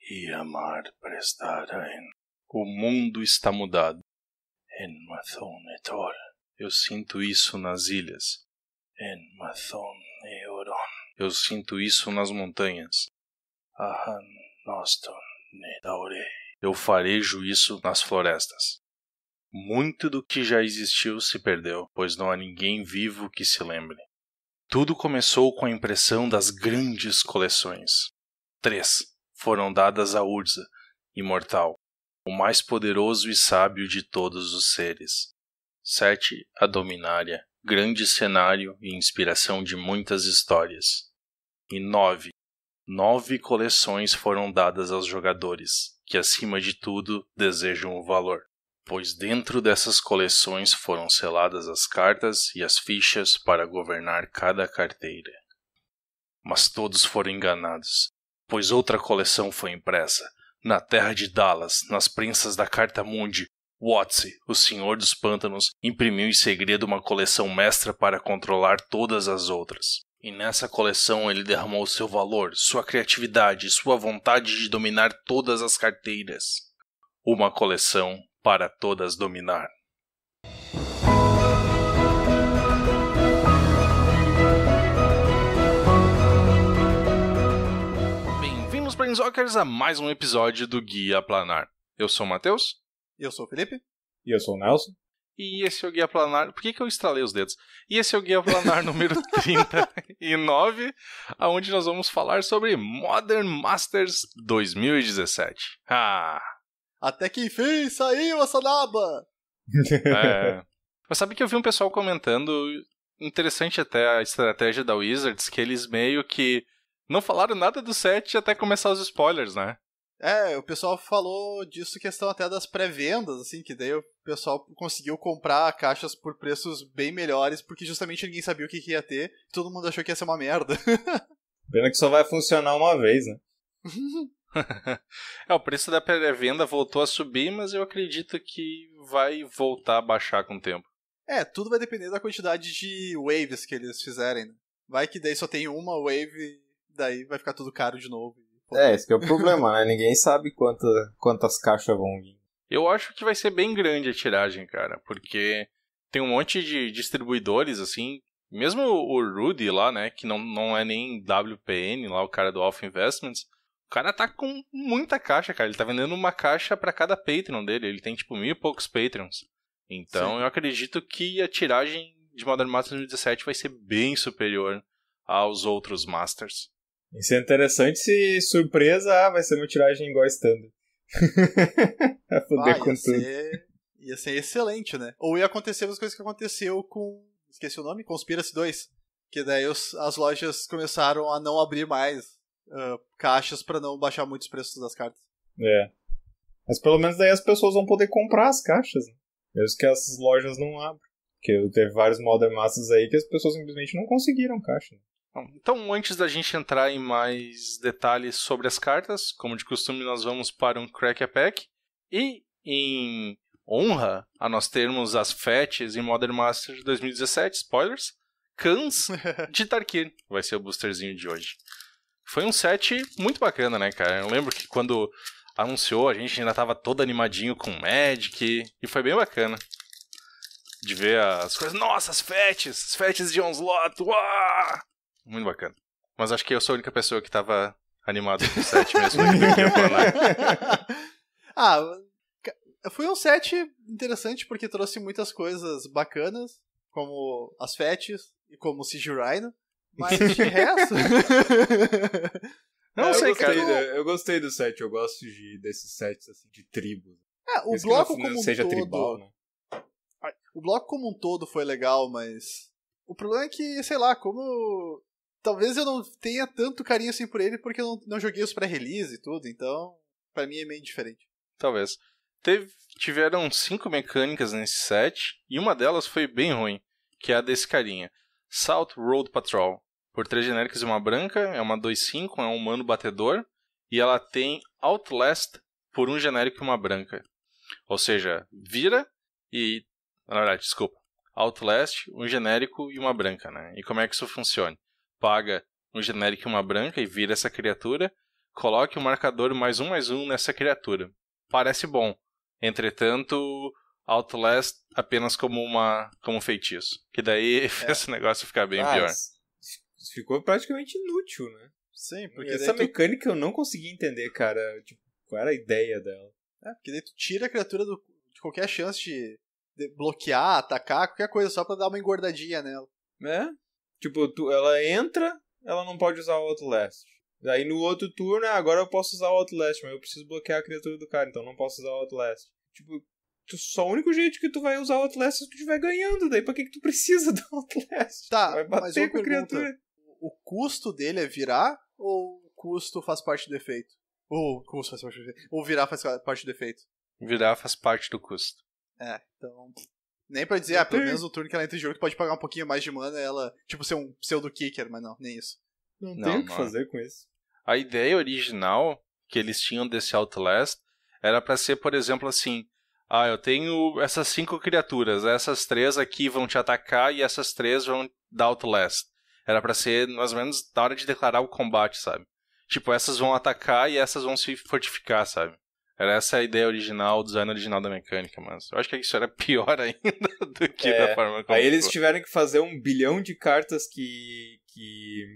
e amar prestaren. O mundo está mudado. En Mathon etol. Eu sinto isso nas ilhas. En Mathon eoron. Eu sinto isso nas montanhas. Ahan noston nedaure. Eu farejo isso nas florestas. Muito do que já existiu se perdeu, pois não há ninguém vivo que se lembre. Tudo começou com a impressão das grandes coleções. 3 foram dadas a Urza, imortal, o mais poderoso e sábio de todos os seres. 7 a Dominária, grande cenário e inspiração de muitas histórias. E 9 coleções foram dadas aos jogadores, que acima de tudo desejam o valor, pois dentro dessas coleções foram seladas as cartas e as fichas para governar cada carteira. Mas todos foram enganados, pois outra coleção foi impressa. Na terra de Dallas, nas prensas da Carta Mundi, Watsi, o Senhor dos Pântanos, imprimiu em segredo uma coleção mestra para controlar todas as outras. E nessa coleção ele derramou seu valor, sua criatividade, sua vontade de dominar todas as carteiras. Uma coleção para todas dominar. Bem-vindos, Planeswalkers, a mais um episódio do Guia Planar. Eu sou o Matheus. Eu sou o Felipe. E eu sou o Nelson. E esse é o Guia Planar... Por que eu estralei os dedos? E esse é o Guia Planar número 39, onde nós vamos falar sobre Modern Masters 2017. Até que enfim saiu essa naba! Mas sabe que eu vi um pessoal comentando, interessante até a estratégia da Wizards, que eles meio que não falaram nada do set até começar os spoilers, né? O pessoal falou disso, questão até das pré-vendas, assim, que daí o pessoal conseguiu comprar caixas por preços bem melhores, porque justamente ninguém sabia o que ia ter, e todo mundo achou que ia ser uma merda. Pena que só vai funcionar uma vez, né? O preço da pré-venda voltou a subir, mas eu acredito que vai voltar a baixar com o tempo. Tudo vai depender da quantidade de waves que eles fizerem, né? Vai que daí só tem uma wave, daí vai ficar tudo caro de novo. Esse que é o problema, né? Ninguém sabe quantas caixas vão vir. Eu acho que vai ser bem grande a tiragem, cara, porque tem um monte de distribuidores, assim, mesmo o Rudy lá, né, que não é nem WPN, lá o cara do Alpha Investments, o cara tá com muita caixa, cara, ele tá vendendo uma caixa pra cada Patreon dele, ele tem tipo 1.000 e poucos Patreons. Então Sim. Eu acredito que a tiragem de Modern Masters 2017 vai ser bem superior aos outros Masters. Isso é interessante, se surpresa, vai ser uma tiragem igual a Standard. Vai poder com tudo. Ia ser excelente, né? Ou ia acontecer as coisas que aconteceu com... Esqueci o nome? Conspiracy 2. Que daí as lojas começaram a não abrir mais caixas pra não baixar muito os preços das cartas. Mas pelo menos daí as pessoas vão poder comprar as caixas, né? Mesmo que as lojas não abrem. Porque teve vários Modern Masters aí que as pessoas simplesmente não conseguiram caixa, né? Então, antes da gente entrar em mais detalhes sobre as cartas, como de costume, nós vamos para um Crack a Pack. E, em honra a nós termos as FATs em Modern Masters 2017, spoilers, Khans de Tarkir vai ser o boosterzinho de hoje. Foi um set muito bacana, né, cara? Eu lembro que quando anunciou, a gente ainda tava todo animadinho com Magic, e foi bem bacana de ver as coisas. Nossa, as FATs de Onslaught, uau! Muito bacana. Mas acho que eu sou a única pessoa que tava animado com o set mesmo. Foi um set interessante porque trouxe muitas coisas bacanas, como as FATs e como o Siege Rhino, mas de resto... Não sei, cara. Eu gostei do set, eu gosto desses sets assim, de tribos. O bloco como um seja todo... tribal, né? O bloco como um todo foi legal, mas... O problema é que, sei lá, como... Talvez eu não tenha tanto carinho assim por ele porque eu não joguei os pré-release e tudo, então pra mim é meio diferente. Talvez. Tiveram 5 mecânicas nesse set e uma delas foi bem ruim, que é a desse carinha. South Road Patrol. Por 3 genéricas e uma branca, é uma 2/5, é um humano batedor, e ela tem Outlast por 1 genérico e uma branca. Ou seja, vira e... Na verdade, desculpa. Outlast, 1 genérico e uma branca, né? E como é que isso funciona? Paga 1 genérico e uma branca e vira essa criatura. coloque o marcador +1/+1 nessa criatura. Parece bom. Entretanto, Outlast apenas como um feitiço. Que daí fez esse negócio ficar bem pior. Ficou praticamente inútil, né? Sim, porque Essa mecânica eu não consegui entender, cara. Tipo, qual era a ideia dela? Porque daí tu tira a criatura de qualquer chance de bloquear, atacar, qualquer coisa, só pra dar uma engordadinha nela. Tipo, ela entra, ela não pode usar o Outlast. Aí no outro turno, agora eu posso usar o Outlast, mas eu preciso bloquear a criatura do cara, então não posso usar o Outlast. Tipo, só o único jeito que tu vai usar o Outlast é se tu estiver ganhando, daí pra que tu precisa do Outlast? Tá, vai mas bater com a criatura. O custo dele é virar ou o custo faz parte do efeito? Ou virar faz parte do efeito? Virar faz parte do custo. Então... Nem pra dizer, pelo menos no turno que ela entra em jogo, tu pode pagar um pouquinho mais de mana, ela, tipo, ser um pseudo-kicker, mas não, nem isso. Não tem o que fazer com isso. A ideia original que eles tinham desse Outlast era pra ser, por exemplo, assim... eu tenho essas 5 criaturas, essas 3 aqui vão te atacar e essas 3 vão dar Outlast. Era pra ser, mais ou menos, na hora de declarar o combate, sabe? Tipo, essas vão atacar e essas vão se fortificar, sabe? Era essa a ideia original, o design original da mecânica, mas eu acho que isso era pior ainda do que da forma como Aí eles tiveram que fazer 1 bilhão de cartas que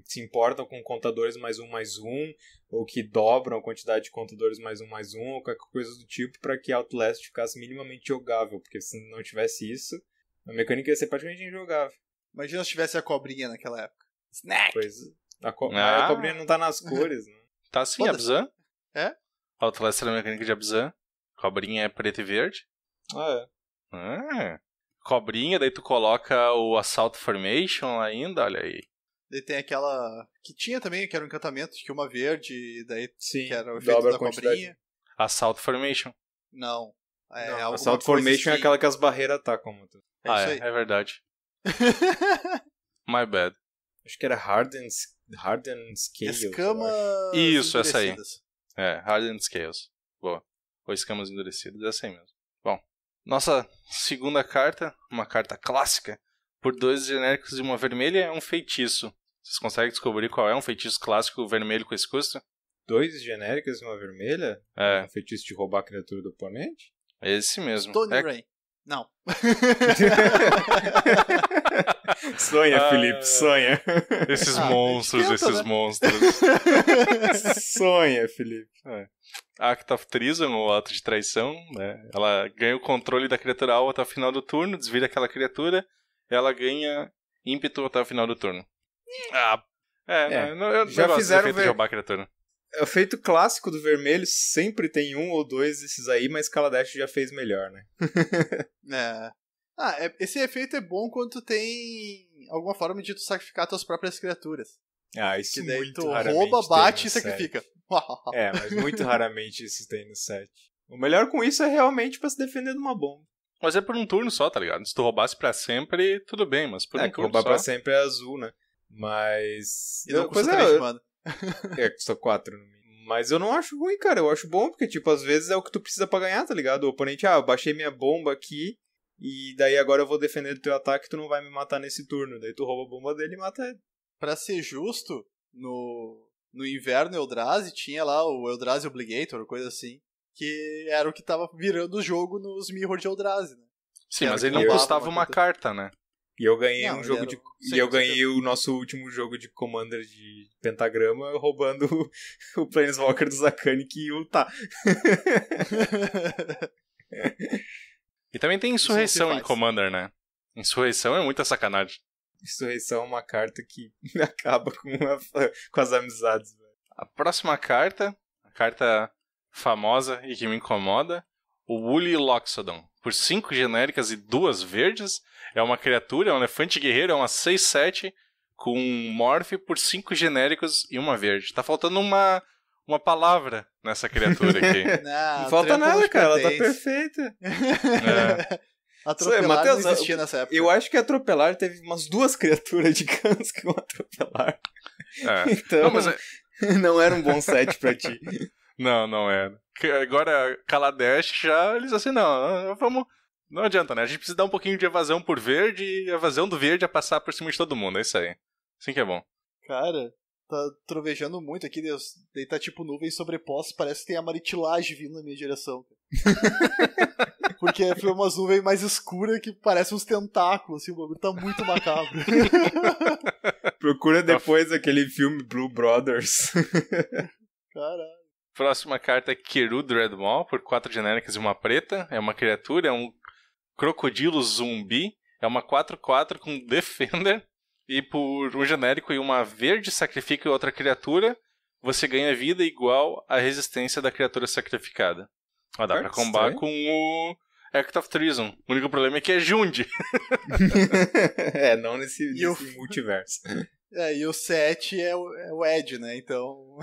se importam com contadores +1/+1, ou que dobram a quantidade de contadores +1/+1, ou qualquer coisa do tipo, pra que Outlast ficasse minimamente jogável, porque se não tivesse isso, a mecânica ia ser praticamente injogável. Imagina se tivesse a cobrinha naquela época. Snack! Pois, a cobrinha não tá nas cores, né? Tá sim, Abzan. É? Outlast era a mecânica de Abzan. Cobrinha é preto e verde. Cobrinha, daí tu coloca o Assault Formation ainda, olha aí. Daí tem aquela... Que tinha também, que era um encantamento, que uma verde, daí sim, que era o efeito da cobrinha. Assault Formation. Não. Assault Formation é aquela que as barreiras atacam. É verdade. My bad. Acho que era Hardened Scales. Escamas isso, essa aí. Hardened Scales. Boa. Ou escamas endurecidas, essa aí mesmo. Bom, nossa segunda carta, uma carta clássica, por 2 genéricos e uma vermelha, é um feitiço. Vocês conseguem descobrir qual é um feitiço clássico vermelho com esse custo? 2 genéricas e uma vermelha? É. Um feitiço de roubar a criatura do oponente? Esse mesmo. Stone Rain. Não. Sonha, Felipe, sonha. Esses monstros. Sonha, Felipe. Act of Treason, ou ato de traição, né? Ela ganha o controle da criatura alvo até o final do turno, desvira aquela criatura, ela ganha ímpeto até o final do turno. Eu já gosto fizeram de roubar a criatura. O efeito clássico do vermelho sempre tem 1 ou 2 desses aí, mas Kaladesh já fez melhor, né? Esse efeito é bom quando tu tem alguma forma de tu sacrificar tuas próprias criaturas. Isso que daí muito tu raramente rouba, bate e set. sacrifica. Mas muito raramente isso tem no set. O melhor com isso é realmente pra se defender de uma bomba. Mas é por um turno só, tá ligado? Se tu roubasse pra sempre, tudo bem, mas por um turno roubar só... pra sempre é azul, né? Mas... E não custa 3 de mana. Custa 4 no mínimo. Mas eu não acho ruim, cara. Eu acho bom, porque, tipo, às vezes é o que tu precisa pra ganhar, tá ligado? O oponente, eu baixei minha bomba aqui, e daí agora eu vou defender do teu ataque, tu não vai me matar nesse turno. Daí tu rouba a bomba dele e mata ele. Pra ser justo, no inverno Eldrazi tinha lá o Eldrazi Obligator, coisa assim, que era o que tava virando o jogo nos Mirror de Eldrazi, né? Sim, mas ele não custava uma carta, né? E eu ganhei E eu ganhei o nosso último jogo de Commander de Pentagrama roubando o Planeswalker do Zakanic e o E também tem Insurreição em Commander, né? Insurreição é muita sacanagem. Insurreição é uma carta que acaba com as amizades, velho. A próxima carta, a carta famosa e que me incomoda, o Woolly Loxodon. Por 5 genéricas e 2 verdes, é uma criatura, é um elefante guerreiro, é uma 6/7 com morph por 5 genéricos e 1 verde. Tá faltando uma palavra nessa criatura aqui. Não falta nada, cara, ela tá perfeita. Atropelar não existia nessa época. Eu acho que Atropelar teve umas 2 criaturas de cans com Atropelar. Então, não era um bom set pra ti. Não era. Agora, Kaladesh já, eles assim, vamos... Não adianta, né? A gente precisa dar um pouquinho de evasão por verde, e a evasão do verde é passar por cima de todo mundo, é isso aí. Assim que é bom. Cara, Tá trovejando muito aqui, Deus. Daí tá tipo nuvens sobrepostas, parece que tem a maritilagem vindo na minha direção. Porque foi umas nuvens mais escuras que parecem uns tentáculos, assim, o bagulho tá muito macabro. Procura depois aquele filme Blue Brothers. Caralho. Próxima carta é Keru Dreadmaw, por 4 genéricas e uma preta. É uma criatura, é um crocodilo zumbi. É uma 4/4 com Defender. E por um genérico e uma verde, sacrifica outra criatura. Você ganha vida igual à resistência da criatura sacrificada. Ó, dá pra combar com o Act of Treason. O único problema é que é Jund. Não nesse multiverso. E o 7 é o Ed, né? Então...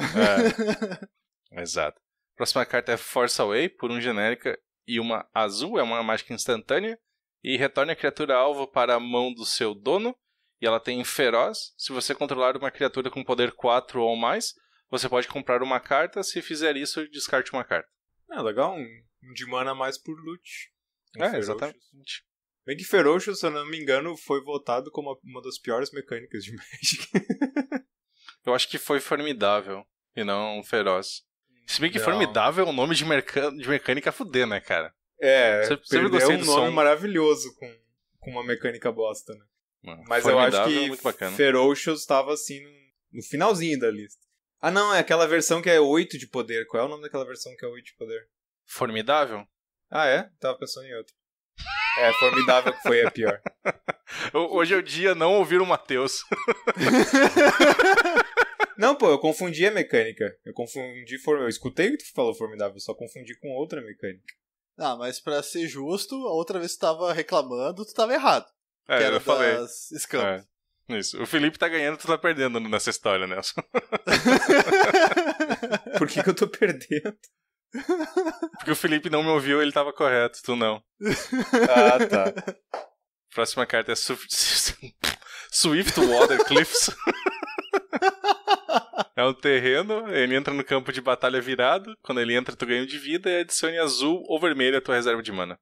Exato. Próxima carta é Force Away, por um genérica e uma azul. É uma mágica instantânea. E retorna a criatura alvo para a mão do seu dono. E ela tem Feroz. Se você controlar uma criatura com poder 4 ou mais, você pode comprar uma carta. Se fizer isso, descarte uma carta. Legal. Um de mana a mais por loot. Exatamente. Bem que Ferocious, se eu não me engano, foi votado como uma das piores mecânicas de Magic. Eu acho que foi Formidável e não Feroz. Se bem que Formidável é um nome de mecânica a fuder, né, cara? Sempre gostei do nome maravilhoso com uma mecânica bosta, né? Mas eu acho que Ferocious estava assim no finalzinho da lista. Ah, não, é aquela versão que é 8 de poder. Qual é o nome daquela versão que é 8 de poder? Formidável? Ah, é? Tava pensando em outra. Formidável que foi a pior. Hoje é o dia não ouvir o Matheus. Não, pô, eu confundi a mecânica. Eu escutei o que tu falou Formidável, só confundi com outra mecânica. Mas pra ser justo, a outra vez que tu tava reclamando, tu tava errado. Que era eu falei. Das escamas. Isso. O Felipe tá ganhando, tu tá perdendo nessa história, Nelson. Por que eu tô perdendo? Porque o Felipe não me ouviu, ele tava correto, tu não. Ah, tá. Próxima carta é Swiftwater Cliffs. É um terreno, ele entra no campo de batalha virado. Quando ele entra, tu ganha de vida e adicione azul ou vermelho à tua reserva de mana.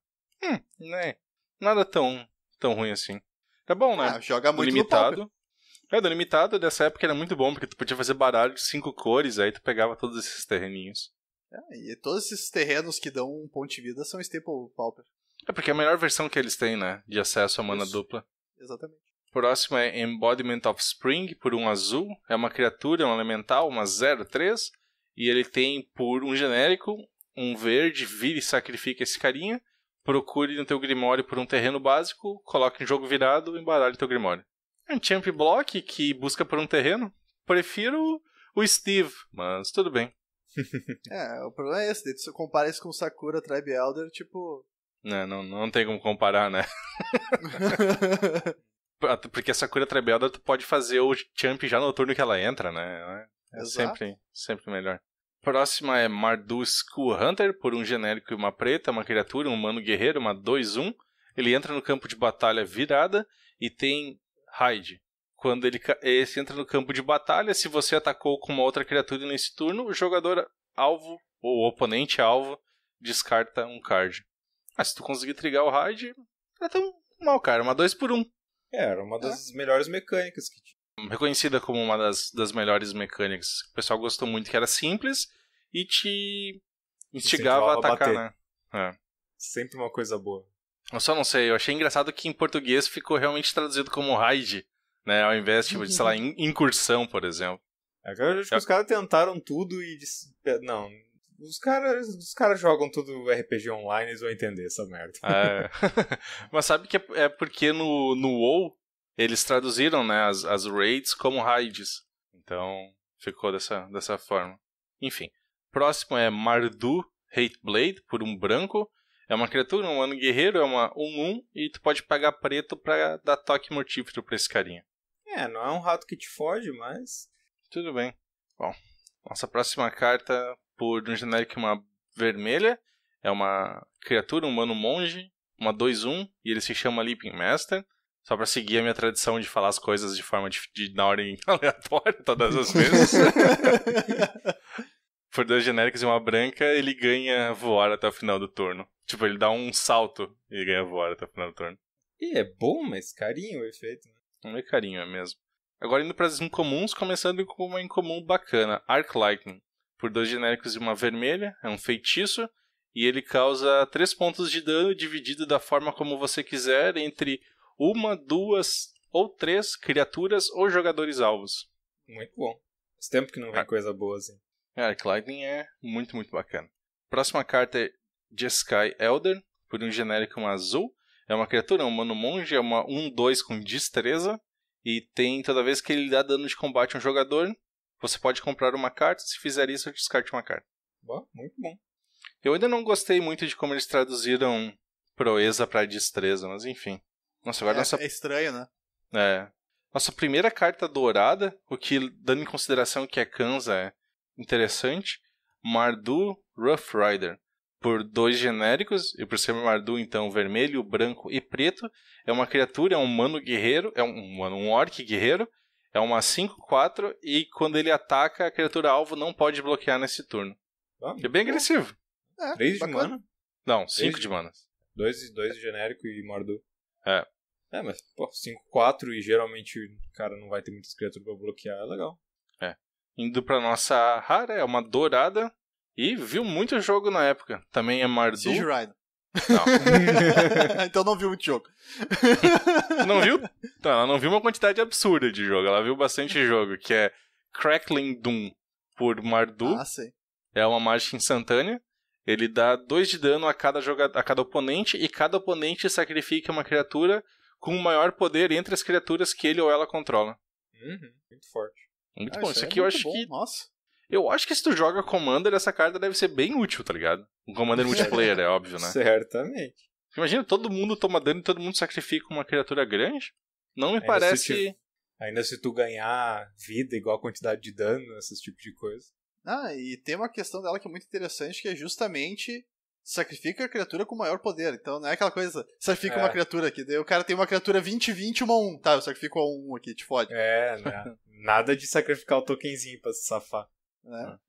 Né? Nada tão ruim assim. É bom, né? Joga muito limitado. Do limitado dessa época era muito bom, porque tu podia fazer baralho de 5 cores, aí tu pegava todos esses terreninhos. E todos esses terrenos que dão um ponto de vida são Staple Pauper. Porque é a melhor versão que eles têm, né? De acesso a mana dupla. Exatamente. Próximo é Embodiment of Spring, por um azul. É uma criatura, um elemental, uma 0/3. E ele tem, por um genérico, um verde, vire e sacrifica esse carinha. Procure no teu Grimório por um terreno básico, coloque em jogo virado e embaralhe teu Grimório. É um Champ Block que busca por um terreno. Prefiro o Steve, mas tudo bem. O problema é esse, daí tu compara isso com o Sakura Tribe Elder, tipo... Não tem como comparar, né? Porque a Sakura Tribe Elder tu pode fazer o Champ já no turno que ela entra, né? É sempre melhor. Próxima é Mardu Skull Hunter, por um genérico e uma preta, uma criatura, um humano guerreiro, uma 2/1. Ele entra no campo de batalha virada e tem Raid. Quando ele entra no campo de batalha, se você atacou com uma outra criatura nesse turno, o jogador alvo, ou o oponente alvo, descarta um card. Se tu conseguir trigar o Raid, não é tão mal, cara. Uma 2/1. Era uma das melhores mecânicas que tinha. Reconhecida como uma das melhores mecânicas. O pessoal gostou muito, que era simples e te instigava a atacar, né? Sempre uma coisa boa. Eu só não sei, eu achei engraçado que em português ficou realmente traduzido como raid, né? Ao invés de, sei lá, incursão, por exemplo. Eu acho que os caras tentaram tudo e... Não, os caras jogam tudo RPG online, eles vão entender essa merda. Mas sabe que é porque no WoW eles traduziram, né, as raids como raids. Então ficou dessa forma. Enfim. Próximo é Mardu Hateblade, por um branco. É uma criatura, um humano guerreiro, é uma 1/1 e tu pode pagar preto pra dar toque mortífero pra esse carinha. Não é um rato que te foge, mas... Tudo bem. Bom, nossa próxima carta, por um genérico uma vermelha, é uma criatura, um humano monge, uma 2/1 e ele se chama Leaping Master. Só pra seguir a minha tradição de falar as coisas de forma na ordem aleatória todas as vezes. Por 2 genéricos e uma branca, ele ganha voar até o final do turno. Tipo, ele dá um salto e ganha voar até o final do turno. E é bom, mas carinho o efeito, né? Não é carinho, é mesmo. Agora indo para as incomuns, começando com uma incomum bacana, Arc Lightning. Por 2 genéricos e uma vermelha, é um feitiço, e ele causa 3 pontos de dano dividido da forma como você quiser entre 1, 2 ou 3 criaturas ou jogadores alvos. Muito bom. Faz tempo que não vem coisa boa assim. Arc Lightning é muito, muito bacana. Próxima carta é Jeskai Elder, por um genérico um azul. É uma criatura, um mano monge, é uma 1/2 com destreza. E tem, toda vez que ele dá dano de combate a um jogador, você pode comprar uma carta. Se fizer isso, descarte uma carta. Bom, muito bom. Eu ainda não gostei muito de como eles traduziram proeza para destreza, mas enfim. Nossa, agora É estranho, né? Nossa primeira carta dourada, o que, dando em consideração que é Kanza, é interessante. Mardu Rough Rider. Por 2 genéricos, e por ser Mardu, então, vermelho, branco e preto. É uma criatura, é um mano guerreiro, é um orc guerreiro. É uma 5/4 e quando ele ataca, a criatura alvo não pode bloquear nesse turno. É bem agressivo. 3 de mana? Não, 5 de mana. 2 de genérico e Mardu. É. Mas, 5/4 e geralmente o cara não vai ter muitas criaturas pra bloquear, é legal. Indo pra nossa rara, é uma dourada e viu muito jogo na época. Também é Mardu. Siege Rhino. Não. Então não viu muito jogo. Não viu? Tá, ela não viu uma quantidade absurda de jogo. Ela viu bastante jogo, que é Crackling Doom por Mardu. Ah, sim. É uma mágica instantânea. Ele dá 2 de dano a cada oponente e cada oponente sacrifica uma criatura com o maior poder entre as criaturas que ele ou ela controla. Muito forte. Muito bom. Isso aqui eu acho bom. que... Nossa. Eu acho que se tu joga Commander, essa carta deve ser bem útil, tá ligado? Um Commander multiplayer, é óbvio, né? Certamente. Imagina, todo mundo toma dano e todo mundo sacrifica uma criatura grande. Não me parece... Ainda se tu ganhar vida igual a quantidade de dano, esses tipos de coisa. E tem uma questão dela que é muito interessante, que é justamente sacrifica a criatura com maior poder. Então não é aquela coisa, sacrifica uma criatura aqui, daí o cara tem uma criatura 20/20 uma 1. Tá, eu sacrifico a 1 aqui, te fode. Né? Nada de sacrificar o tokenzinho pra se safar.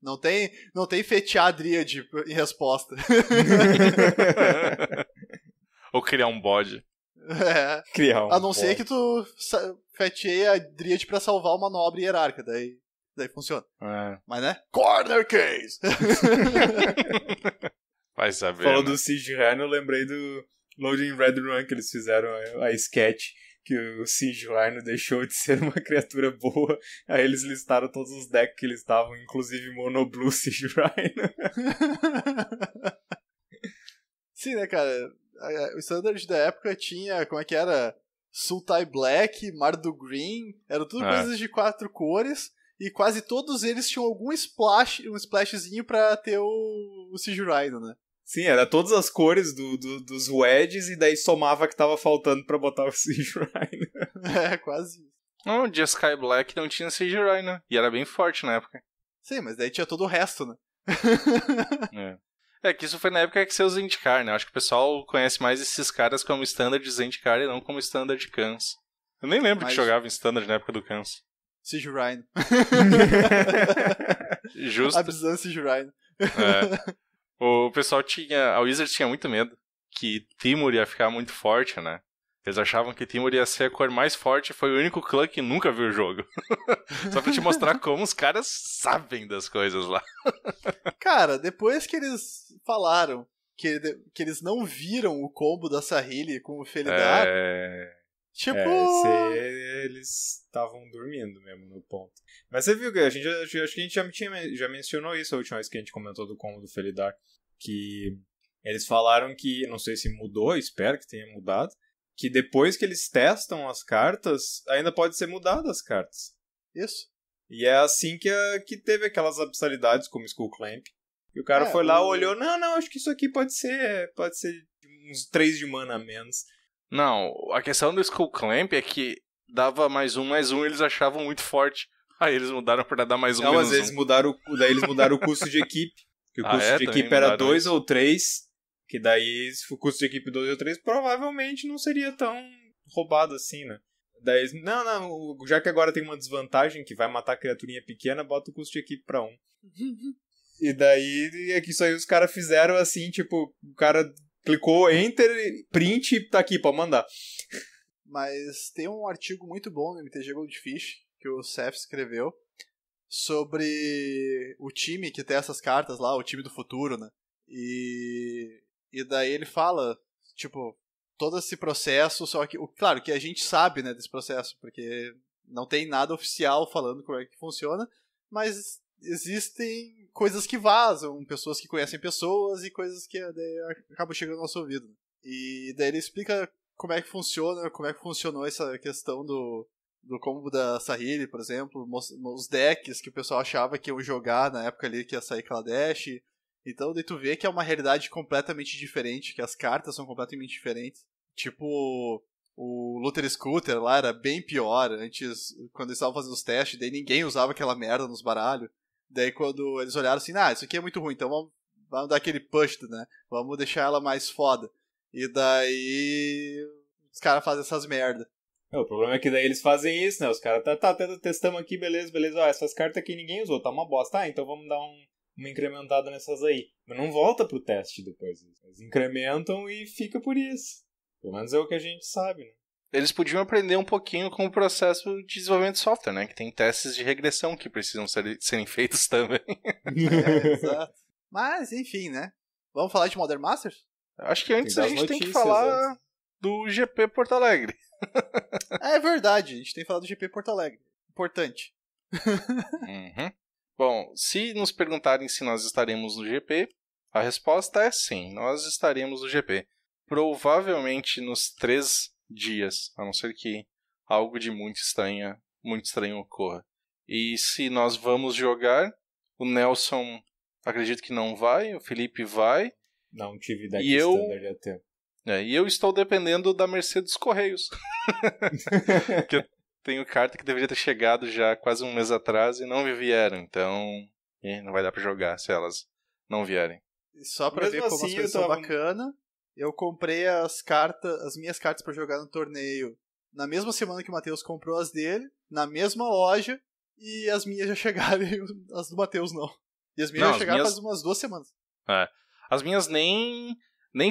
Não tem fetear a Dríade em resposta. Ou criar um bode. Criar um a não ser que tu feteie a Dríade pra salvar uma nobre hierárquica, daí funciona. Mas né? Corner case! Vai saber. Falou do Siege Rhino, eu lembrei do Loading Red Run que eles fizeram a sketch. Que o Siege Rhino deixou de ser uma criatura boa. Aí eles listaram todos os decks que eles estavam, inclusive Mono Blue Siege Rhino. Sim, né, cara? O standard da época tinha, como é que era? Sultai Black, Mardu Green, eram tudo coisas de 4 cores. E quase todos eles tinham algum um splashzinho pra ter o Siege Rhino, né? Sim, era todas as cores dos wedges e daí somava que tava faltando pra botar o Siege Rhino. Quase isso. Não, o Jeskai Black não tinha Siege Rhino. E era bem forte na época. Sim, mas daí tinha todo o resto, né? É que isso foi na época que você usa Zendikar, né? Acho que o pessoal conhece mais esses caras como Standard Zendikar e não como Standard Khans. Eu nem lembro que jogava em Standard na época do Khans. Siege Rhino. Justo. Abzan Siege Rhino. O pessoal tinha... A Wizards tinha muito medo que Temur ia ficar muito forte, né? Eles achavam que Temur ia ser a cor mais forte. Foi o único clã que nunca viu o jogo. Só pra te mostrar como os caras sabem das coisas lá. Cara, depois que eles falaram que eles não viram o combo da Saheeli com o Felidar... Tipo... eles estavam dormindo mesmo no ponto. Mas você viu que acho que a gente já mencionou isso a última vez que a gente comentou do combo do Felidar. Que eles falaram que, não sei se mudou, espero que tenha mudado, que depois que eles testam as cartas, ainda pode ser mudado as cartas. Isso. E é assim que teve aquelas absurdidades como Skull Clamp. E o cara foi lá, olhou, não, acho que isso aqui pode ser uns 3 de mana a menos. Não, a questão do Skull Clamp é que dava +1/+1 e eles achavam muito forte. Aí eles mudaram pra dar +1/-1. Não, mas eles mudaram o custo de equipe. Que o custo de equipe era 2 ou 3. Que daí, se o custo de equipe 2 ou 3, provavelmente não seria tão roubado assim, né? Daí, não, já que agora tem uma desvantagem que vai matar a criaturinha pequena, bota o custo de equipe pra 1. E daí, é que isso aí os caras fizeram assim, tipo, o cara clicou Enter, print e tá aqui pra mandar. Mas tem um artigo muito bom no MTG Goldfish que o Seth escreveu sobre o time que tem essas cartas lá, o time do futuro, né? E daí ele fala, tipo, todo esse processo, só que, claro, que a gente sabe, né, desse processo, porque não tem nada oficial falando como é que funciona, mas existem coisas que vazam, pessoas que conhecem pessoas e coisas que daí acabam chegando no nosso ouvido. E daí ele explica como é que funciona, como é que funcionou essa questão do combo da Sahili, por exemplo, os decks que o pessoal achava que iam jogar na época ali que ia sair Kaladesh. Então daí tu vê que é uma realidade completamente diferente, que as cartas são completamente diferentes. Tipo, o Luther Scooter lá era bem pior. Antes, quando eles estavam fazendo os testes, daí ninguém usava aquela merda nos baralhos. Daí quando eles olharam assim, isso aqui é muito ruim, então vamos dar aquele push, né? Vamos deixar ela mais foda. E daí os caras fazem essas merda. O problema é que daí eles fazem isso, né? Os caras testamos aqui, beleza. Ó, essas cartas aqui ninguém usou, tá uma bosta. Então vamos dar uma incrementada nessas aí. Mas não volta pro teste depois. Eles incrementam e fica por isso. Pelo menos é o que a gente sabe, né? Eles podiam aprender um pouquinho com o processo de desenvolvimento de software, né? Que tem testes de regressão que precisam serem feitos também. Exato. Mas, enfim, né? Vamos falar de Modern Masters? Acho que antes a gente tem que falar do GP Porto Alegre. É verdade, a gente tem que falar do GP Porto Alegre. Importante. Uhum. Bom, se nos perguntarem se nós estaremos no GP, a resposta é sim, nós estaremos no GP. Provavelmente nos 3 dias, a não ser que algo de muito estranho ocorra. E se nós vamos jogar, o Nelson acredito que não vai, o Felipe vai. Não tive deck standard até. E eu estou dependendo da mercê dos Correios. Que eu tenho carta que deveria ter chegado já quase um mês atrás e não vieram. Então, não vai dar pra jogar se elas não vierem. E só pra ver como as coisas são bacanas, eu comprei as minhas cartas pra jogar no torneio na mesma semana que o Matheus comprou as dele, na mesma loja, e as minhas já chegaram e as do Matheus não. E as minhas já chegaram faz umas 2 semanas. As minhas nem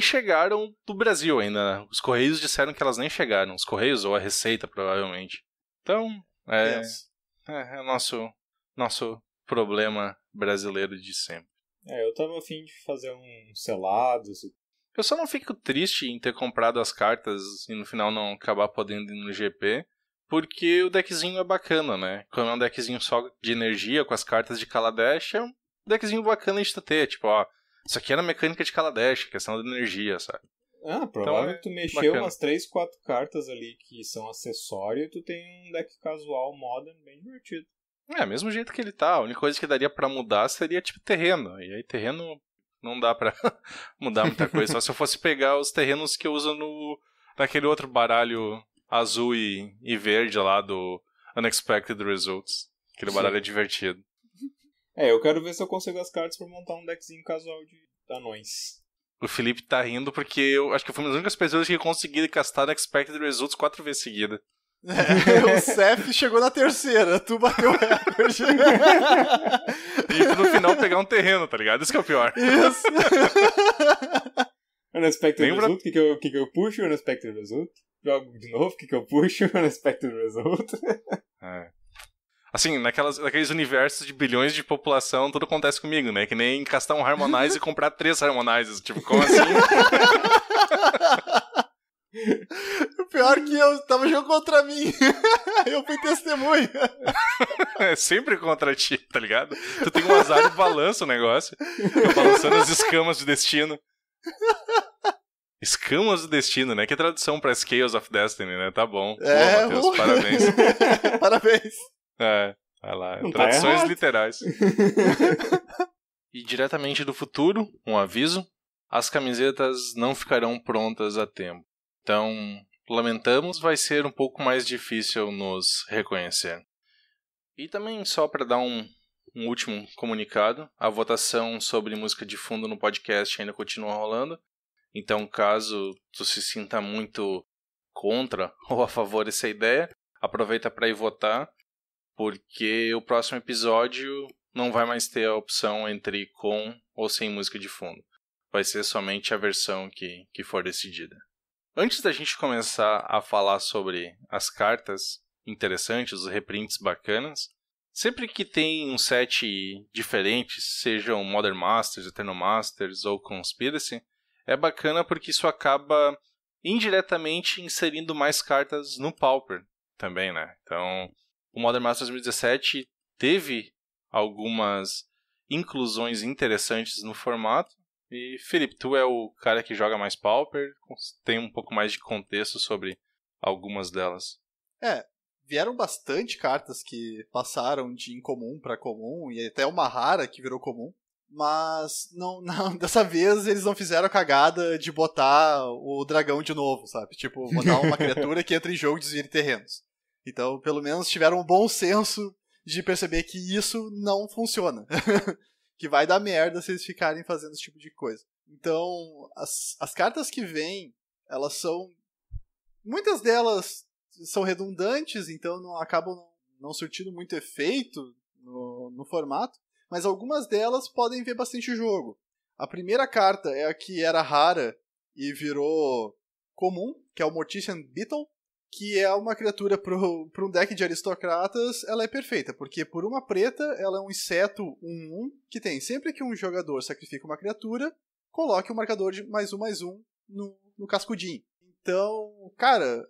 chegaram do Brasil ainda. Os Correios disseram que elas nem chegaram. Os Correios ou a Receita, provavelmente. Então, é o nosso problema brasileiro de sempre. Eu tava a fim de fazer um selado. Eu só não fico triste em ter comprado as cartas e no final não acabar podendo ir no GP, porque o deckzinho é bacana, né? Quando é um deckzinho só de energia com as cartas de Kaladesh, é um deckzinho bacana de ter. Tipo, isso aqui era mecânica de Kaladesh, questão de energia, sabe? Provavelmente tu mexeu umas 3, 4 cartas ali que são acessório e tu tem um deck casual modern bem divertido. Mesmo jeito que ele tá. A única coisa que daria pra mudar seria tipo terreno. E aí terreno não dá pra mudar muita coisa. Só se eu fosse pegar os terrenos que eu uso naquele outro baralho azul e verde lá do Unexpected Results. Aquele baralho é divertido. Eu quero ver se eu consigo as cartas pra montar um deckzinho casual de anões. O Felipe tá rindo porque eu acho que eu fui uma das únicas pessoas que consegui castar Unexpected Results 4 vezes seguida. O Seth chegou na 3ª, tu bateu o recorde. E no final pegar um terreno, tá ligado? Isso que é o pior. Isso. Unexpected Result, o que eu puxo? Unexpected Result. Jogo de novo, o que eu puxo? Unexpected Result. Assim, naqueles universos de bilhões de população, tudo acontece comigo, né? Que nem castar um Harmonize e comprar 3 Harmonizes. Tipo, como assim? O pior é que eu tava jogando contra mim. Eu fui testemunha. É sempre contra ti, tá ligado? Tu tem um azar e balança o negócio. Fica balançando as escamas do destino. Escamas do destino, né? Que tradução pra Scales of Destiny, né? Tá bom. Boa, Matheus, parabéns. Parabéns. Vai lá. Traduções literais. E diretamente do futuro, um aviso. As camisetas não ficarão prontas a tempo. Então, lamentamos, vai ser um pouco mais difícil nos reconhecer. E também, só para dar um último comunicado, a votação sobre música de fundo no podcast ainda continua rolando. Então, caso tu se sinta muito contra ou a favor dessa ideia, aproveita para ir votar, porque o próximo episódio não vai mais ter a opção entre com ou sem música de fundo. Vai ser somente a versão que for decidida. Antes da gente começar a falar sobre as cartas, interessantes, os reprints bacanas. Sempre que tem um set diferente, sejam Modern Masters, Eternal Masters ou Conspiracy, é bacana porque isso acaba indiretamente inserindo mais cartas no Pauper também, né? Então, o Modern Masters 2017 teve algumas inclusões interessantes no formato. E, Felipe, tu é o cara que joga mais Pauper, tem um pouco mais de contexto sobre algumas delas. Vieram bastante cartas que passaram de incomum para comum, e até uma rara que virou comum. Mas não, dessa vez eles não fizeram a cagada de botar o dragão de novo, sabe? Tipo, botar uma criatura que entra em jogo e desvia terrenos. Então, pelo menos tiveram um bom senso de perceber que isso não funciona. Que vai dar merda se eles ficarem fazendo esse tipo de coisa. Então, as cartas que vêm, elas são... Muitas delas são redundantes, então acabam não surtindo muito efeito no formato. Mas algumas delas podem ver bastante jogo. A primeira carta é a que era rara e virou comum, que é o Mortician Beetle, que é uma criatura para um deck de aristocratas, ela é perfeita, porque por uma preta, ela é um inseto 1/1, que tem sempre que um jogador sacrifica uma criatura, coloque um marcador de +1/+1 no cascudinho. Então, cara,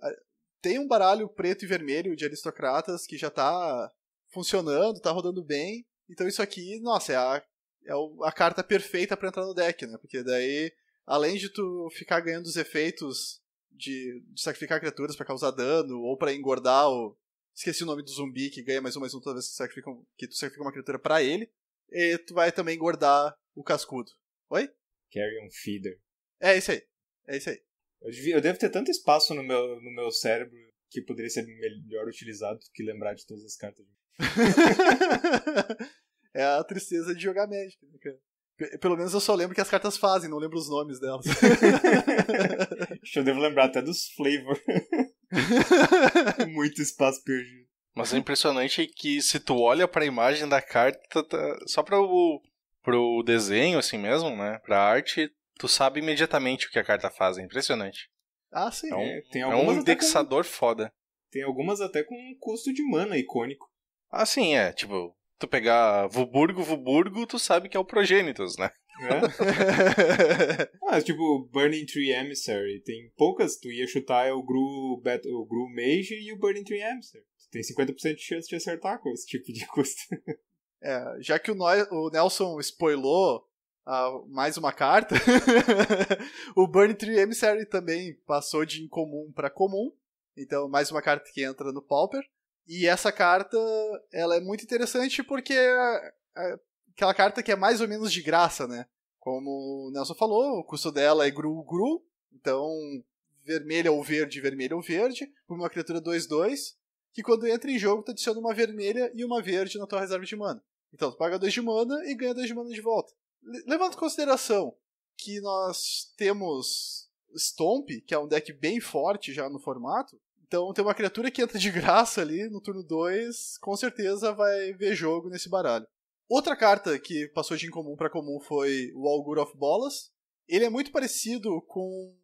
tem um baralho preto e vermelho de aristocratas que já tá funcionando, tá rodando bem. Então isso aqui, nossa, é a carta perfeita pra entrar no deck, né? Porque daí, além de tu ficar ganhando os efeitos de sacrificar criaturas pra causar dano, ou pra engordar esqueci o nome do zumbi que ganha +1/+1 toda vez que tu sacrifica uma criatura pra ele, e tu vai também engordar o cascudo. Oi? Carrion Feeder. É isso aí. Eu devo ter tanto espaço no meu cérebro que poderia ser melhor utilizado do que lembrar de todas as cartas. É a tristeza de jogar Magic, né, cara? Pelo menos eu só lembro que as cartas fazem, não lembro os nomes delas. Eu devo lembrar até dos flavor. Muito espaço perdido. Mas é impressionante que se tu olha pra imagem da carta, só pro desenho assim mesmo, né? Pra arte, tu sabe imediatamente o que a carta faz. É impressionante. Ah, sim. Tem é um indexador foda. Tem algumas até com um custo de mana icônico. Ah, sim, tipo, tu pegar Vuburgo, tu sabe que é o Progenitus, né? Tipo, Burning Tree Emissary. Tem poucas, tu ia chutar o Gru Mage e o Burning Tree Emissary. Tu tem 50% de chance de acertar com esse tipo de custo. Já que o Nelson spoilou mais uma carta, o Burning Tree Emissary também passou de incomum para comum. Então, mais uma carta que entra no Pauper. E essa carta, ela é muito interessante porque é aquela carta que é mais ou menos de graça, né? Como o Nelson falou, o custo dela é Gru. Então, vermelha ou verde, por uma criatura 2/2, que quando entra em jogo, tu adiciona uma vermelha e uma verde na tua reserva de mana. Então, tu paga 2 de mana e ganha 2 de mana de volta. Levando em consideração que nós temos Stomp, que é um deck bem forte já no formato, então tem uma criatura que entra de graça ali no turno 2, com certeza vai ver jogo nesse baralho. Outra carta que passou de incomum para comum foi o Augur of Bolas. Ele é muito parecido com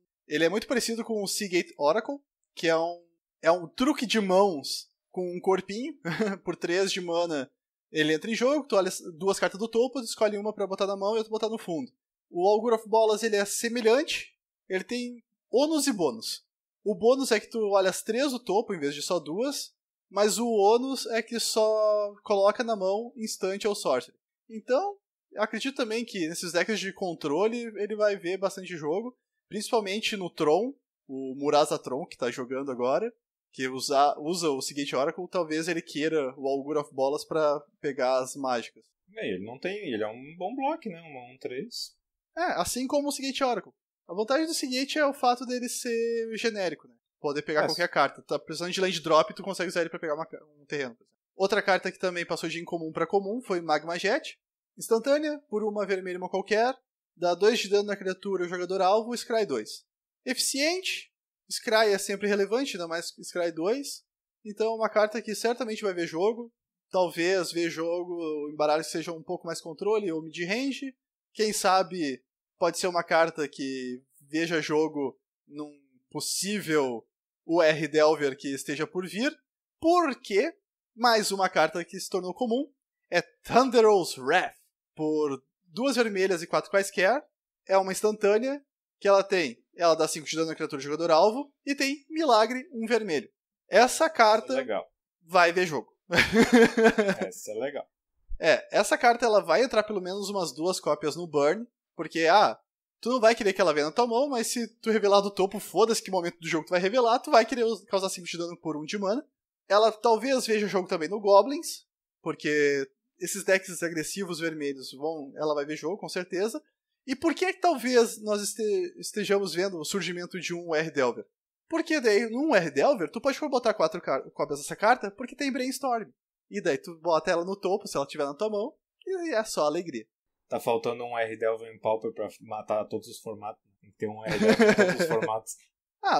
o Seagate Oracle, que é um truque de mãos com um corpinho. Por 3 de mana ele entra em jogo, tu olha 2 cartas do topo, escolhe uma para botar na mão e outra botar no fundo. O Augur of Bolas ele é semelhante, ele tem ônus e bônus. O bônus é que tu olha as 3 do topo em vez de só 2, mas o ônus é que só coloca na mão Instant ou Sorcery. Então, eu acredito também que nesses decks de controle ele vai ver bastante jogo, principalmente no Tron, o Murasa Tron que tá jogando agora, que usa o Seagate Oracle, talvez ele queira o Augur of Bolas pra pegar as mágicas. Ele é um bom bloco, né? Um 1/3. Assim como o Seagate Oracle. A vantagem do Seagate é o fato dele ser genérico, né? Poder pegar qualquer carta. Tu tá precisando de land drop, tu consegue usar ele pra pegar um terreno, por exemplo. Outra carta que também passou de incomum pra comum foi Magma Jet. Instantânea, por uma vermelha uma qualquer. Dá 2 de dano na criatura o jogador alvo, Scry 2. Eficiente. Scry é sempre relevante, ainda mais Scry 2. Então é uma carta que certamente vai ver jogo. Talvez ver jogo em baralhos que sejam um pouco mais controle ou mid-range. Quem sabe pode ser uma carta que veja jogo num possível UR Delver que esteja por vir. Porque mais uma carta que se tornou comum é Thunderous Wrath. Por 2 vermelhas e 4 quaisquer, é uma instantânea que ela dá 5 de dano na criatura do jogador-alvo e tem Milagre, 1 vermelho. Essa carta vai ver jogo. Essa é legal. Essa carta ela vai entrar pelo menos umas 2 cópias no Burn, porque, tu não vai querer que ela venha na tua mão, mas se tu revelar do topo, foda-se que momento do jogo tu vai revelar, tu vai querer causar 5 de dano por 1 de mana. Ela talvez veja jogo também no Goblins, porque esses decks agressivos vermelhos ela vai ver jogo, com certeza. E por que talvez nós estejamos vendo o surgimento de um R Delver? Porque daí, num R Delver, tu pode botar 4 cópias dessa carta, porque tem Brainstorm. E daí tu bota ela no topo, se ela estiver na tua mão, e é só alegria. Tá faltando um R Delver em Pauper pra matar todos os formatos. Tem que ter um R Delver em todos os formatos.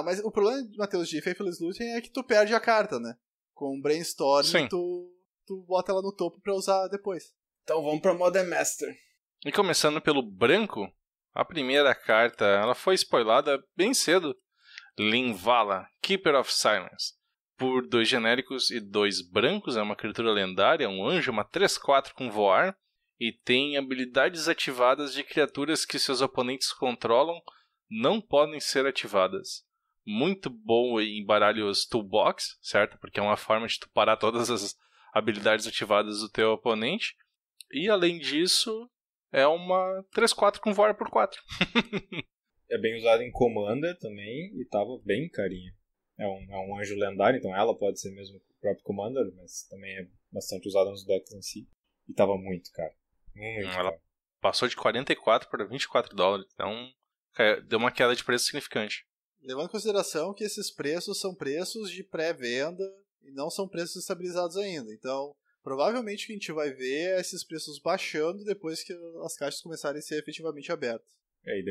Mas o problema, Matheus, de Faithless Looting é que tu perde a carta, né? Com Brainstorm, tu bota ela no topo pra usar depois. Então vamos pra Modern Master. E começando pelo branco, a primeira carta ela foi spoilada bem cedo. Linvala, Keeper of Silence. Por 2 genéricos e 2 brancos, é uma criatura lendária, um anjo, uma 3/4 com voar. E tem habilidades ativadas de criaturas que seus oponentes controlam não podem ser ativadas. Muito bom em baralhos Toolbox, certo? Porque é uma forma de tu parar todas as habilidades ativadas do teu oponente. E além disso, é uma 3/4 com voar por 4. É bem usado em Commander também e tava bem carinha. É um anjo lendário, então ela pode ser mesmo o próprio Commander, mas também é bastante usada nos decks em si. E tava muito caro. Ela passou de 44 para 24 dólares, então deu uma queda de preço significante. Levando em consideração que esses preços são preços de pré-venda e não são preços estabilizados ainda. Então, provavelmente o que a gente vai ver é esses preços baixando depois que as caixas começarem a ser efetivamente abertas. E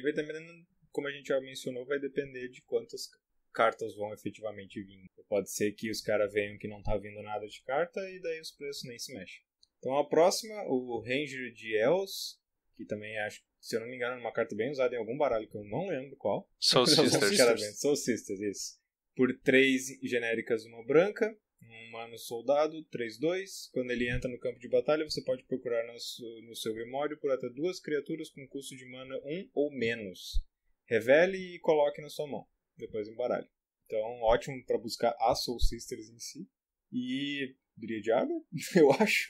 vai dependendo, como a gente já mencionou, vai depender de quantas cartas vão efetivamente vir. Pode ser que os caras vejam que não tá vindo nada de carta e daí os preços nem se mexem. Então a próxima, o Ranger de Els, que também acho, se eu não me engano, é uma carta bem usada em algum baralho que eu não lembro qual. Soul Sisters. Soul Sisters, isso. Por 3 genéricas, uma branca, um mano soldado, 3/2. Quando ele entra no campo de batalha, você pode procurar no seu Grimório por até 2 criaturas com custo de mana 1 ou menos. Revele e coloque na sua mão, depois embaralhe. Então, ótimo para buscar a Soul Sisters em si. E Dríade Arbor, eu acho.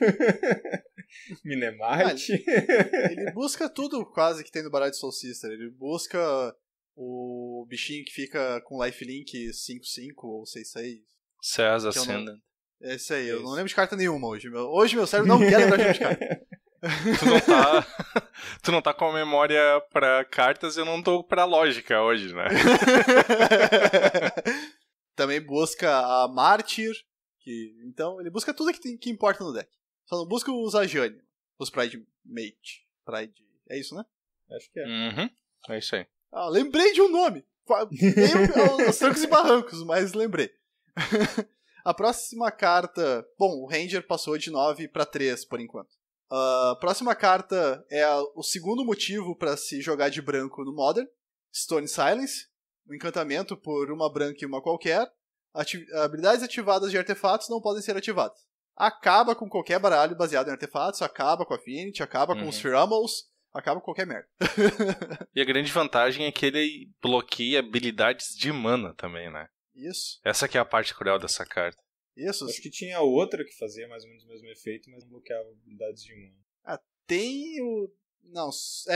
Minemite. Ele busca tudo quase que tem no baralho de Soul Sister. Ele busca o bichinho que fica com lifelink 5/5 ou 6/6. César Ascendant. É isso aí, eu não lembro de carta nenhuma hoje. Hoje meu cérebro não quer lembrar de carta. Tu não tá com a memória pra cartas, eu não tô pra lógica hoje, né? Também busca a Mártir. Então, ele busca tudo que importa no deck. Só não busca os Ajani, os Pride Mate. É isso, né? Acho que é. Uhum, é isso aí. Lembrei de um nome. Aos trancos e barrancos, mas lembrei. A próxima carta... Bom, o Ranger passou de 9 para 3, por enquanto. A próxima carta é o segundo motivo para se jogar de branco no Modern. Stone Silence. Um encantamento por uma branca e uma qualquer. Habilidades ativadas de artefatos não podem ser ativadas. Acaba com qualquer baralho baseado em artefatos, acaba com Affinity, acaba com os Feramals, acaba com qualquer merda. E a grande vantagem é que ele bloqueia habilidades de mana também, né? Isso. Essa que é a parte cruel dessa carta. Isso. Acho que tinha outra que fazia mais ou menos o mesmo efeito, mas não bloqueava habilidades de mana. Tem o... Não,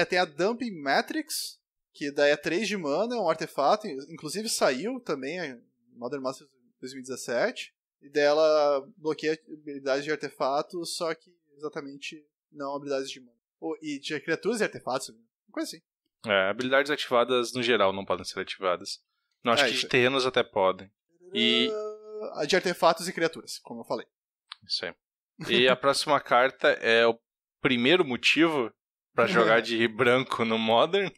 tem a Dumping Matrix, que daí é 3 de mana, é um artefato, inclusive saiu também... Modern Masters 2017, e dela bloqueia habilidades de artefatos, só que exatamente não habilidades de mana. E de criaturas e artefatos, uma coisa assim. Habilidades ativadas no geral não podem ser ativadas. Não, acho que de terrenos até podem. E... de artefatos e criaturas, como eu falei. Isso aí. E a próxima carta é o primeiro motivo pra jogar de branco no Modern,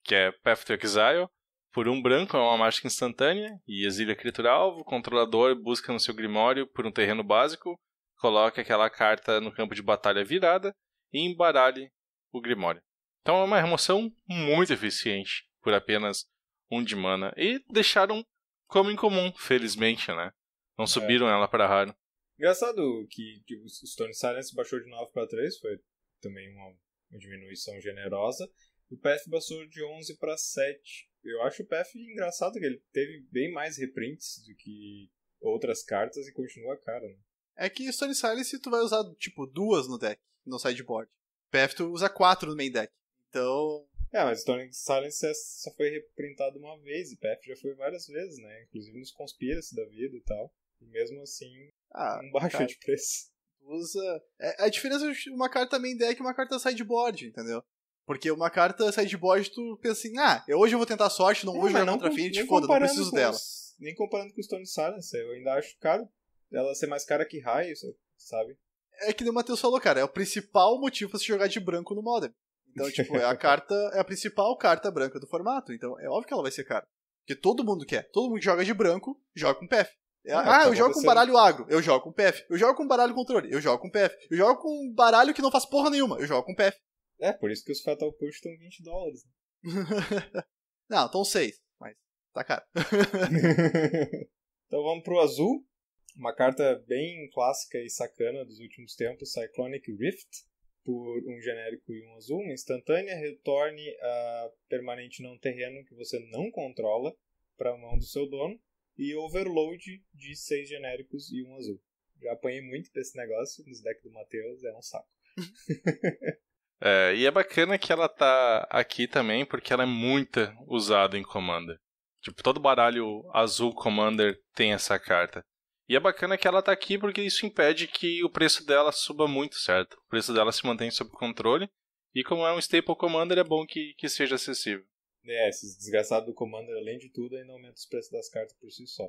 que é Path to Exile. Por um branco, é uma mágica instantânea, e exilia a criatura alvo, o controlador busca no seu Grimório por um terreno básico, coloque aquela carta no campo de batalha virada e embaralhe o Grimório. Então é uma remoção muito eficiente, por apenas 1 de mana. E deixaram como incomum, felizmente, né? Não subiram ela pra raro. Engraçado que o Stone Silence baixou de 9 para 3, foi também uma diminuição generosa. O PF baixou de 11 para 7. Eu acho o PF engraçado que ele teve bem mais reprints do que outras cartas e continua caro, né? É que Stone Silence tu vai usar, tipo, 2 no deck, no sideboard. PF tu usa 4 no main deck. Então... Mas Stone Silence só foi reprintado uma vez, e PF já foi várias vezes, né? Inclusive nos Conspiracy da vida e tal. E mesmo assim, não baixa de preço. Usa... a diferença de uma carta main deck e uma carta sideboard, entendeu? Porque uma carta sideboard tu pensa assim, hoje eu vou tentar sorte, não vou jogar contra a Affinity, foda, não preciso dela. Nem comparando com o Stone Silence, eu ainda acho caro ela ser mais cara que raio, sabe? É que nem o Matheus falou, cara, é o principal motivo pra se jogar de branco no Modern. Então, tipo, é a principal carta branca do formato, então é óbvio que ela vai ser cara. Porque todo mundo quer, todo mundo que joga de branco, joga com PF. Eu jogo com baralho agro, eu jogo com PF. Eu jogo com baralho controle, eu jogo com PF. Eu jogo com baralho que não faz porra nenhuma, eu jogo com PF. Por isso que os Fatal Push estão $20. Né? Não, estão 6, mas tá caro. Então vamos pro azul. Uma carta bem clássica e sacana dos últimos tempos, Cyclonic Rift. Por um genérico e um azul, uma instantânea, retorne a permanente não terreno que você não controla para a mão do seu dono. E overload de 6 genéricos e um azul. Já apanhei muito desse negócio nos decks do Matheus, é um saco. E é bacana que ela tá aqui também, porque ela é muito usada em Commander. Tipo, todo baralho azul Commander tem essa carta. E é bacana que ela tá aqui porque isso impede que o preço dela suba muito, certo? O preço dela se mantém sob controle. E como é um Staple Commander, é bom que seja acessível. Esses desgraçados do Commander, além de tudo, ainda aumenta os preços das cartas por si só.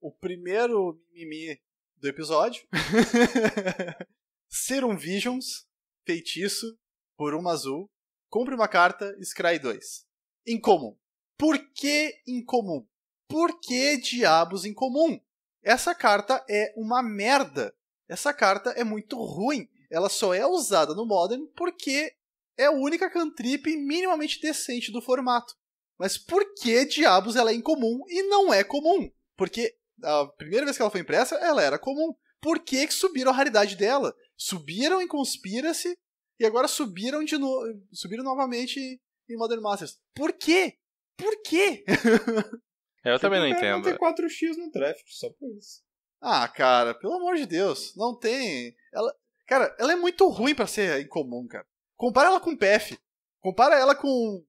O primeiro mimimi do episódio. Serum Visions, feitiço, por uma azul. Compre uma carta, Scry 2. Incomum. Por que incomum? Por que diabos incomum? Essa carta é uma merda. Essa carta é muito ruim. Ela só é usada no Modern porque é a única cantrip minimamente decente do formato. Mas por que diabos ela é incomum e não é comum? Porque a primeira vez que ela foi impressa, ela era comum. Por que subiram a raridade dela? Subiram em Conspiracy e agora subiram novamente em Modern Masters. Por quê? Por quê? Eu também não entendo. Não tem 4x no draft, só por isso. Cara, pelo amor de Deus, não tem. Ela é muito ruim pra ser incomum, cara. Compara ela com PF. Compara ela com.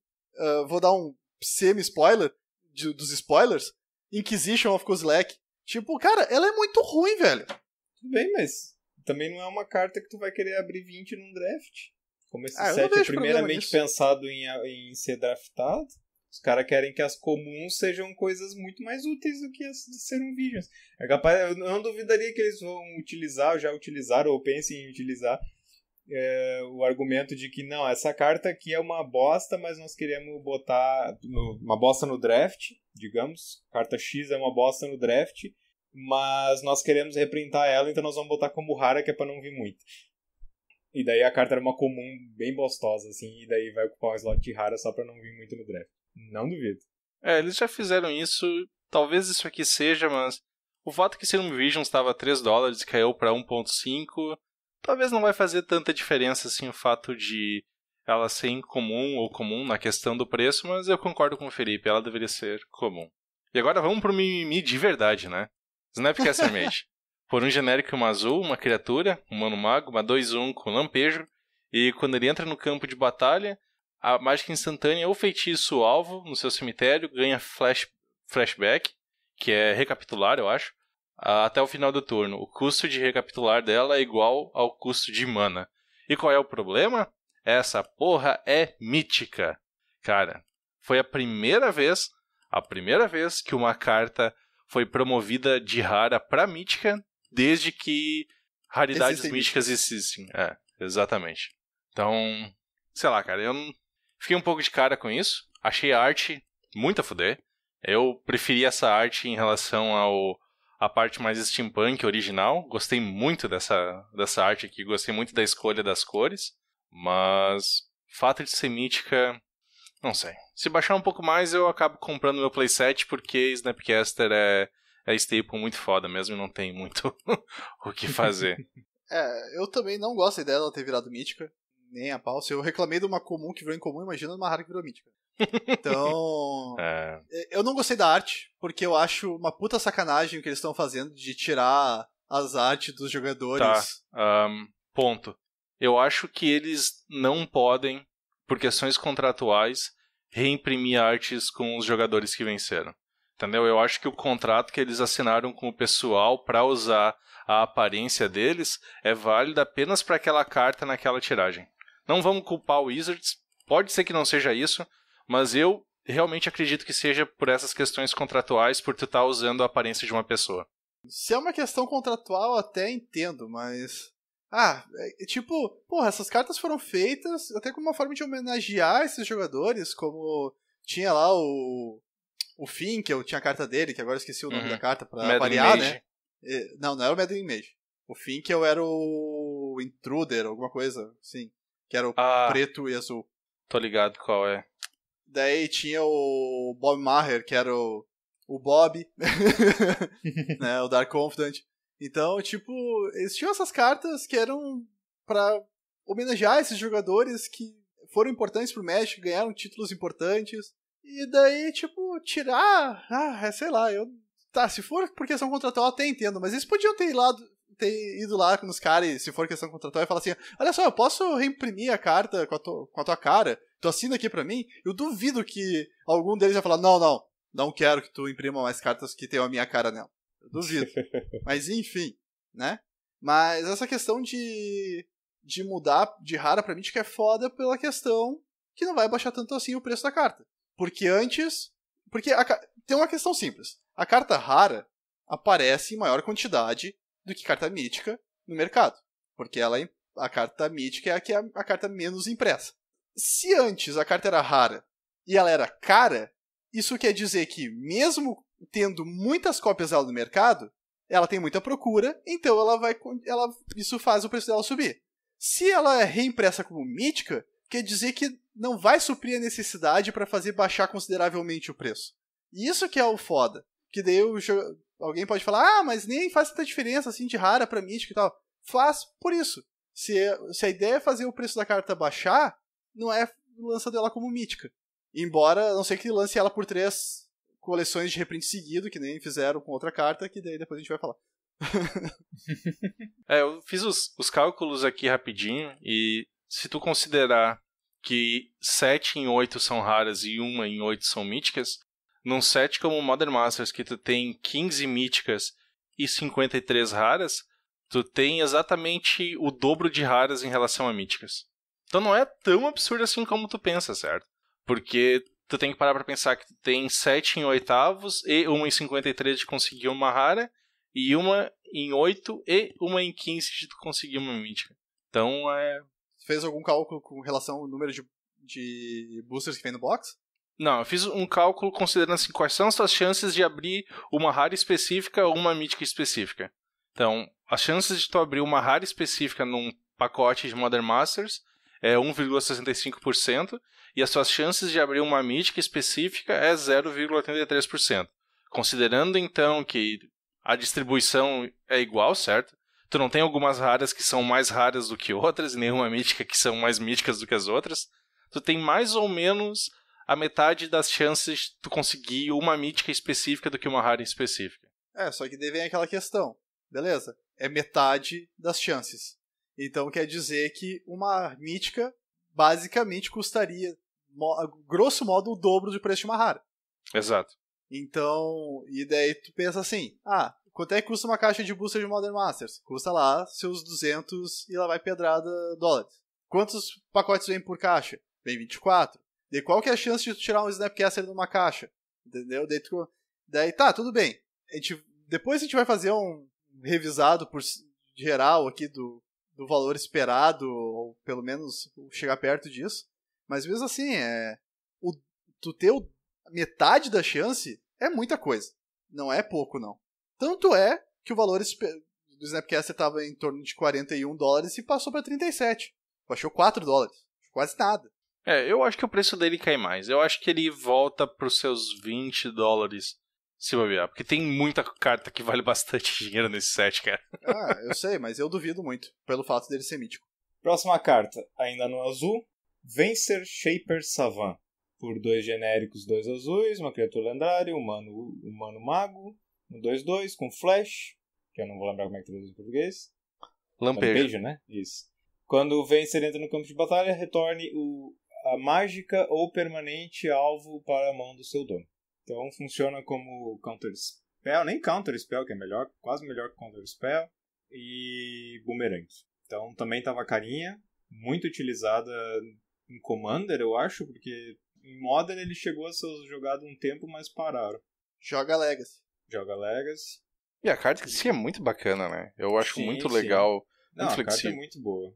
Vou dar um semi-spoiler dos spoilers. Inquisition of Kozilek. Tipo, cara, ela é muito ruim, velho. Tudo bem, mas também não é uma carta que tu vai querer abrir 20 num draft. Como esse set é primeiramente pensado em ser draftado. Os caras querem que as comuns sejam coisas muito mais úteis do que as de Serum Visions. É capaz, eu não duvidaria que eles vão utilizar, ou já utilizaram, ou pensem em utilizar o argumento de que não, essa carta aqui é uma bosta, mas nós queremos botar uma bosta no draft, digamos. Carta X é uma bosta no draft, mas nós queremos reprintar ela, então nós vamos botar como rara, que é pra não vir muito. E daí a carta era uma comum bem bostosa, assim, e daí vai ocupar um slot de rara só pra não vir muito no draft. Não duvido. Eles já fizeram isso. Talvez isso aqui seja, mas o fato que Serum Visions estava a $3 e caiu para 1.5, talvez não vai fazer tanta diferença assim o fato de ela ser incomum ou comum na questão do preço, mas eu concordo com o Felipe, ela deveria ser comum. E agora vamos pro mimimi de verdade, né? Snapcaster Mage. Por um genérico e uma azul, uma criatura, um mano mago, uma 2/1 com lampejo, e quando ele entra no campo de batalha, a mágica instantânea ou feitiço alvo no seu cemitério ganha flashback, que é recapitular, eu acho, até o final do turno. O custo de recapitular dela é igual ao custo de mana. E qual é o problema? Essa porra é mítica. Cara, foi a primeira vez que uma carta foi promovida de rara pra mítica desde que raridades míticas existem. Exatamente. Então, sei lá, cara, eu fiquei um pouco de cara com isso. Achei a arte muito a fuder. Eu preferi essa arte em relação à parte mais steampunk original. Gostei muito dessa arte aqui. Gostei muito da escolha das cores. Mas o fato de ser mítica Não sei. Se baixar um pouco mais, eu acabo comprando meu playset, porque Snapcaster é staple muito foda mesmo e não tem muito o que fazer. Eu também não gosto da ideia dela ter virado mítica, nem a pau. Se eu reclamei de uma comum que virou incomum, imagina uma rara que virou mítica. Então, eu não gostei da arte, porque eu acho uma puta sacanagem o que eles estão fazendo de tirar as artes dos jogadores. Tá, ponto. Eu acho que eles não podem, por questões contratuais, reimprimir artes com os jogadores que venceram. Entendeu? Eu acho que o contrato que eles assinaram com o pessoal para usar a aparência deles é válido apenas para aquela carta naquela tiragem. Não vamos culpar o Wizards, pode ser que não seja isso, mas eu realmente acredito que seja por essas questões contratuais, por tu estar usando a aparência de uma pessoa. Se é uma questão contratual, até entendo, mas... essas cartas foram feitas até como uma forma de homenagear esses jogadores, como tinha lá o Finn, que eu tinha a carta dele, que agora eu esqueci o nome da carta pra variar, né? Não era o Meddling Mage. O Finn, que eu era o Intruder, alguma coisa assim, que era o preto e azul. Tô ligado qual é. Daí tinha o Bob Maher, que era o Bob, né, o Dark Confidant. Então, eles tinham essas cartas que eram pra homenagear esses jogadores que foram importantes pro Magic, ganharam títulos importantes. E daí, tirar... sei lá, se for por questão contratual, até entendo, mas eles podiam ter ido lá nos caras, e se for questão contratual, e falar assim, olha só, eu posso reimprimir a carta com a tua cara? Tu assina aqui pra mim? Eu duvido que algum deles vai falar, não quero que tu imprima mais cartas que tenham a minha cara nela. Eu duvido. Mas enfim, né? Mas essa questão de mudar de rara pra mítica é foda pela questão que não vai baixar tanto assim o preço da carta. Porque tem uma questão simples. A carta rara aparece em maior quantidade do que carta mítica no mercado. Porque a carta mítica é a carta menos impressa. Se antes a carta era rara e ela era cara, isso quer dizer que mesmo tendo muitas cópias dela no mercado, ela tem muita procura, então isso faz o preço dela subir. Se ela é reimpressa como mítica, quer dizer que não vai suprir a necessidade para fazer baixar consideravelmente o preço. E isso que é o foda. Que daí alguém pode falar, mas nem faz tanta diferença assim de rara para mítica e tal. Faz por isso. Se a ideia é fazer o preço da carta baixar, não é lançando ela como mítica. Embora, não sei que lance ela por 3 coleções de reprint seguido, que nem fizeram com outra carta, que daí depois a gente vai falar. Eu fiz os cálculos aqui rapidinho, e se tu considerar que 7 em 8 são raras e 1 em 8 são míticas, num set como Modern Masters, que tu tem 15 míticas e 53 raras, tu tem exatamente o dobro de raras em relação a míticas. Então não é tão absurdo assim como tu pensa, certo? Porque tu tem que parar pra pensar que tu tem 7 em oitavos e 1 em 53 de conseguir uma rara, e 1 em 8 e 1 em 15 de tu conseguir uma mítica. Então Fez algum cálculo com relação ao número de boosters que vem no box? Não, eu fiz um cálculo considerando assim, quais são as suas chances de abrir uma rara específica ou uma mítica específica. Então, as chances de tu abrir uma rara específica num pacote de Modern Masters é 1,65%, e as suas chances de abrir uma mítica específica é 0,83%. Considerando então que a distribuição é igual, certo? Tu não tem algumas raras que são mais raras do que outras, e nenhuma mítica que são mais míticas do que as outras. Tu tem mais ou menos a metade das chances de tu conseguir uma mítica específica do que uma rara específica. Só que daí vem aquela questão. Beleza, é metade das chances. Então quer dizer que uma mítica basicamente custaria, grosso modo, o dobro do preço de uma rara. Exato. Então, e daí tu pensa assim, quanto é que custa uma caixa de booster de Modern Masters? Custa lá seus 200 e lá vai pedrada dólares. Quantos pacotes vem por caixa? Vem 24. Daí qual que é a chance de tu tirar um Snapcaster numa caixa? Entendeu? Daí tá, tudo bem. Depois a gente vai fazer um revisado por geral aqui do valor esperado, ou pelo menos chegar perto disso. Mas mesmo assim, tu ter metade da chance é muita coisa. Não é pouco, não. Tanto é que o valor do Snapcaster estava em torno de $41 e passou para 37. Baixou $4. Quase nada. Eu acho que o preço dele cai mais. Eu acho que ele volta pros seus $20 se bobear. Porque tem muita carta que vale bastante dinheiro nesse set, cara. Eu sei, mas eu duvido muito, pelo fato dele ser mítico. Próxima carta, ainda no azul, Venser Shaper Savant. Por 2 genéricos, 2 azuis, uma criatura lendária, humano mago, um 2/2 com flash, que eu não vou lembrar como é que traduz em português. Lampejo, né? Isso. Quando o Venser entra no campo de batalha, retorne a mágica ou permanente alvo para a mão do seu dono. Então funciona como Counter Spell, nem Counter Spell, que é melhor, quase melhor que Counter Spell, e Boomerang. Então também tava carinha, muito utilizada em Commander, eu acho, porque em Modern ele chegou a ser jogado um tempo, mas pararam. Joga Legacy. E a carta em si é muito bacana, né? Eu acho muito legal, não, muito flexível. A carta é muito boa.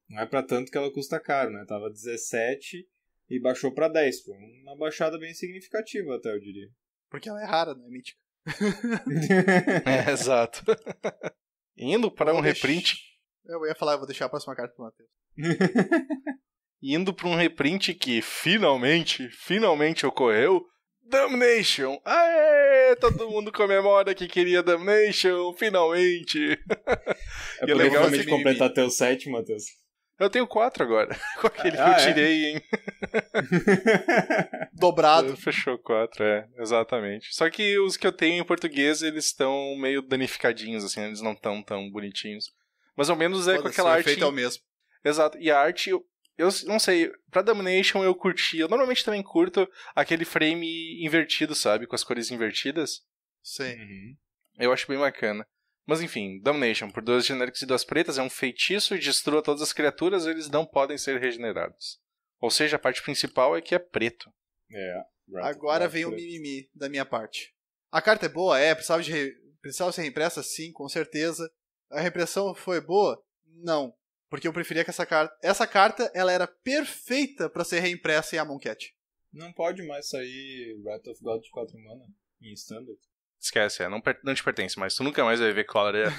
Não é pra tanto que ela custa caro, né? Tava 17 e baixou pra 10. Foi uma baixada bem significativa até, eu diria. Porque ela é rara, não é mítica. Exato. Indo para um reprint... Eu ia falar, eu vou deixar a próxima carta pro Matheus. Indo para um reprint que finalmente ocorreu, Damnation! Aê! Todo mundo comemora que queria Damnation, finalmente! É pra realmente completar teu set, Matheus. Eu tenho 4 agora, com aquele que eu tirei, hein? Dobrado. Fechou 4, exatamente. Só que os que eu tenho em português, eles estão meio danificadinhos, assim, eles não estão tão bonitinhos. Mas ao menos com aquela arte... O efeito é o mesmo. Exato, e a arte... Eu não sei, pra Damnation eu curti. Eu normalmente também curto aquele frame invertido, sabe? Com as cores invertidas. Sim. Uhum. Eu acho bem bacana. Mas enfim, Damnation, por 2 genéricos e 2 pretas, é um feitiço e destrua todas as criaturas, eles não podem ser regenerados. Ou seja, a parte principal é que é preto. Agora vem o mimimi da minha parte. A carta é boa? Precisava ser reimpressa? Sim, com certeza. A reimpressão foi boa? Não. Porque eu preferia que essa carta ela era perfeita pra ser reimpressa em Amonkhet. Não pode mais sair Wrath of God de 4 mana em Standard. Esquece, não te pertence mais. Tu nunca mais vai ver Cólera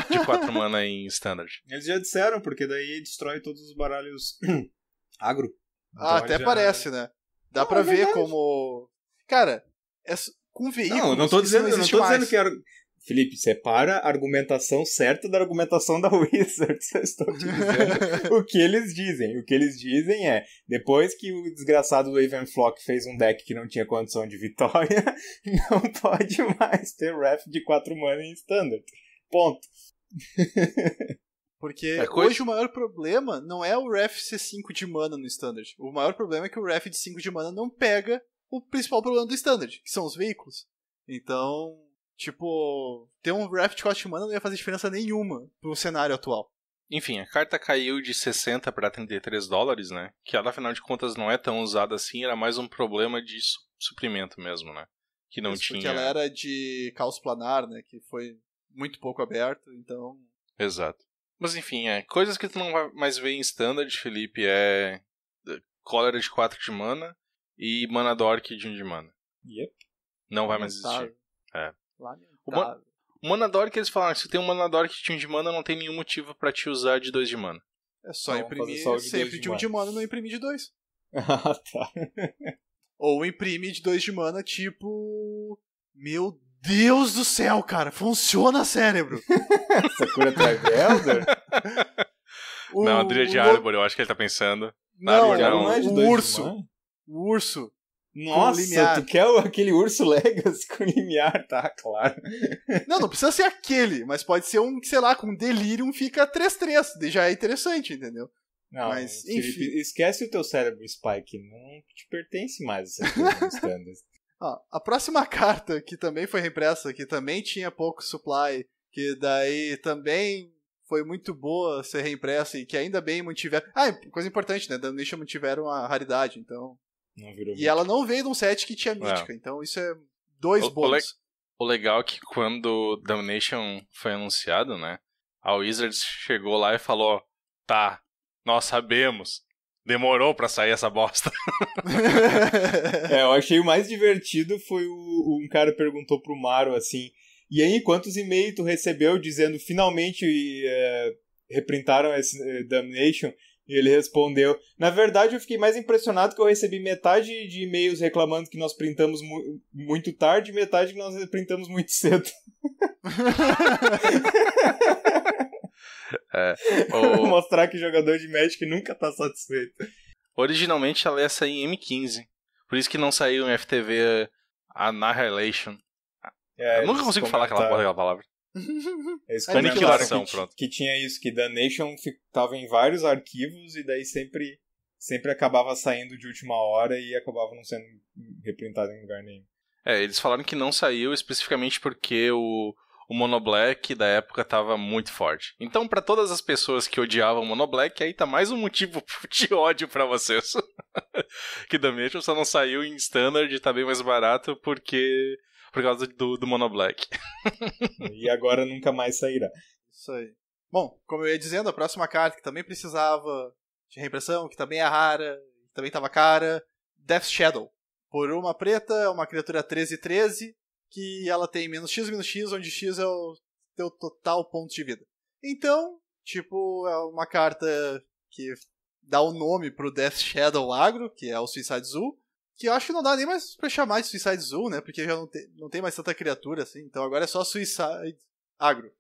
de 4 mana em Standard. Eles já disseram, porque daí destrói todos os baralhos agro. Então até parece, né? Dá pra ver como... Cara, com veículos... Não tô dizendo que era... Felipe, separa a argumentação certa da argumentação da Wizards. Eu estou te dizendo o que eles dizem. O que eles dizem é, depois que o desgraçado Ravenflock fez um deck que não tinha condição de vitória, não pode mais ter Wrath de 4 mana em Standard. Ponto. Porque hoje o maior problema não é o Wrath ser 5 de mana no Standard. O maior problema é que o Wrath de 5 de mana não pega o principal problema do Standard, que são os veículos. Então... Tipo, ter um Wrath de 4 de mana não ia fazer diferença nenhuma pro cenário atual. Enfim, a carta caiu de 60 para $33, né? Que ela, afinal de contas, não é tão usada assim, era mais um problema de suprimento mesmo, né? Que não tinha... Porque ela era de caos planar, né? Que foi muito pouco aberto, então... Exato. Mas enfim, coisas que tu não vai mais ver em Standard, Felipe, é Cólera de 4 de mana e Mana Dork de 1 de mana. Yep. Não vai mais existir. Lamentável. O Mana Dork, eles falaram, se tem um Mana Dork de 1 de mana, não tem nenhum motivo pra te usar de 2 de mana. É só imprimir sempre de 1 de mana, não imprimir de 2. Ah, tá. Ou imprime de 2 de mana, tipo... Meu Deus do céu, cara! Funciona, cérebro! Sakura Tribe Elder? Não, Dryad Arbor, eu acho que ele tá pensando. Não, não é de o 2 urso. de mana? O urso. Nossa, tu quer aquele urso Legacy com limiar, tá, claro. Não precisa ser aquele, mas pode ser um, sei lá, com Delirium fica 3/3, daí já é interessante, entendeu? Não, mas, Felipe, enfim. esquece o teu cérebro, Spike, não te pertence mais essas coisas standards. A próxima carta, que também foi reimpressa, que também tinha pouco supply, que daí também foi muito boa ser reimpressa e que ainda bem mantiveram... coisa importante, né? Damnation mantiveram a raridade, então... Não virou e ela não veio de um set que tinha mítica, então isso é 2 bônus. O legal é que quando Damnation foi anunciado, né, a Wizards chegou lá e falou, tá, nós sabemos, demorou pra sair essa bosta. Eu achei o mais divertido foi um cara perguntou pro Maro assim, e aí quantos e-mails tu recebeu dizendo finalmente reprintaram esse Damnation? E ele respondeu. Na verdade, eu fiquei mais impressionado que eu recebi metade de e-mails reclamando que nós printamos muito tarde e metade que nós printamos muito cedo. Mostrar que jogador de Magic nunca tá satisfeito. Originalmente ela ia sair em M15. Por isso que não saiu em FTV Annihilation. Eu nunca consigo falar aquela palavra. Aniquilação, pronto. Que tinha isso, que Damnation tava em vários arquivos e daí sempre acabava saindo de última hora e acabava não sendo reprintado em lugar nenhum. Eles falaram que não saiu especificamente porque o Monoblack da época tava muito forte. Então, pra todas as pessoas que odiavam o Monoblack, aí tá mais um motivo de ódio pra vocês. Que Damnation só não saiu em Standard e tá bem mais barato por causa do Monoblack. E agora nunca mais sairá. Isso aí. Bom, como eu ia dizendo, a próxima carta que também precisava de reimpressão, que também é rara, que também tava cara, Death Shadow. Por uma preta, é uma criatura 13/13, que ela tem -X, onde X é o teu total ponto de vida. Então, tipo, é uma carta que dá o nome pro Death Shadow agro, que é o Suicide Zoo, que eu acho que não dá nem mais pra chamar de Suicide Zoo, né? Porque já não tem mais tanta criatura assim. Então agora é só Suicide Agro.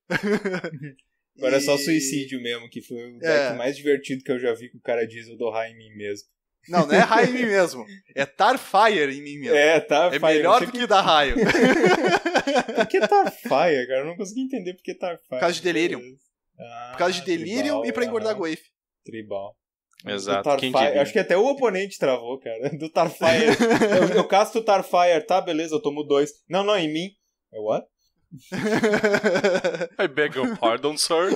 Agora é só suicídio mesmo, que foi o deck mais divertido que eu já vi que o cara diz: eu dou raio em mim mesmo. Não é raio em mim mesmo. É Tarfire em mim mesmo. Tarfire. É melhor do que dar raio. Por que Tarfire, cara? Eu não consegui entender por que Tarfire. Por causa de Delirium. Por causa de Delirium tribal, e pra engordar Goif. Tribal. Exato. Acho que até o oponente travou, cara. Do Tarfire. eu casto o Tarfire, tá, beleza, eu tomo 2. Não, em mim. What? I beg your pardon, sir.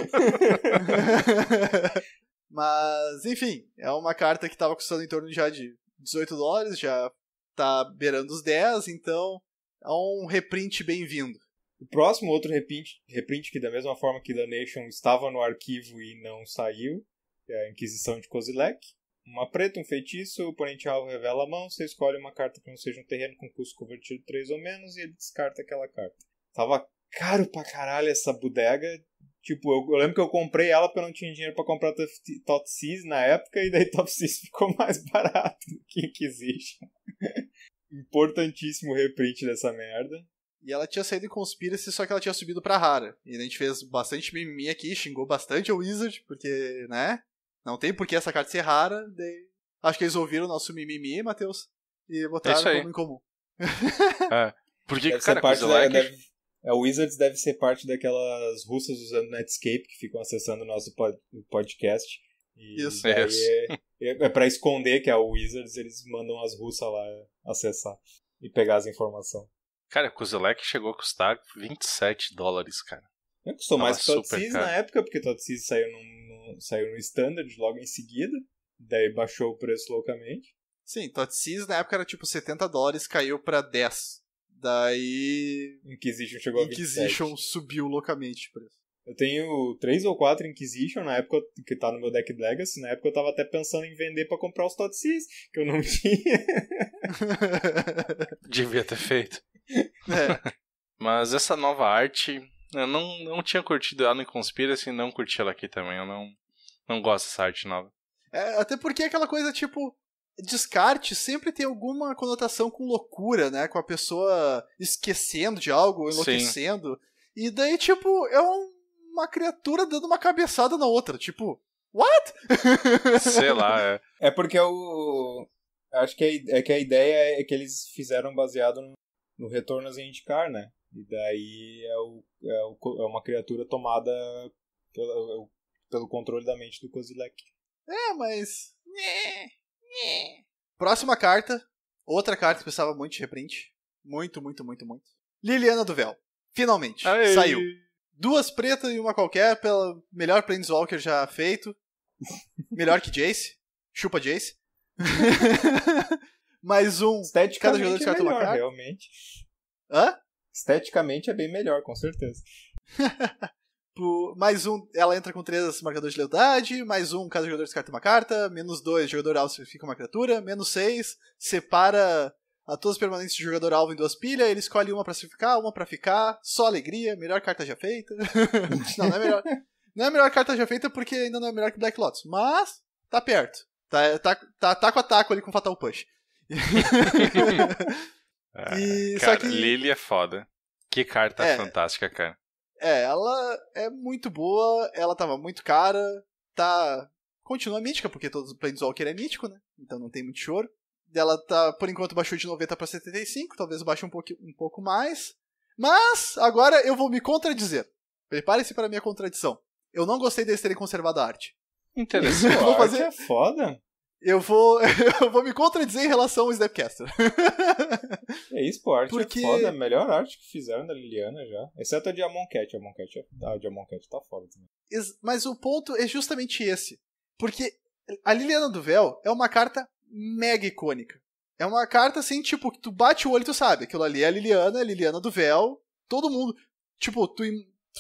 Mas, enfim, é uma carta que tava custando em torno já de $18, já tá beirando os 10, então é um reprint bem-vindo. O próximo outro reprint que da mesma forma que Damnation estava no arquivo e não saiu, é a Inquisição de Kozilek. Uma preta, um feitiço, o oponente alvo revela a mão, você escolhe uma carta que não seja um terreno com custo convertido 3 ou menos e ele descarta aquela carta. Tava caro pra caralho essa bodega. Tipo, eu lembro que eu comprei ela porque eu não tinha dinheiro pra comprar Thoughtseize na época e daí Thoughtseize ficou mais barato do que Inquisition. Importantíssimo reprint dessa merda. E ela tinha saído em Conspiracy, só que ela tinha subido pra rara. E a gente fez bastante mimimi aqui, xingou bastante o Wizard, porque, né? Não tem por que essa carta ser rara. Daí... Acho que eles ouviram o nosso mimimi, Matheus, e botaram como incomum. Por que cara, o Wizards deve ser parte daquelas russas usando Netscape que ficam acessando o nosso podcast. E isso. É pra esconder que é o Wizards, eles mandam as russas lá acessar e pegar as informações. Cara, o Kozilek chegou a custar $27, cara. Custou mais que Thoughtseize na época, porque Thoughtseize saiu no Standard logo em seguida. Daí baixou o preço loucamente. Sim, Thoughtseize na época era tipo $70, caiu pra 10. Daí... Inquisition chegou a 27. Inquisition subiu loucamente de preço. Eu tenho 3 ou 4 Inquisition, na época que tá no meu deck Legacy. Na época eu tava até pensando em vender pra comprar os Thoughtseize, que eu não tinha. Devia ter feito. Mas essa nova arte, eu não tinha curtido ela no Conspiracy, não curti ela aqui também. Eu não gosto dessa arte nova. Até porque aquela coisa tipo... Descarte sempre tem alguma conotação com loucura, né? Com a pessoa esquecendo de algo, enlouquecendo. Sim. E daí, tipo, é uma criatura dando uma cabeçada na outra. Tipo, what? Sei lá, É porque acho que a ideia é que eles fizeram baseado no retorno a Zendikar, né? E daí é uma criatura tomada pelo controle da mente do Kozilek. Mas... Próxima carta. Outra carta que precisava muito de reprint. Muito. Liliana do Véu. Finalmente. Saiu. 2 pretas e uma qualquer pela melhor Planeswalker já feito. Melhor que Jace. Chupa Jace. Mais um. Cada jogador descarta uma carta. Realmente. Esteticamente é bem melhor, com certeza. Mais um, ela entra com 3 marcadores de lealdade, mais um, cada jogador descarta uma carta, -2, jogador alvo fica uma criatura, -6, separa a todas as permanentes do jogador alvo em 2 pilhas, ele escolhe uma pra ficar, uma pra ficar, só alegria, melhor carta já feita. Não é melhor. Não é a melhor carta já feita porque ainda não é melhor que Black Lotus, mas tá perto. Tá taco a taco ali com Fatal Push. Cara, só que Lily é foda. Que carta fantástica, cara. Ela é muito boa, ela tava muito cara, continua mítica, porque todo Planeswalker é mítico, né? Então não tem muito choro. Ela por enquanto baixou de 90 pra 75, talvez baixe um pouco mais. Mas, agora eu vou me contradizer. Prepare-se para a minha contradição. Eu não gostei deles terem conservado a arte. Interessante. A arte é foda. Eu vou me contradizer em relação ao Snapcaster. É isso, pô, a arte é foda. A melhor arte que fizeram da Liliana já. Exceto a de Amonkhet. A de Amonkhet tá foda também. Mas o ponto é justamente esse. Porque a Liliana do Véu é uma carta mega icônica. É uma carta assim, tipo, que tu bate o olho e tu sabe. Aquilo ali é a Liliana do Véu. Todo mundo... Tipo, tu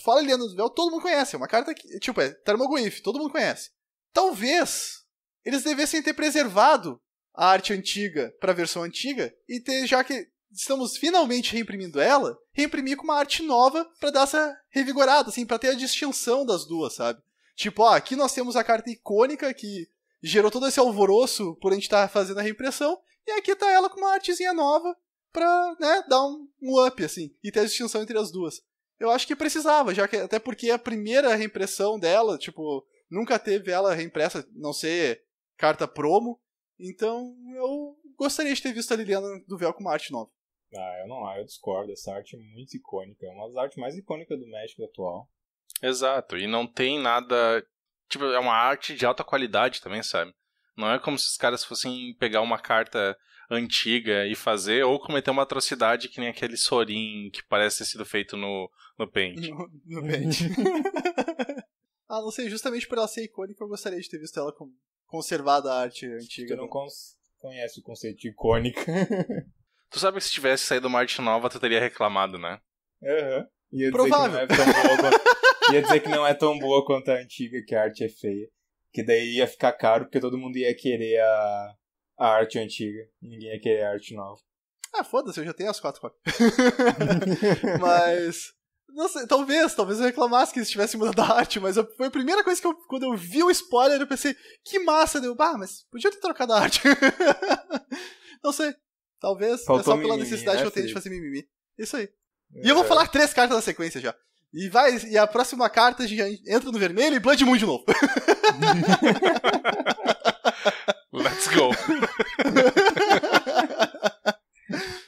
fala Liliana do Véu, todo mundo conhece. É uma carta que, tipo, é Tarmogoyf, todo mundo conhece. Talvez eles devessem ter preservado a arte antiga para a versão antiga e ter, já que estamos finalmente reimprimindo ela, reimprimir com uma arte nova para dar essa revigorada, assim, para ter a distinção das duas, sabe? Tipo, aqui nós temos a carta icônica que gerou todo esse alvoroço por a gente estar fazendo a reimpressão, e aqui tá ela com uma artezinha nova pra, né, dar um up, assim, e ter a distinção entre as duas. Eu acho que precisava, já que até porque a primeira reimpressão dela, tipo, nunca teve ela reimpressa, não ser carta promo, então eu gostaria de ter visto a Liliana do Véu com uma arte nova. Eu discordo, essa arte é muito icônica, é uma das artes mais icônicas do Magic atual. Exato, e não tem nada, tipo, é uma arte de alta qualidade também, sabe? Não é como se os caras fossem pegar uma carta antiga e fazer, ou cometer uma atrocidade que nem aquele Sorin que parece ter sido feito no Paint. No Paint. Não sei, justamente por ela ser icônica, eu gostaria de ter visto ela conservada a arte antiga. Tu não conhece o conceito de icônica. Tu sabe que se tivesse saído uma arte nova, tu teria reclamado, né? Uhum. Provável. Ia dizer que não é tão boa quanto a antiga, que a arte é feia. Que daí ia ficar caro, porque todo mundo ia querer a arte antiga. E ninguém ia querer a arte nova. Foda-se, eu já tenho as 4 cópias. Mas... Não sei, talvez eu reclamasse que eles tivessem mudado a arte, mas foi a primeira coisa que quando eu vi o spoiler, eu pensei, que massa, mas podia ter trocado a arte. Não sei, talvez faltou é só pela mimimi, necessidade né, que eu tenho de Felipe? fazer mimimi. Isso aí. E eu vou falar 3 cartas na sequência já. E a próxima carta a gente já entra no vermelho e Blood Moon de novo. Let's go.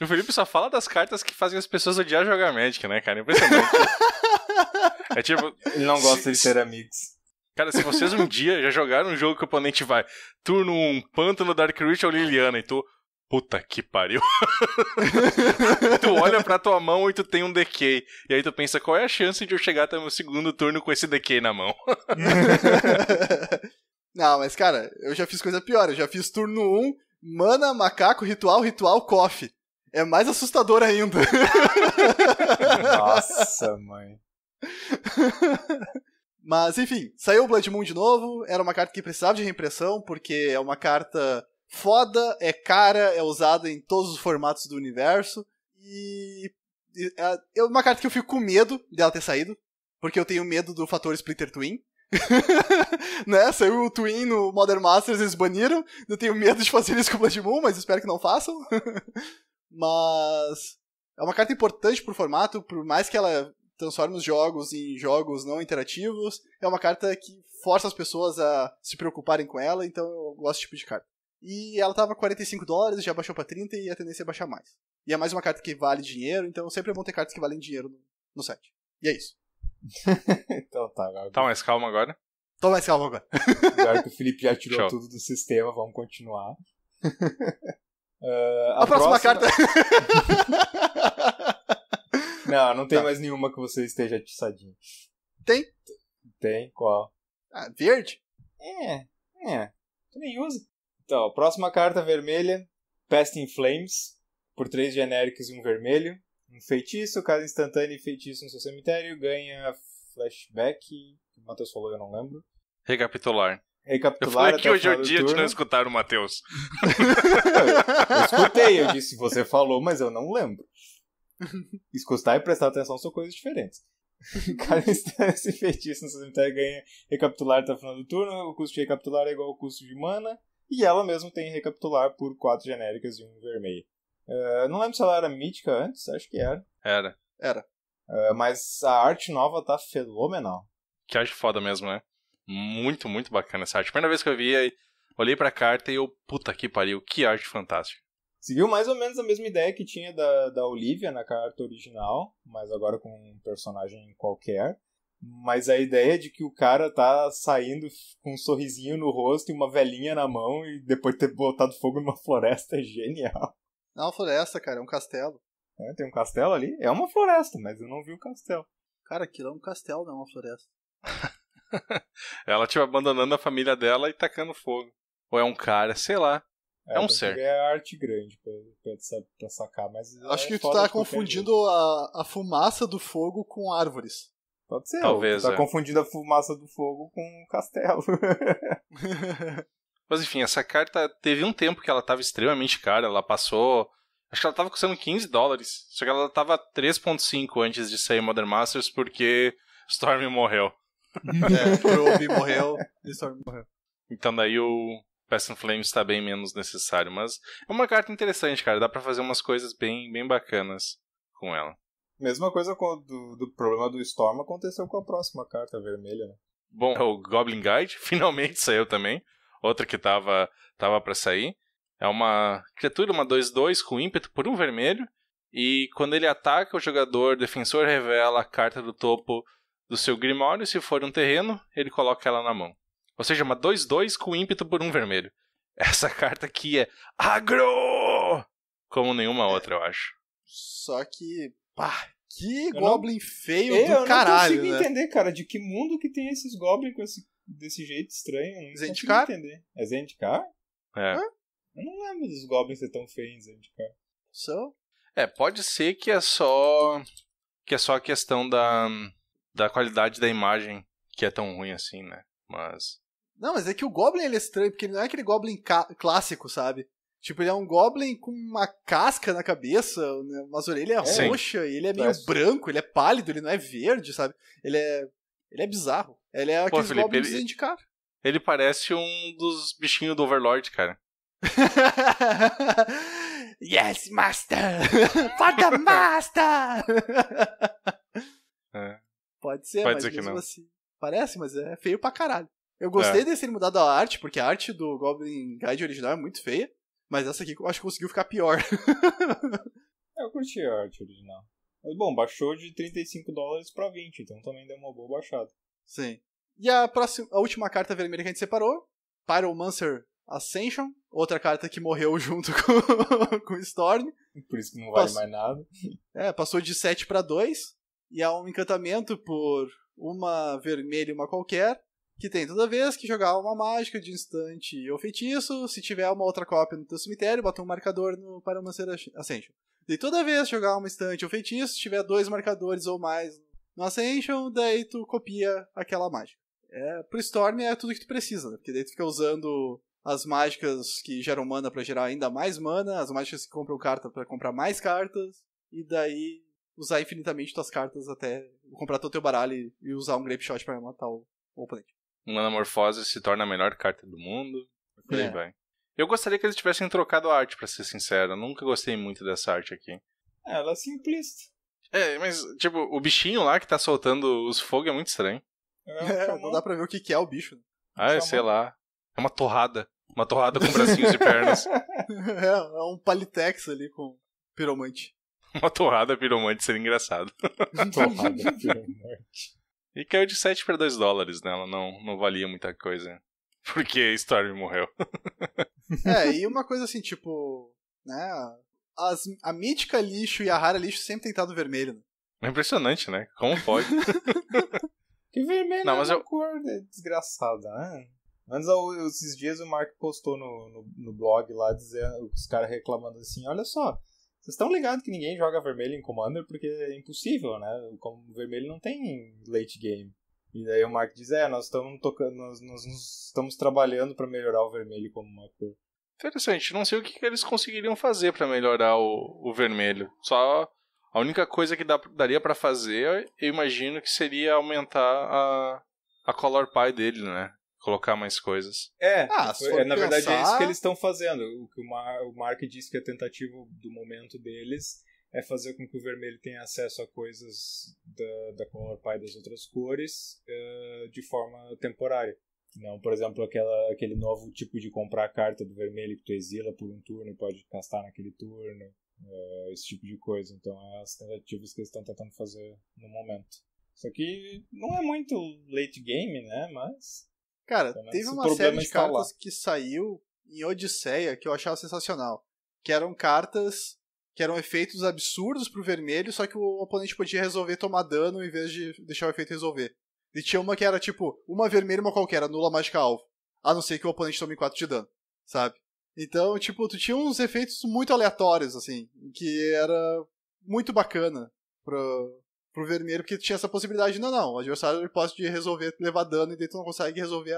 O Felipe só fala das cartas que fazem as pessoas odiar jogar Magic, né, cara? Impressionante. É tipo... Ele não gosta de ser amigos. Cara, se vocês um dia já jogaram um jogo que o oponente vai turno 1, Pântano, Dark Ritual, Liliana, e tu... Puta que pariu. Tu olha pra tua mão e tu tem um Decay. E aí tu pensa, qual é a chance de eu chegar até o meu segundo turno com esse Decay na mão? Não, mas cara, eu já fiz coisa pior. Eu já fiz turno 1, mana, macaco, ritual, coffee. É mais assustador ainda. Nossa, mãe. Mas, enfim, saiu o Blood Moon de novo. Era uma carta que precisava de reimpressão, porque é uma carta foda, é cara, é usada em todos os formatos do universo. E é uma carta que eu fico com medo dela ter saído, porque eu tenho medo do fator Splitter Twin. Né? Saiu o Twin no Modern Masters, eles baniram. Eu tenho medo de fazer isso com o Blood Moon, mas espero que não façam. Mas é uma carta importante pro formato, por mais que ela transforme os jogos em jogos não interativos, é uma carta que força as pessoas a se preocuparem com ela, então eu gosto desse tipo de carta. E ela tava $45, já baixou pra 30 e a tendência é baixar mais. E é mais uma carta que vale dinheiro, então sempre é bom ter cartas que valem dinheiro no set. E é isso. Então tá, agora. Tá mais calma agora? Tô mais calmo agora. Agora que o Felipe já tirou tudo do sistema, vamos continuar. A próxima carta. Não tem mais nenhuma que você esteja atiçadinho. Tem? Tem? Qual? Verde? Tu nem usa. Então, a próxima carta vermelha, Pest in Flames, por 3 genéricos e 1 vermelho. Um feitiço, cada instantâneo e feitiço no seu cemitério, ganha flashback. O Matheus falou, eu não lembro. Recapitular. Eu falei que hoje é o dia de não escutar o Matheus. Eu escutei, eu disse, você falou, mas eu não lembro. Escutar e prestar atenção são coisas diferentes. Cara, esse feitiço no cemitério ganha recapitular até o final do turno, o custo de recapitular é igual ao custo de mana, e ela mesmo tem recapitular por 4 genéricas e 1 vermelho. Não lembro se ela era mítica antes, acho que era. Era. Mas a arte nova tá fenomenal. Que arte foda mesmo, né? Muito, muito bacana essa arte. Primeira vez que eu vi, aí, olhei pra carta e eu, puta que pariu, que arte fantástica. Seguiu mais ou menos a mesma ideia que tinha da Olivia na carta original, mas agora com um personagem qualquer. Mas a ideia de que o cara tá saindo com um sorrisinho no rosto e uma velhinha na mão e depois ter botado fogo numa floresta é genial. Não é uma floresta, cara, é um castelo. Tem um castelo ali? É uma floresta, mas eu não vi o castelo. Cara, aquilo é um castelo, não é uma floresta. Ela, tipo, abandonando a família dela e tacando fogo. Ou é um cara, sei lá. É um ser. É a arte grande pra sacar, mas... Acho que tu tá confundindo a fumaça do fogo com árvores. Pode ser. Talvez, tu tá confundindo a fumaça do fogo com um castelo. Mas enfim, essa carta teve um tempo que ela tava extremamente cara. Ela passou... Acho que ela tava custando $15. Só que ela tava 3.5 antes de sair Modern Masters porque Storm morreu. Probe morreu e Storm morreu. Então daí o Past in Flames tá bem menos necessário. Mas é uma carta interessante, cara. Dá pra fazer umas coisas bem, bem bacanas com ela. Mesma coisa do problema do Storm aconteceu com a próxima carta vermelha, né? Bom, o Goblin Guide finalmente saiu também. Outra que tava pra sair. É uma criatura, uma 2/2 com ímpeto por 1 vermelho. E quando ele ataca, o jogador defensor revela a carta do topo do seu Grimório. Se for um terreno, ele coloca ela na mão. Ou seja, uma 2/2 com ímpeto por 1 vermelho. Essa carta aqui é agro! Como nenhuma outra, eu acho. Só que... Pá, que Goblin feio do caralho, Eu não consigo né? entender, cara, de que mundo que tem esses Goblins desse jeito estranho. Eu não Zendikar? consigo entender. É Zendikar? É. Eu não lembro dos Goblins ser tão feios em Zendikar. Pode ser que é só a questão da qualidade da imagem que é tão ruim assim, né? Mas... Não, mas é que o Goblin ele é estranho, porque ele não é aquele Goblin clássico, sabe? Tipo, ele é um Goblin com uma casca na cabeça, né? Umas orelhas roxas, e ele é meio branco, ele é pálido, ele não é verde, sabe? Ele é bizarro. Ele é aquele Goblin de Zendikar. Ele parece um dos bichinhos do Overlord, cara. Yes, master! For the master! Pode ser, mas ser que mesmo não. assim. Parece, mas é feio pra caralho. Eu gostei desse ter mudado a arte, porque a arte do Goblin Guide original é muito feia. Mas essa aqui eu acho que conseguiu ficar pior. Eu curti a arte original. Mas bom, baixou de $35 pra 20, então também deu uma boa baixada. Sim. E a última carta vermelha que a gente separou, Pyromancer Ascension, outra carta que morreu junto com Storm. Por isso que não vale mais nada. Passou de 7 para 2, e é um encantamento por uma vermelha e uma qualquer, que tem toda vez que jogar uma mágica de instante ou feitiço, se tiver uma outra cópia no teu cemitério, bota um marcador no Pyromancer Ascension. E toda vez que jogar uma instante ou feitiço, se tiver 2 marcadores ou mais no Ascension, daí tu copia aquela mágica. Pro Storm é tudo que tu precisa, né? Porque daí tu fica usando as mágicas que geram mana pra gerar ainda mais mana, as mágicas que compram carta pra comprar mais cartas, e daí usar infinitamente tuas cartas até comprar todo o teu baralho e usar um Grape Shot pra matar o oponente. Uma Anamorfose se torna a melhor carta do mundo. Por aí vai. Eu gostaria que eles tivessem trocado a arte, pra ser sincero. Eu nunca gostei muito dessa arte aqui. Ela é simplista. Mas, tipo, o bichinho lá que tá soltando os fogos é muito estranho. Não dá pra ver o que é o bicho. Sei lá. É uma torrada. Uma torrada com bracinhos e pernas. É um palitex ali com piromante. Uma torrada piromante seria engraçado. Torrada piromante. E caiu de 7 para $2, né? Ela não valia muita coisa. Porque Storm morreu. E uma coisa assim, tipo... né? A mítica lixo e a rara lixo sempre tem estado vermelho. Né? É impressionante, né? Como pode? Que vermelho não, mas uma cor desgraçada, né? Antes, esses dias o Mark postou no blog lá, dizendo, os caras reclamando assim, olha só, vocês estão ligados que ninguém joga vermelho em Commander porque é impossível, né? O vermelho não tem late game. E daí o Mark diz, nós estamos trabalhando para melhorar o vermelho como uma cor. Interessante, não sei o que eles conseguiriam fazer para melhorar o vermelho. Só A única coisa que daria pra fazer, eu imagino que seria aumentar a color pie dele, né? Colocar mais coisas. Na verdade é isso que eles estão fazendo. O que o Mark disse que a tentativa do momento deles é fazer com que o vermelho tenha acesso a coisas da color pie das outras cores de forma temporária. Não, por exemplo, aquele novo tipo de comprar carta do vermelho que tu exila por um turno e pode castar naquele turno. Esse tipo de coisa. Então é as tentativas que eles estão tentando fazer no momento. Isso aqui não é muito late game, né? Mas... Cara, teve uma série de cartas que saiu em Odisseia que eu achava sensacional. Que eram cartas que eram efeitos absurdos pro vermelho, só que o oponente podia resolver tomar dano em vez de deixar o efeito resolver. E tinha uma que era tipo, uma vermelha e uma qualquer, anula mágica alvo. A não ser que o oponente tome 4 de dano, sabe? Então, tipo, tu tinha uns efeitos muito aleatórios, assim, que era muito bacana pro vermelho, porque tinha essa possibilidade de, não, o adversário ele pode resolver, levar dano, e daí tu não consegue resolver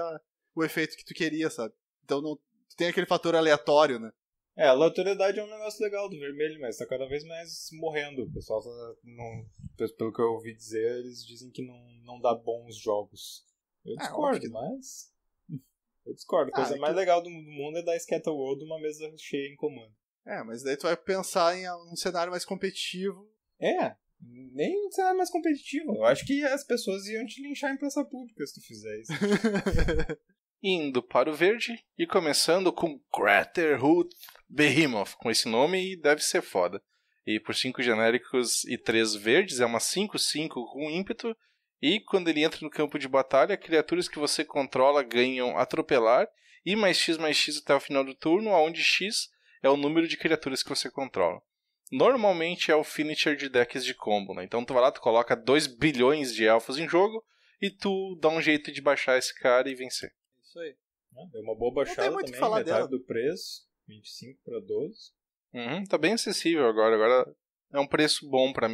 o efeito que tu queria, sabe? Então tu tem aquele fator aleatório, né? A aleatoriedade é um negócio legal do vermelho, mas tá cada vez mais morrendo. O pessoal pelo que eu ouvi dizer, eles dizem que não dá bons jogos. Eu discordo, mas... Eu discordo. A coisa mais legal do mundo é dar Scatterworld uma mesa cheia em comando. Mas daí tu vai pensar em um cenário mais competitivo. Nem um cenário mais competitivo. Eu acho que as pessoas iam te linchar em praça pública se tu fizer isso. Indo para o verde e começando com Craterhoof Behemoth. Com esse nome deve ser foda. E por 5 genéricos e 3 verdes, é uma 5/5 com ímpeto. E quando ele entra no campo de batalha, criaturas que você controla ganham atropelar e mais X até o final do turno, onde X é o número de criaturas que você controla. Normalmente é o finisher de decks de combo, né? Então tu vai lá, tu coloca 2 bilhões de elfos em jogo e tu dá um jeito de baixar esse cara e vencer. Isso aí. Deu uma boa baixada também, metade dela. Do preço, 25 para 12. Tá bem acessível agora. Agora é um preço bom para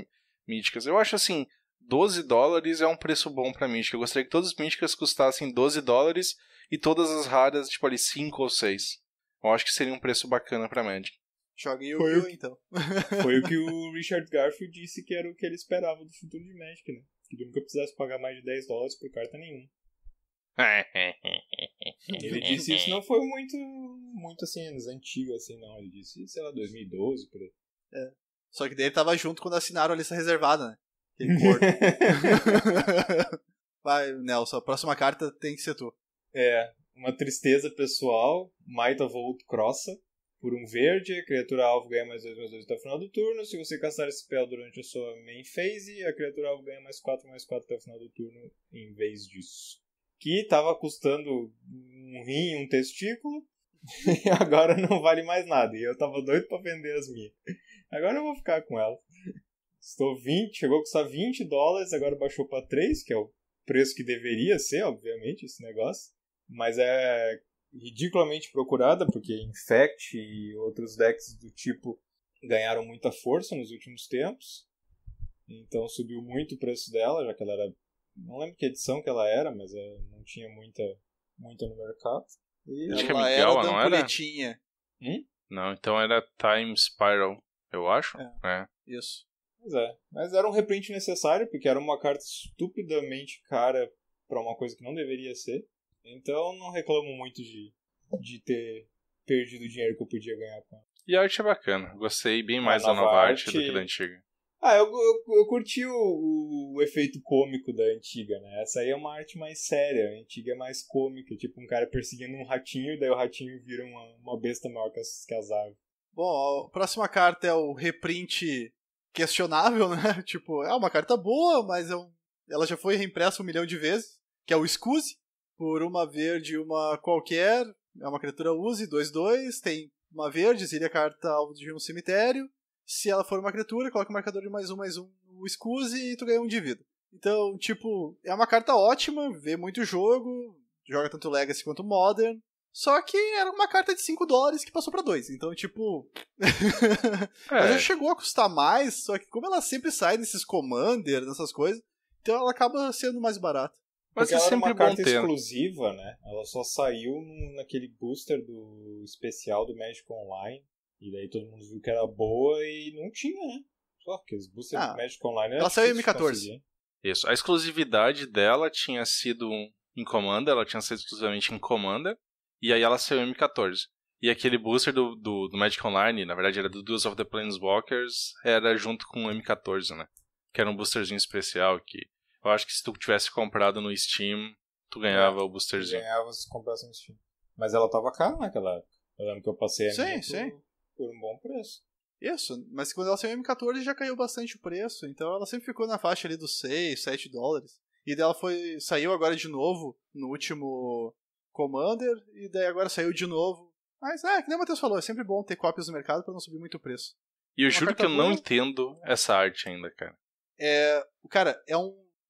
míticas. Eu acho assim, $12 é um preço bom pra Mítica. Eu gostaria que todas as míticas custassem $12 e todas as raras, tipo ali, 5 ou 6. Eu acho que seria um preço bacana pra Magic. Joga Yu-Gi-Oh! Então. Foi o que o Richard Garfield disse que era o que ele esperava do futuro de Magic, né? Que ele nunca precisasse pagar mais de $10 por carta nenhuma. Ele disse isso não foi muito assim, anos antigos, assim, não. Ele disse, sei lá, 2012, por aí. Só que daí ele tava junto quando assinaram a lista reservada, né? Vai, Nelson, a próxima carta tem que ser tu. Uma tristeza pessoal, Might of Old Crossa. Por um verde, a criatura alvo ganha mais 2/2 até o final do turno. Se você castar esse spell durante a sua main phase, a criatura alvo ganha mais 4/4 até o final do turno em vez disso. Que tava custando um rim e um testículo, e agora não vale mais nada. E eu tava doido pra vender as minhas. Agora eu vou ficar com ela. Chegou a custar $20, agora baixou pra 3, que é o preço que deveria ser, obviamente, esse negócio. Mas é ridiculamente procurada, porque Infect e outros decks do tipo ganharam muita força nos últimos tempos. Então subiu muito o preço dela, já que ela era... Não lembro que edição que ela era, mas não tinha muita no mercado. E acho que é Miguel, não era? Não, então era Time Spiral, eu acho. Isso. Mas era um reprint necessário, porque era uma carta estupidamente cara pra uma coisa que não deveria ser. Então não reclamo muito de ter perdido o dinheiro que eu podia ganhar com ela. E a arte é bacana. Gostei bem mais da nova arte do que da antiga. Eu curti o efeito cômico da antiga, né? Essa aí é uma arte mais séria. A antiga é mais cômica. Tipo um cara perseguindo um ratinho, daí o ratinho vira uma besta maior que as árvores. Bom, a próxima carta é o reprint questionável, né? Tipo, é uma carta boa, mas ela já foi reimpressa 1 milhão de vezes. Que é o Scuse. Por uma verde e uma qualquer. É uma criatura use, 2/2. Tem uma verde, exile a carta alvo de um cemitério. Se ela for uma criatura, coloca o marcador de +1/+1 no Scuse e tu ganha 1 de vida. Então, tipo, é uma carta ótima, vê muito jogo, joga tanto Legacy quanto Modern. Só que era uma carta de $5 que passou pra 2. Então, tipo... Ela já chegou a custar mais, só que como ela sempre sai desses Commander, dessas coisas, então ela acaba sendo mais barata. Mas ela era uma carta exclusiva, né? Ela só saiu naquele booster do especial do Magic Online. E daí todo mundo viu que era boa e não tinha, né? Só que os boosters de Magic Online ela saiu em difícil de M14. conseguir. Isso. A exclusividade dela tinha sido em Commander, ela tinha sido exclusivamente em Commander, e aí ela saiu em M14. E aquele booster do Magic Online, na verdade era do Duels of the Planeswalkers, era junto com o M14, né? Que era um boosterzinho especial que eu acho que se tu tivesse comprado no Steam, tu ganhava o boosterzinho. Ganhava se comprasse no Steam. Mas ela tava cara naquela época. Eu lembro que eu passei a minha por um bom preço. Isso, mas quando ela saiu em M14 já caiu bastante o preço, então ela sempre ficou na faixa ali dos 6, 7 dólares. E daí ela saiu agora de novo no último Commander, e daí agora saiu de novo. Mas que nem o Matheus falou, é sempre bom ter cópias no mercado pra não subir muito o preço. E eu juro que eu não entendo essa arte ainda, cara. Cara,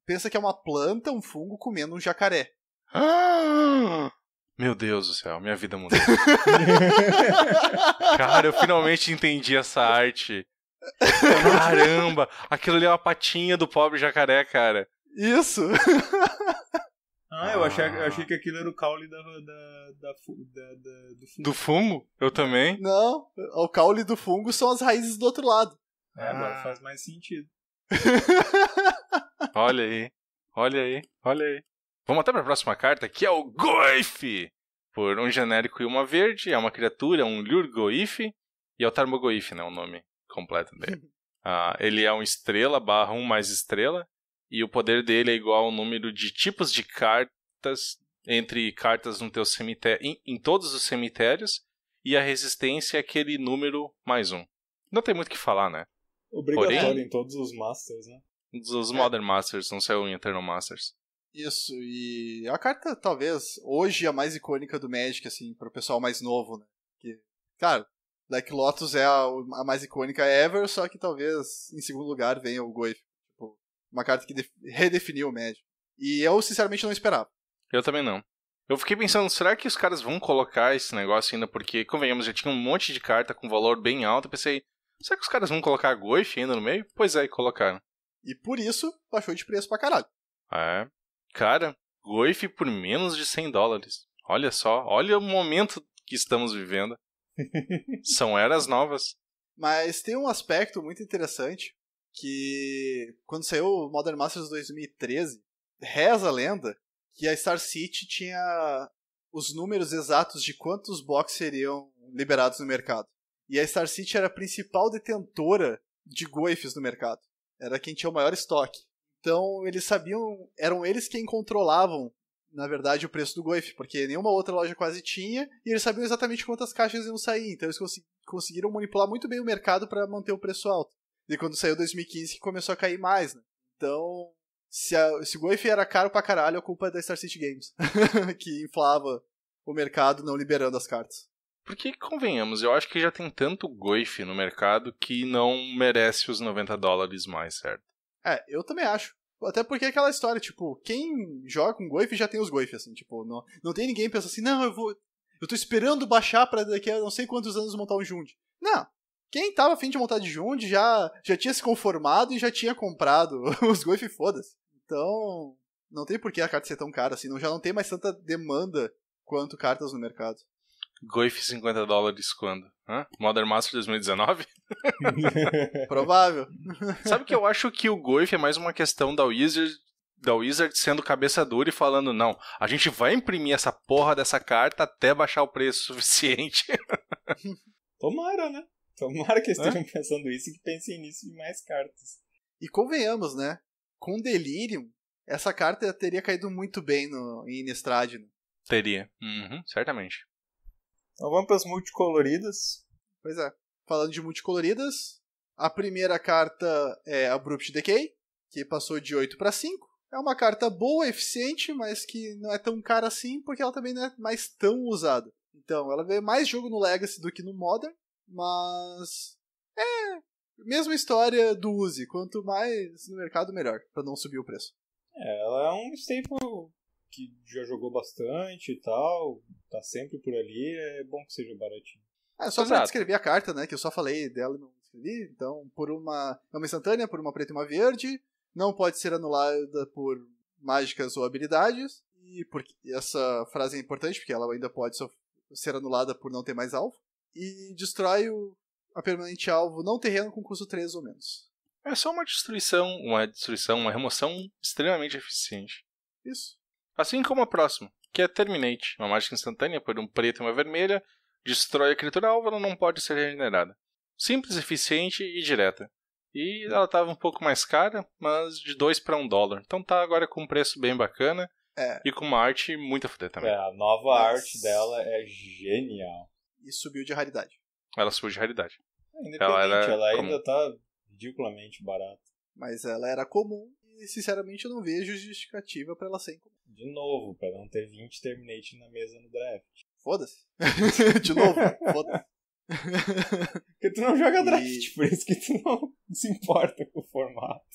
pensa que é uma planta, um fungo comendo um jacaré. Meu Deus do céu, minha vida mudou. Cara, eu finalmente entendi essa arte. Caramba, aquilo ali é uma patinha do pobre jacaré, cara. Isso! Eu achei que aquilo era o caule do fungo. Eu também. Não, o caule do fungo são as raízes do outro lado. Agora faz mais sentido. Olha aí. Vamos até pra próxima carta, que é o Goif! Por um genérico e uma verde, é uma criatura, um Lure-Goif, e é o Tarmogoyf, né, o nome completo dele. Ele é um estrela, /1 mais estrela, e o poder dele é igual ao número de tipos de cartas entre cartas no teu cemitério, em todos os cemitérios, e a resistência é aquele número mais 1. Não tem muito o que falar, né? Obrigatório em todos os Masters, né? Os Modern Masters, não saiu em Eternal Masters. Isso, e a carta talvez hoje a mais icônica do Magic, assim, pro pessoal mais novo, né? Que, cara, Black Lotus é a mais icônica ever, só que talvez em segundo lugar venha o Goif. Tipo, uma carta que redefiniu o Magic. E eu sinceramente não esperava. Eu também não. Eu fiquei pensando, será que os caras vão colocar esse negócio ainda? Porque, convenhamos, já tinha um monte de carta com valor bem alto. Eu pensei, será que os caras vão colocar Goif ainda no meio? Pois é, e colocaram. E por isso, baixou de preço pra caralho. Cara, Goif por menos de $100. Olha só, olha o momento que estamos vivendo. São eras novas. Mas tem um aspecto muito interessante, que quando saiu o Modern Masters 2013, reza a lenda que a Star City tinha os números exatos de quantos boxes seriam liberados no mercado. E a Star City era a principal detentora de Goifs no mercado. Era quem tinha o maior estoque. Então eles sabiam, eram eles quem controlavam, na verdade, o preço do Goif, porque nenhuma outra loja quase tinha, e eles sabiam exatamente quantas caixas iam sair. Então eles conseguiram manipular muito bem o mercado para manter o preço alto. E quando saiu 2015 que começou a cair mais, né? Então, se o Goif era caro pra caralho, a culpa é da Star City Games, que inflava o mercado não liberando as cartas. Porque, convenhamos, eu acho que já tem tanto Goif no mercado que não merece os $90 mais, certo? Eu também acho. Até porque é aquela história, tipo, quem joga com Goif já tem os Goif, assim, tipo, não tem ninguém que pensa assim, não, eu tô esperando baixar pra daqui a não sei quantos anos montar um Jund. Não. Quem tava a fim de montar de Jund já tinha se conformado e já tinha comprado os Goif, foda-se. Então, não tem por que a carta ser tão cara, assim, já não tem mais tanta demanda quanto cartas no mercado. Goif $50 quando? Modern Master 2019? Provável. Sabe que eu acho que o Goif é mais uma questão da Wizard sendo cabeça dura e falando, não, a gente vai imprimir essa porra dessa carta até baixar o preço suficiente. Tomara, né? Tomara que estejam pensando isso e que pensem nisso de mais cartas. E convenhamos, né? Com Delirium, essa carta teria caído muito bem em Innistrad. Né? Teria. Certamente. Então vamos para as multicoloridas. Pois é. Falando de multicoloridas, a primeira carta é Abrupt Decay, que passou de 8 para 5. É uma carta boa, eficiente, mas que não é tão cara assim, porque ela também não é mais tão usada. Então, ela vê mais jogo no Legacy do que no Modern, mas mesma história do use. Quanto mais no mercado, melhor, para não subir o preço. Ela é um staple que já jogou bastante e tal, tá sempre por ali, é bom que seja baratinho. Só pra descrever a carta, né, que eu só falei dela e não escrevi. Então, é uma instantânea, por uma preta e uma verde, não pode ser anulada por mágicas ou habilidades, e porque essa frase é importante, porque ela ainda pode ser anulada por não ter mais alvo, e destrói a permanente alvo não terreno com custo 3 ou menos. É só uma destruição, uma remoção extremamente eficiente. Isso. Assim como a próxima, que é Terminate, uma mágica instantânea por um preto e uma vermelha, destrói a criatura alvo, ela não pode ser regenerada. Simples, eficiente e direta. E ela estava um pouco mais cara, mas de 2 para $1. Então tá agora com um preço bem bacana e com uma arte muito a fuder também. A nova arte dela é genial. E subiu de raridade. Ela subiu de raridade. Independente, ela ainda tá ridiculamente barata. Mas ela era comum e, sinceramente, eu não vejo justificativa pra ela ser incomum. De novo, pra não ter 20 Terminate na mesa no draft. Foda-se. De novo, foda-se. Porque tu não joga draft, por isso que tu não se importa com o formato.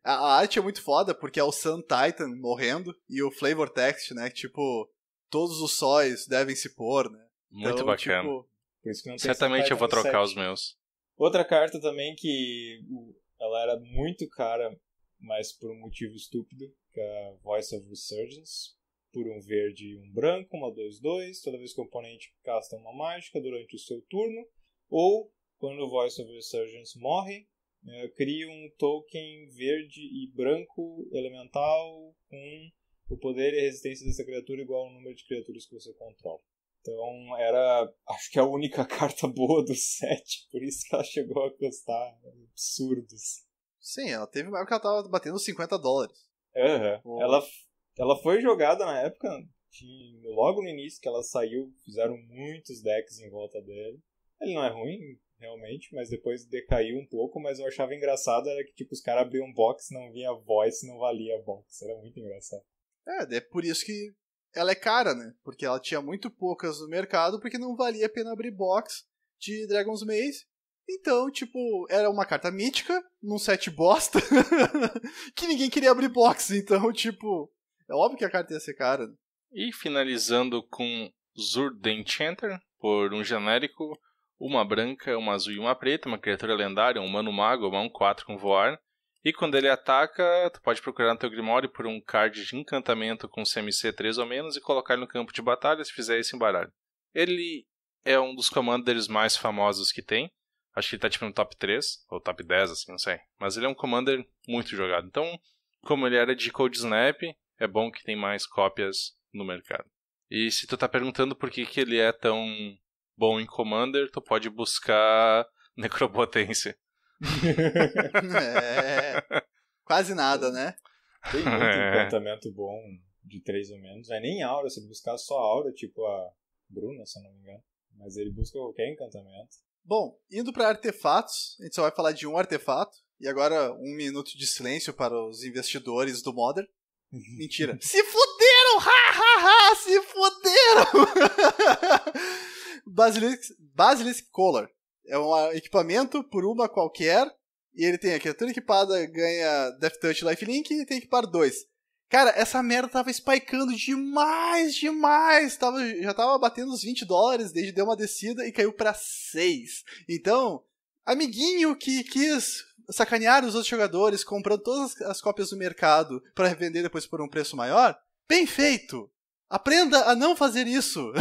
A arte é muito foda, porque é o Sun Titan morrendo e o Flavor Text, né? Tipo, todos os sóis devem se pôr, né? Muito então, bacana. Tipo, por isso que não tem certamente eu vou trocar os meus. Outra carta também que ela era muito cara, mas por um motivo estúpido, que é a Voice of Resurgence. Por um verde e um branco, uma 2/2, toda vez que o oponente casta uma mágica durante o seu turno, ou quando o Voice of Resurgence morre, cria um token verde e branco elemental com o poder e a resistência dessa criatura igual ao número de criaturas que você controla. Então era, acho que a única carta boa do set, por isso que ela chegou a custar absurdos. Sim, ela teve uma época que ela tava batendo $50. Ela foi jogada na época, logo no início que ela saiu, fizeram muitos decks em volta dele. Ele não é ruim, realmente, mas depois decaiu um pouco, mas eu achava engraçado era que tipo, os caras abriam box, não vinha voice, não valia box. Era muito engraçado. É por isso que ela é cara, né? Porque ela tinha muito poucas no mercado, porque não valia a pena abrir box de Dragon's Maze. Então, tipo, era uma carta mítica, num set bosta, que ninguém queria abrir box. Então, tipo, é óbvio que a carta ia ser cara. Né? E finalizando com Zur the Enchanter, por um genérico, uma branca, uma azul e uma preta, uma criatura lendária, um humano mago, uma 1/4 com voar. E quando ele ataca, tu pode procurar no teu Grimório por um card de encantamento com CMC 3 ou menos e colocar ele no campo de batalha se fizer isso em baralho. Ele é um dos commanders mais famosos que tem. Acho que ele tá tipo no top 3, ou top 10, assim, não sei. Mas ele é um commander muito jogado. Então, como ele era de Cold Snap, é bom que tem mais cópias no mercado. E se tu tá perguntando por que ele é tão bom em commander, tu pode buscar Necropotência. Quase nada, né? Tem muito encantamento bom de 3 ou menos. Não é nem aura, se ele buscar só aura, tipo a Bruna, se eu não me engano. Mas ele busca qualquer encantamento. Bom, indo para artefatos, a gente só vai falar de um artefato. E agora 1 minuto de silêncio para os investidores do Modern. Mentira. Se fuderam! Ha! Se fuderam! Basilisk Collar. É um equipamento por uma qualquer. E ele tem a criatura equipada, ganha Death Touch Lifelink e tem que equipar 2. Cara, essa merda tava spikeando demais. Já tava batendo os $20, desde deu uma descida e caiu pra 6. Então, amiguinho que quis sacanear os outros jogadores comprando todas as cópias do mercado pra revender depois por um preço maior, bem feito! Aprenda a não fazer isso!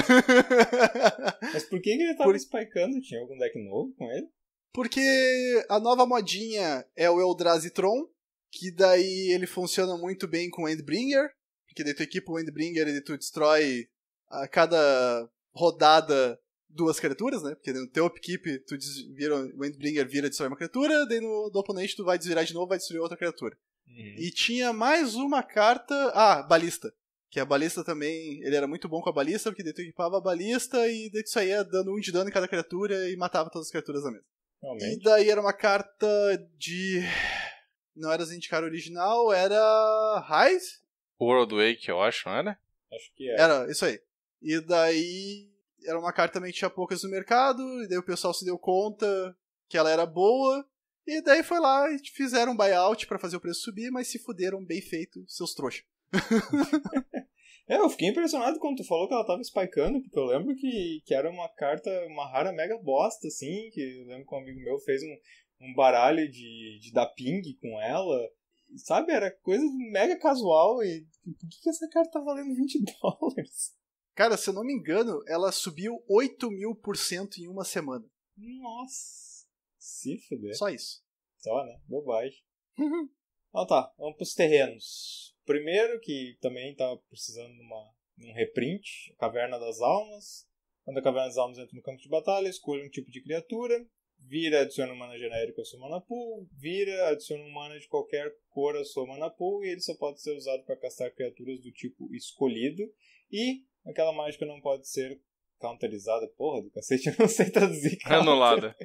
Mas por que ele tava spikeando? Tinha algum deck novo com ele? Porque a nova modinha é o Eldrazi Tron, que daí ele funciona muito bem com o Endbringer, porque daí tu equipa o Endbringer e tu destrói a cada rodada 2 criaturas, né? Porque no teu upkeep tu o Endbringer vira e destrói uma criatura, daí no do oponente tu vai desvirar de novo e vai destruir outra criatura. E tinha mais uma carta... Balista. Que a balista também, ele era muito bom com a balista, porque daí tu equipava a balista e daí tu saía dando 1 de dano em cada criatura e matava todas as criaturas da mesa. Realmente. E daí era uma carta de... Não era Zendikar original, era Rise? World Wake, eu acho, não era? Acho que é. Era, isso aí. E daí era uma carta também que tinha poucas no mercado, e daí o pessoal se deu conta que ela era boa, e daí foi lá e fizeram um buyout pra fazer o preço subir, mas se fuderam bem feito, seus trouxas. Eu fiquei impressionado quando tu falou que ela tava spikeando, porque eu lembro que era uma carta, uma rara mega bosta, assim, que eu lembro que um amigo meu fez um baralho de dar ping com ela, sabe, era coisa mega casual, e por que essa carta tá valendo $20? Cara, se eu não me engano, ela subiu 8.000% em uma semana. Nossa, se fuder. Só isso. Só, né? Bobagem. Então tá, vamos pros terrenos. Primeiro, que também tá precisando de um reprint, Caverna das Almas. Quando a Caverna das Almas entra no campo de batalha, escolha um tipo de criatura, vira, adiciona um mana genérico à sua mana pool, vira, adiciona um mana de qualquer cor à sua mana pool, e ele só pode ser usado para castar criaturas do tipo escolhido, e aquela mágica não pode ser counterizada. Porra do cacete, eu não sei traduzir. Anulada.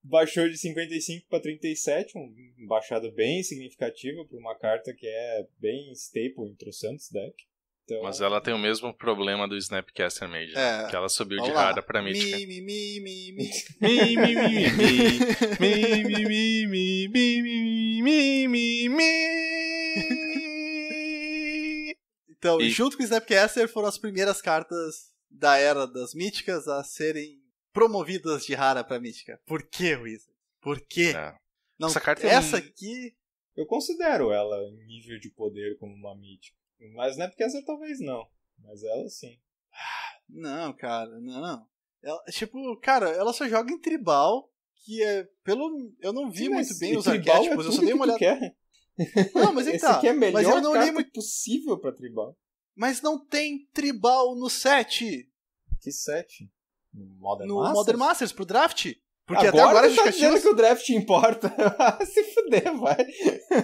Baixou de 55 para 37, uma baixada bem significativa para uma carta que é bem staple em trocentos deck. Então... Mas ela tem o mesmo problema do Snapcaster Mage, né? Que ela subiu de lá. rara pra mítica. Então, junto com o Snapcaster foram as primeiras cartas da era das míticas a serem promovidas de rara pra mítica. Por que, Wizard? Por quê? Não, essa aqui... Eu considero ela em nível de poder como uma mítica. Mas Snapcaster talvez não. Mas ela sim. Não, cara, não. Ela, ela só joga em tribal, que é pelo... Eu não vi muito bem os arquétipos, eu só dei uma olhada. Não, mas esse aqui é a melhor mas eu não carta olhei muito possível pra tribal. Mas não tem tribal no set. Que set? No Masters? Modern Masters, pro draft. Porque até agora a justificativa... dizendo que o draft importa. Se fuder, vai.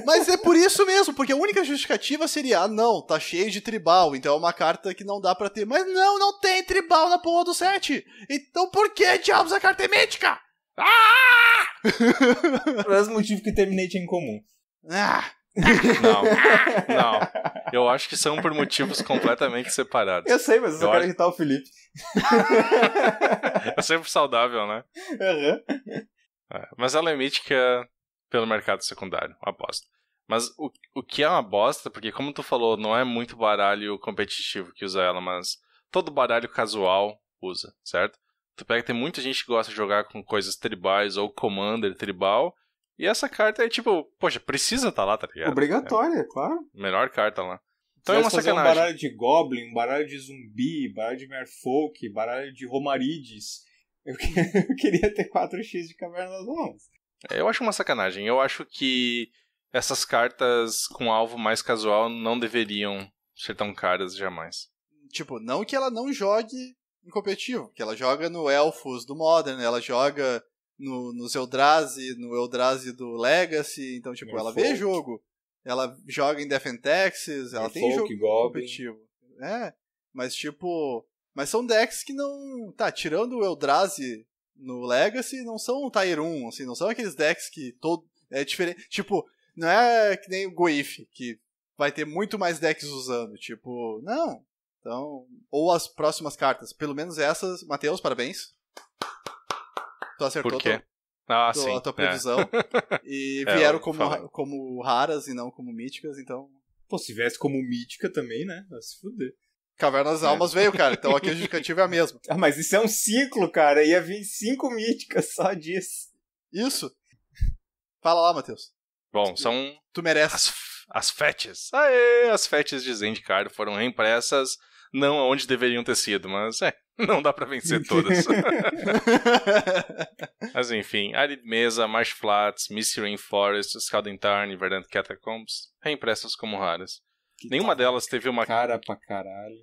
Mas é por isso mesmo, porque a única justificativa seria, não, tá cheio de tribal, então é uma carta que não dá pra ter. Mas não tem tribal na porra do set. Então por que diabos a carta é mítica? Por esse motivo que Terminate é incomum. Não. Eu acho que são por motivos completamente separados. Eu sei, mas eu só quero irritar o Felipe. É sempre saudável, né? Mas ela é mítica pelo mercado secundário, aposto. Mas o que é uma bosta, porque como tu falou, não é muito baralho competitivo que usa ela, mas todo baralho casual usa, certo? Tu pega, tem muita gente que gosta de jogar com coisas tribais ou commander tribal, e essa carta é tipo, poxa, precisa estar lá, tá ligado? Obrigatória, claro. Melhor carta lá. Então é uma sacanagem. Um baralho de Goblin, um baralho de Zumbi, baralho de Merfolk, baralho de Romarides. Eu queria ter 4x de Caverna das Almas. Eu acho uma sacanagem. Eu acho que essas cartas com alvo mais casual não deveriam ser tão caras jamais. Tipo, não que ela não jogue em competitivo, que ela joga no Elfos do Modern, ela joga nos Eldrazi, no Eldrazi do Legacy, então tipo, ela vê jogo. Ela joga em Death and Taxes, ela tem jogo competitivo. Mas tipo... Mas são decks que não... Tá, tirando o Eldrazi no Legacy, não são Tier 1, assim, não são aqueles decks que todo... É diferente. Tipo, não é que nem o Goif, que vai ter muito mais decks usando. Tipo, não. Então... Ou as próximas cartas. Pelo menos essas... Matheus, parabéns. Tu acertou. Por quê? Sim. A tua previsão. E vieram como raras e não como míticas, então... Pô, se viesse como mítica também, né? Vai se fuder. Caverna das Almas veio, cara. Então aqui a justificativa é a mesma. Mas isso é um ciclo, cara. Ia vir 5 míticas só disso. Isso. Fala lá, Matheus. Bom, são... Tu merece. As fetches. Aê! As fetches de Zendikar foram reimpressas, não onde deveriam ter sido, mas não dá pra vencer todas. Mas enfim, Arid Mesa, Marsh Flats, Misty Rainforest, Scalding Tarn e Verdant Catacombs, reimpressas como raras. Nenhuma delas teve uma... Cara pra caralho.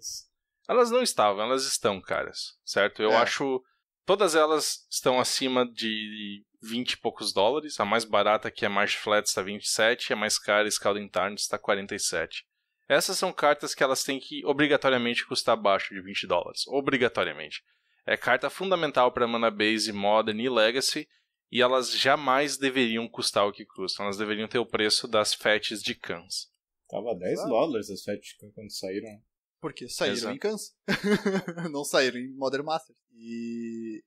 Elas não estavam, elas estão caras, certo? Eu acho... Todas elas estão acima de 20 e poucos dólares. A mais barata, que é Marsh Flats, está 27. A mais cara, Scalding Tarn, está 47. Essas são cartas que elas têm que obrigatoriamente custar abaixo de 20 dólares. Obrigatoriamente. É carta fundamental para Mana Base, Modern e Legacy. E elas jamais deveriam custar o que custam. Elas deveriam ter o preço das fetches de Khans. Tava 10 dólares as fetches quando saíram. Porque saíram em Khans. Não saíram em Modern Masters. E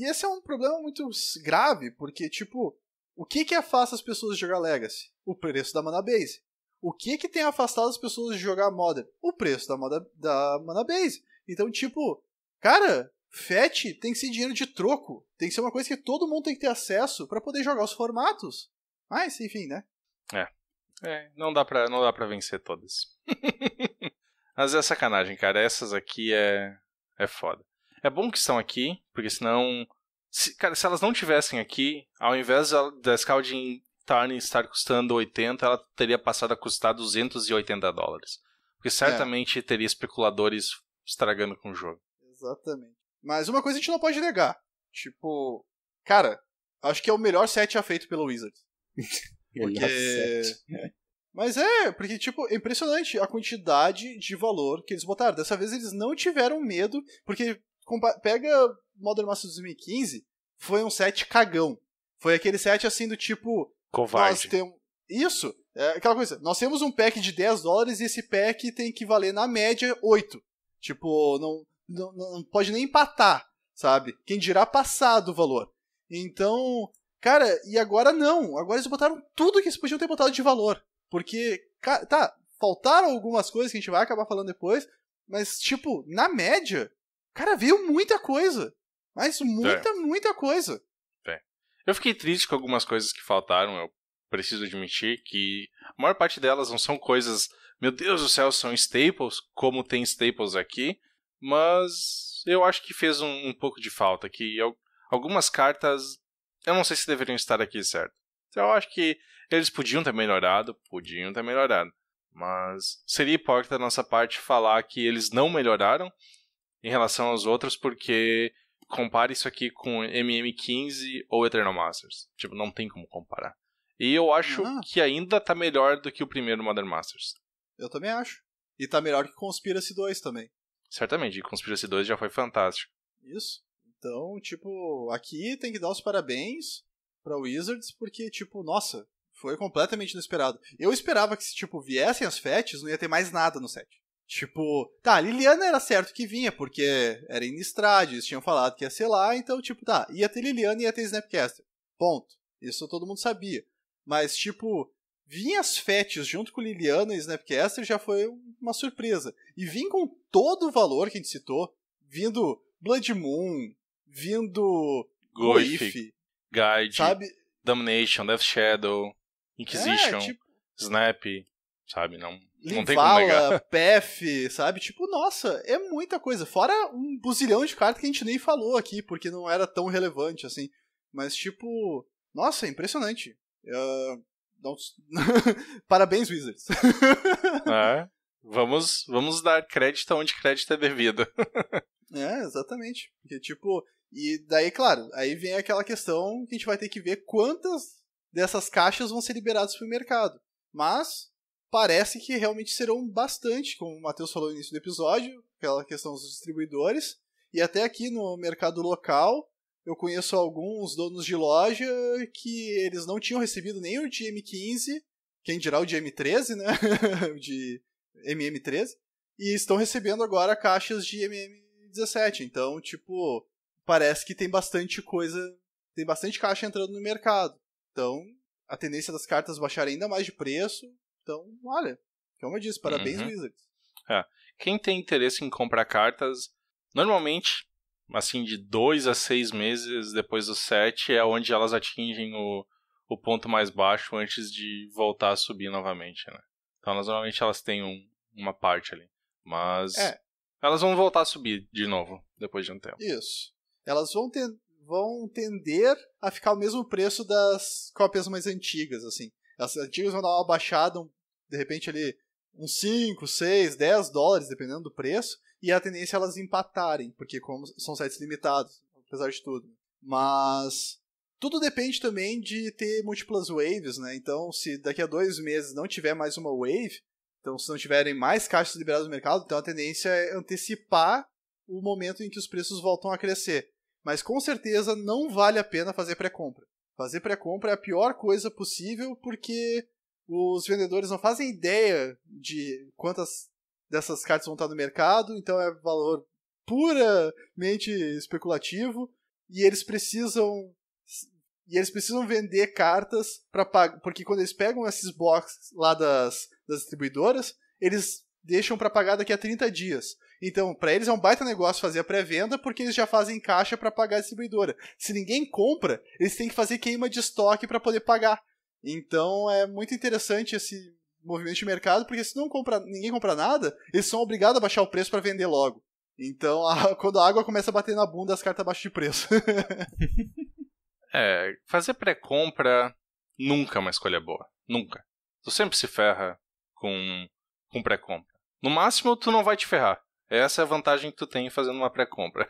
esse é um problema muito grave, porque, tipo, o que afasta as pessoas de jogar Legacy? O preço da Mana Base. O que tem afastado as pessoas de jogar Modern? O preço da Mana Base. Então, tipo, cara, fetch tem que ser dinheiro de troco. Tem que ser uma coisa que todo mundo tem que ter acesso pra poder jogar os formatos. Mas, enfim, né? Não dá pra vencer todas. Mas é sacanagem, cara. Essas aqui é foda. É bom que estão aqui, porque senão Se elas não tivessem aqui, ao invés da Scalding Tarn estar custando 80, ela teria passado a custar $280. Porque certamente teria especuladores estragando com o jogo. Exatamente. Mas uma coisa a gente não pode negar. Tipo, cara, acho que é o melhor set já feito pelo Wizards. Porque... Mas porque, tipo, é impressionante a quantidade de valor que eles botaram. Dessa vez eles não tiveram medo, porque pega Modern Masters 2015, foi um set cagão. Foi aquele set assim do tipo... Covarde. Nós temos... Isso, aquela coisa. Nós temos um pack de $10 e esse pack tem que valer, na média, 8. Tipo, não pode nem empatar, sabe? Quem dirá passar do valor. Então, cara, e agora não. Agora eles botaram tudo que eles podiam ter botado de valor. Porque, tá, faltaram algumas coisas que a gente vai acabar falando depois, mas, tipo, na média, cara, veio muita coisa. Mas muita coisa. Eu fiquei triste com algumas coisas que faltaram, eu preciso admitir que a maior parte delas não são coisas, meu Deus do céu, são staples, como tem staples aqui, mas eu acho que fez um pouco de falta, que algumas cartas, eu não sei se deveriam estar aqui, certo? Então eu acho que eles podiam ter melhorado, mas seria hipócrita da nossa parte falar que eles não melhoraram em relação aos outros, porque compare isso aqui com MM15 ou Eternal Masters. Tipo, não tem como comparar. E eu acho que ainda tá melhor do que o primeiro Modern Masters. Eu também acho. E tá melhor que Conspiracy 2 também. Certamente, e Conspiracy 2 já foi fantástico. Isso. Então, tipo, aqui tem que dar os parabéns pra Wizards, porque, tipo, nossa, foi completamente inesperado. Eu esperava que se, tipo, viessem as fetches, não ia ter mais nada no set. Tipo, tá, Liliana era certo que vinha, porque era Innistrad, eles tinham falado que ia ser lá, então, tipo, tá, ia ter Liliana e ia ter Snapcaster. Ponto. Isso todo mundo sabia. Mas, tipo, vir as fetches junto com Liliana e Snapcaster já foi uma surpresa. E vir com todo o valor que a gente citou, vindo Blood Moon, vindo Goif, Guide, sabe? Domination, Death Shadow, Inquisition, tipo, Snap, sabe? Não tem como Livala, negar. PF, sabe? Tipo, nossa, é muita coisa. Fora um buzilhão de cartas que a gente nem falou aqui, porque não era tão relevante, assim. Mas, tipo, nossa, é impressionante. Parabéns, Wizards. Vamos dar crédito onde crédito é devido. Exatamente. Porque, tipo, e daí, claro, aí vem aquela questão que a gente vai ter que ver quantas dessas caixas vão ser liberadas para o mercado. Mas parece que realmente serão bastante, como o Matheus falou no início do episódio, aquela questão dos distribuidores. E até aqui no mercado local, eu conheço alguns donos de loja que eles não tinham recebido nem o de M15, quem dirá o de M13, né? O de MM13. E estão recebendo agora caixas de MM17. Então, tipo, parece que tem bastante coisa, tem bastante caixa entrando no mercado. Então, a tendência das cartas baixarem ainda mais de preço. Então, olha, como eu disse, parabéns, Wizards. Quem tem interesse em comprar cartas, normalmente, assim, de 2 a 6 meses depois do set, é onde elas atingem o ponto mais baixo antes de voltar a subir novamente, né? Então, normalmente elas têm uma parte ali. Mas elas vão voltar a subir de novo, depois de um tempo. Isso. Elas vão tender a ficar o mesmo preço das cópias mais antigas, assim. As antigas vão dar uma baixada, de repente ali, uns 5, 6, 10 dólares, dependendo do preço, e a tendência é elas empatarem, porque como são sets limitados, apesar de tudo. Mas tudo depende também de ter múltiplas waves, né? Então, se daqui a 2 meses não tiver mais uma wave, então se não tiverem mais caixas liberadas no mercado, então a tendência é antecipar o momento em que os preços voltam a crescer. Mas com certeza não vale a pena fazer pré-compra. Fazer pré-compra é a pior coisa possível, porque os vendedores não fazem ideia de quantas dessas cartas vão estar no mercado, então é valor puramente especulativo, e eles precisam vender cartas para pagar, porque quando eles pegam esses boxes lá das distribuidoras, eles deixam para pagar daqui a 30 dias. Então, para eles é um baita negócio fazer a pré-venda, porque eles já fazem caixa para pagar a distribuidora. Se ninguém compra, eles têm que fazer queima de estoque para poder pagar. Então, é muito interessante esse movimento de mercado, porque se ninguém compra nada, eles são obrigados a baixar o preço para vender logo. Então, quando a água começa a bater na bunda, as cartas baixam de preço. Fazer pré-compra nunca é uma escolha boa. Nunca. Tu sempre se ferra com pré-compra. No máximo, tu não vai te ferrar. Essa é a vantagem que tu tem fazendo uma pré-compra.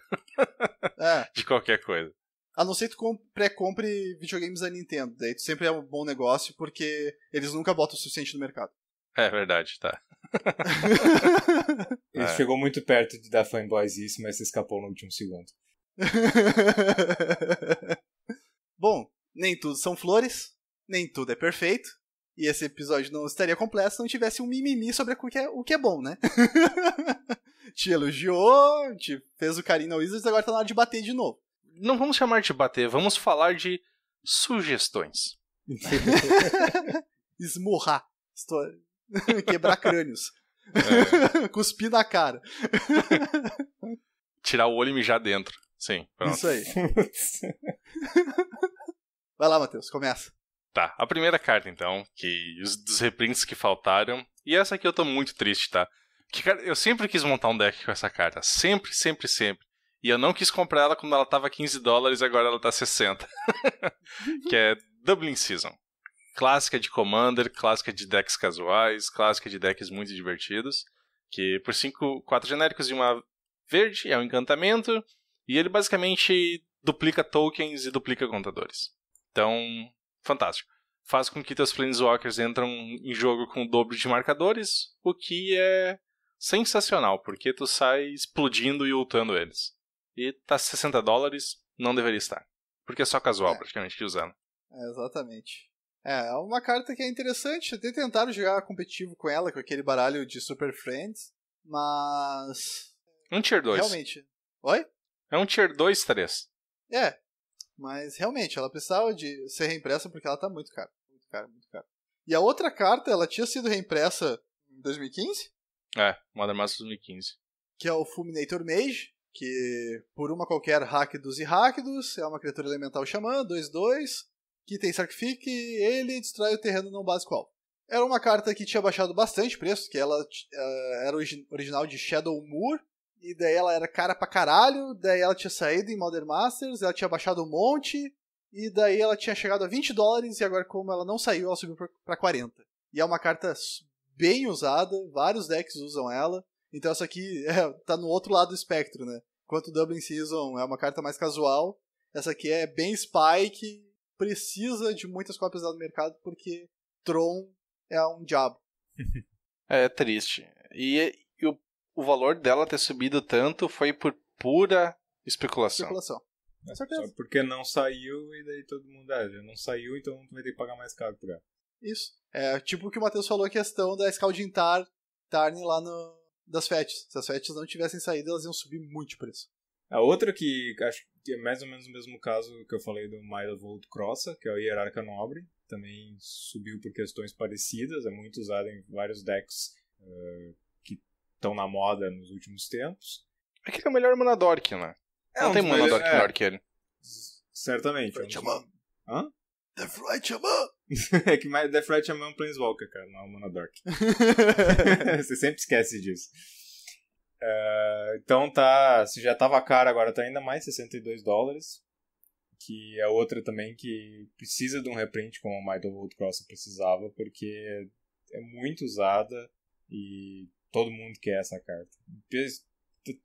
De qualquer coisa. A não ser que tu pré-compre videogames da Nintendo. Daí tu sempre é um bom negócio, porque eles nunca botam o suficiente no mercado. É verdade, tá. Ele chegou muito perto de dar fanboys isso, mas se escapou no último segundo. Bom, nem tudo são flores, nem tudo é perfeito. E esse episódio não estaria completo se não tivesse um mimimi sobre o que é bom, né? Te elogiou, te fez o carinho na Wizards, agora tá na hora de bater de novo. Não vamos chamar de bater, vamos falar de sugestões. Esmurrar. Quebrar crânios. Cuspir na cara. Tirar o olho e mijar dentro. Sim, pronto. Isso aí. Vai lá, Matheus, começa. Tá, a primeira carta então, dos reprints que faltaram. E essa aqui eu tô muito triste, tá? Que, cara, eu sempre quis montar um deck com essa carta. Sempre, sempre, sempre. E eu não quis comprar ela quando ela tava $15 e agora ela tá 60. Que é Dublin Season. Clássica de Commander, clássica de decks casuais, clássica de decks muito divertidos. Que por 4 genéricos e uma verde é um encantamento. E ele basicamente duplica tokens e duplica contadores. Então, fantástico. Faz com que teus Planeswalkers entram em jogo com o dobro de marcadores, o que é sensacional, porque tu sai explodindo e ultando eles. E tá $60, não deveria estar. Porque é só casual, praticamente, que usando. Exatamente. É uma carta que é interessante. Até tentaram jogar competitivo com ela, com aquele baralho de Super Friends, mas... Um Tier 2. Realmente. Oi? É um Tier 2, 3. Mas realmente, ela precisava de ser reimpressa porque ela tá muito cara. Muito cara, muito cara. E a outra carta, ela tinha sido reimpressa em 2015? Modern Masters 2015. Que é o Fulminator Mage, que por uma qualquer Rakdos e Rakdos, é uma criatura elemental xamã, 2/2, que tem Sacrifice, ele destrói o terreno não básico alvo. Era uma carta que tinha baixado bastante preço, que ela era original de Shadow Moor, e daí ela era cara pra caralho, daí ela tinha saído em Modern Masters, ela tinha baixado um monte, e daí ela tinha chegado a $20, e agora como ela não saiu, ela subiu pra 40. E é uma carta bem usada, vários decks usam ela, então essa aqui tá no outro lado do espectro, né? Enquanto Dublin Season é uma carta mais casual, essa aqui é bem spike, precisa de muitas cópias lá no mercado, porque Tron é um diabo. É triste. E o valor dela ter subido tanto foi por pura especulação. Com certeza. Só porque não saiu e daí todo mundo já não saiu, então tu vai ter que pagar mais caro por ela. Isso. É tipo o que o Matheus falou, a questão da Scalding Tarn lá das FETs. Se as FETs não tivessem saído, elas iam subir muito de preço. A outra que acho que é mais ou menos o mesmo caso que eu falei do Might of Old Crossa, que é o Hierarca Nobre, também subiu por questões parecidas, é muito usado em vários decks que estão na moda nos últimos tempos. Aquele é o melhor Monadork, né? Não tem Monadork melhor que ele. Certamente. Hã? Deathlight Shaman! É que Deathlight Shaman é um Planeswalker, cara, não é um Monadork. Você sempre esquece disso. Então se já tava caro, agora tá ainda mais $62, que é outra também que precisa de um reprint como a Might of Old Cross precisava, porque é muito usada e todo mundo quer essa carta.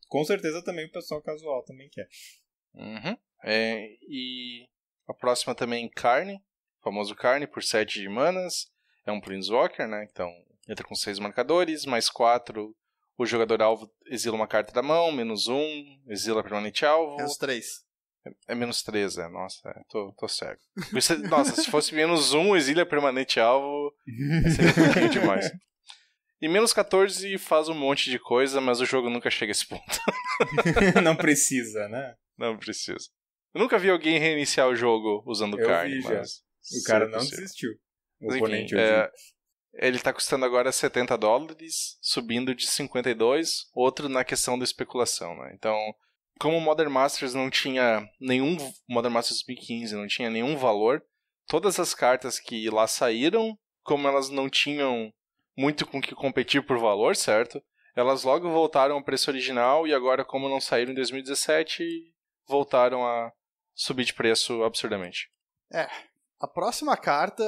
Com certeza também o pessoal casual também quer. Uhum. E a próxima também, Carne, famoso Carne, por 7 de manas, é um Planeswalker, né? Então entra com 6 marcadores, mais 4. O jogador alvo exila uma carta da mão, -1, exila permanente alvo. -3. É -3, nossa, tô cego. Nossa, se fosse -1, exila permanente alvo, seria um pouquinho demais. E -14 faz um monte de coisa, mas o jogo nunca chega a esse ponto. Não precisa, né? Não precisa. Eu nunca vi alguém reiniciar o jogo usando Carne, mas... O cara não desistiu. O oponente ele tá custando agora $70, subindo de 52, outro na questão da especulação, né? Então, como o Modern Masters não tinha nenhum... Modern Masters 2015 não tinha nenhum valor, todas as cartas que lá saíram, como elas não tinham muito com que competir por valor, certo? elas logo voltaram ao preço original e agora, como não saíram em 2017, voltaram a subir de preço absurdamente. A próxima carta,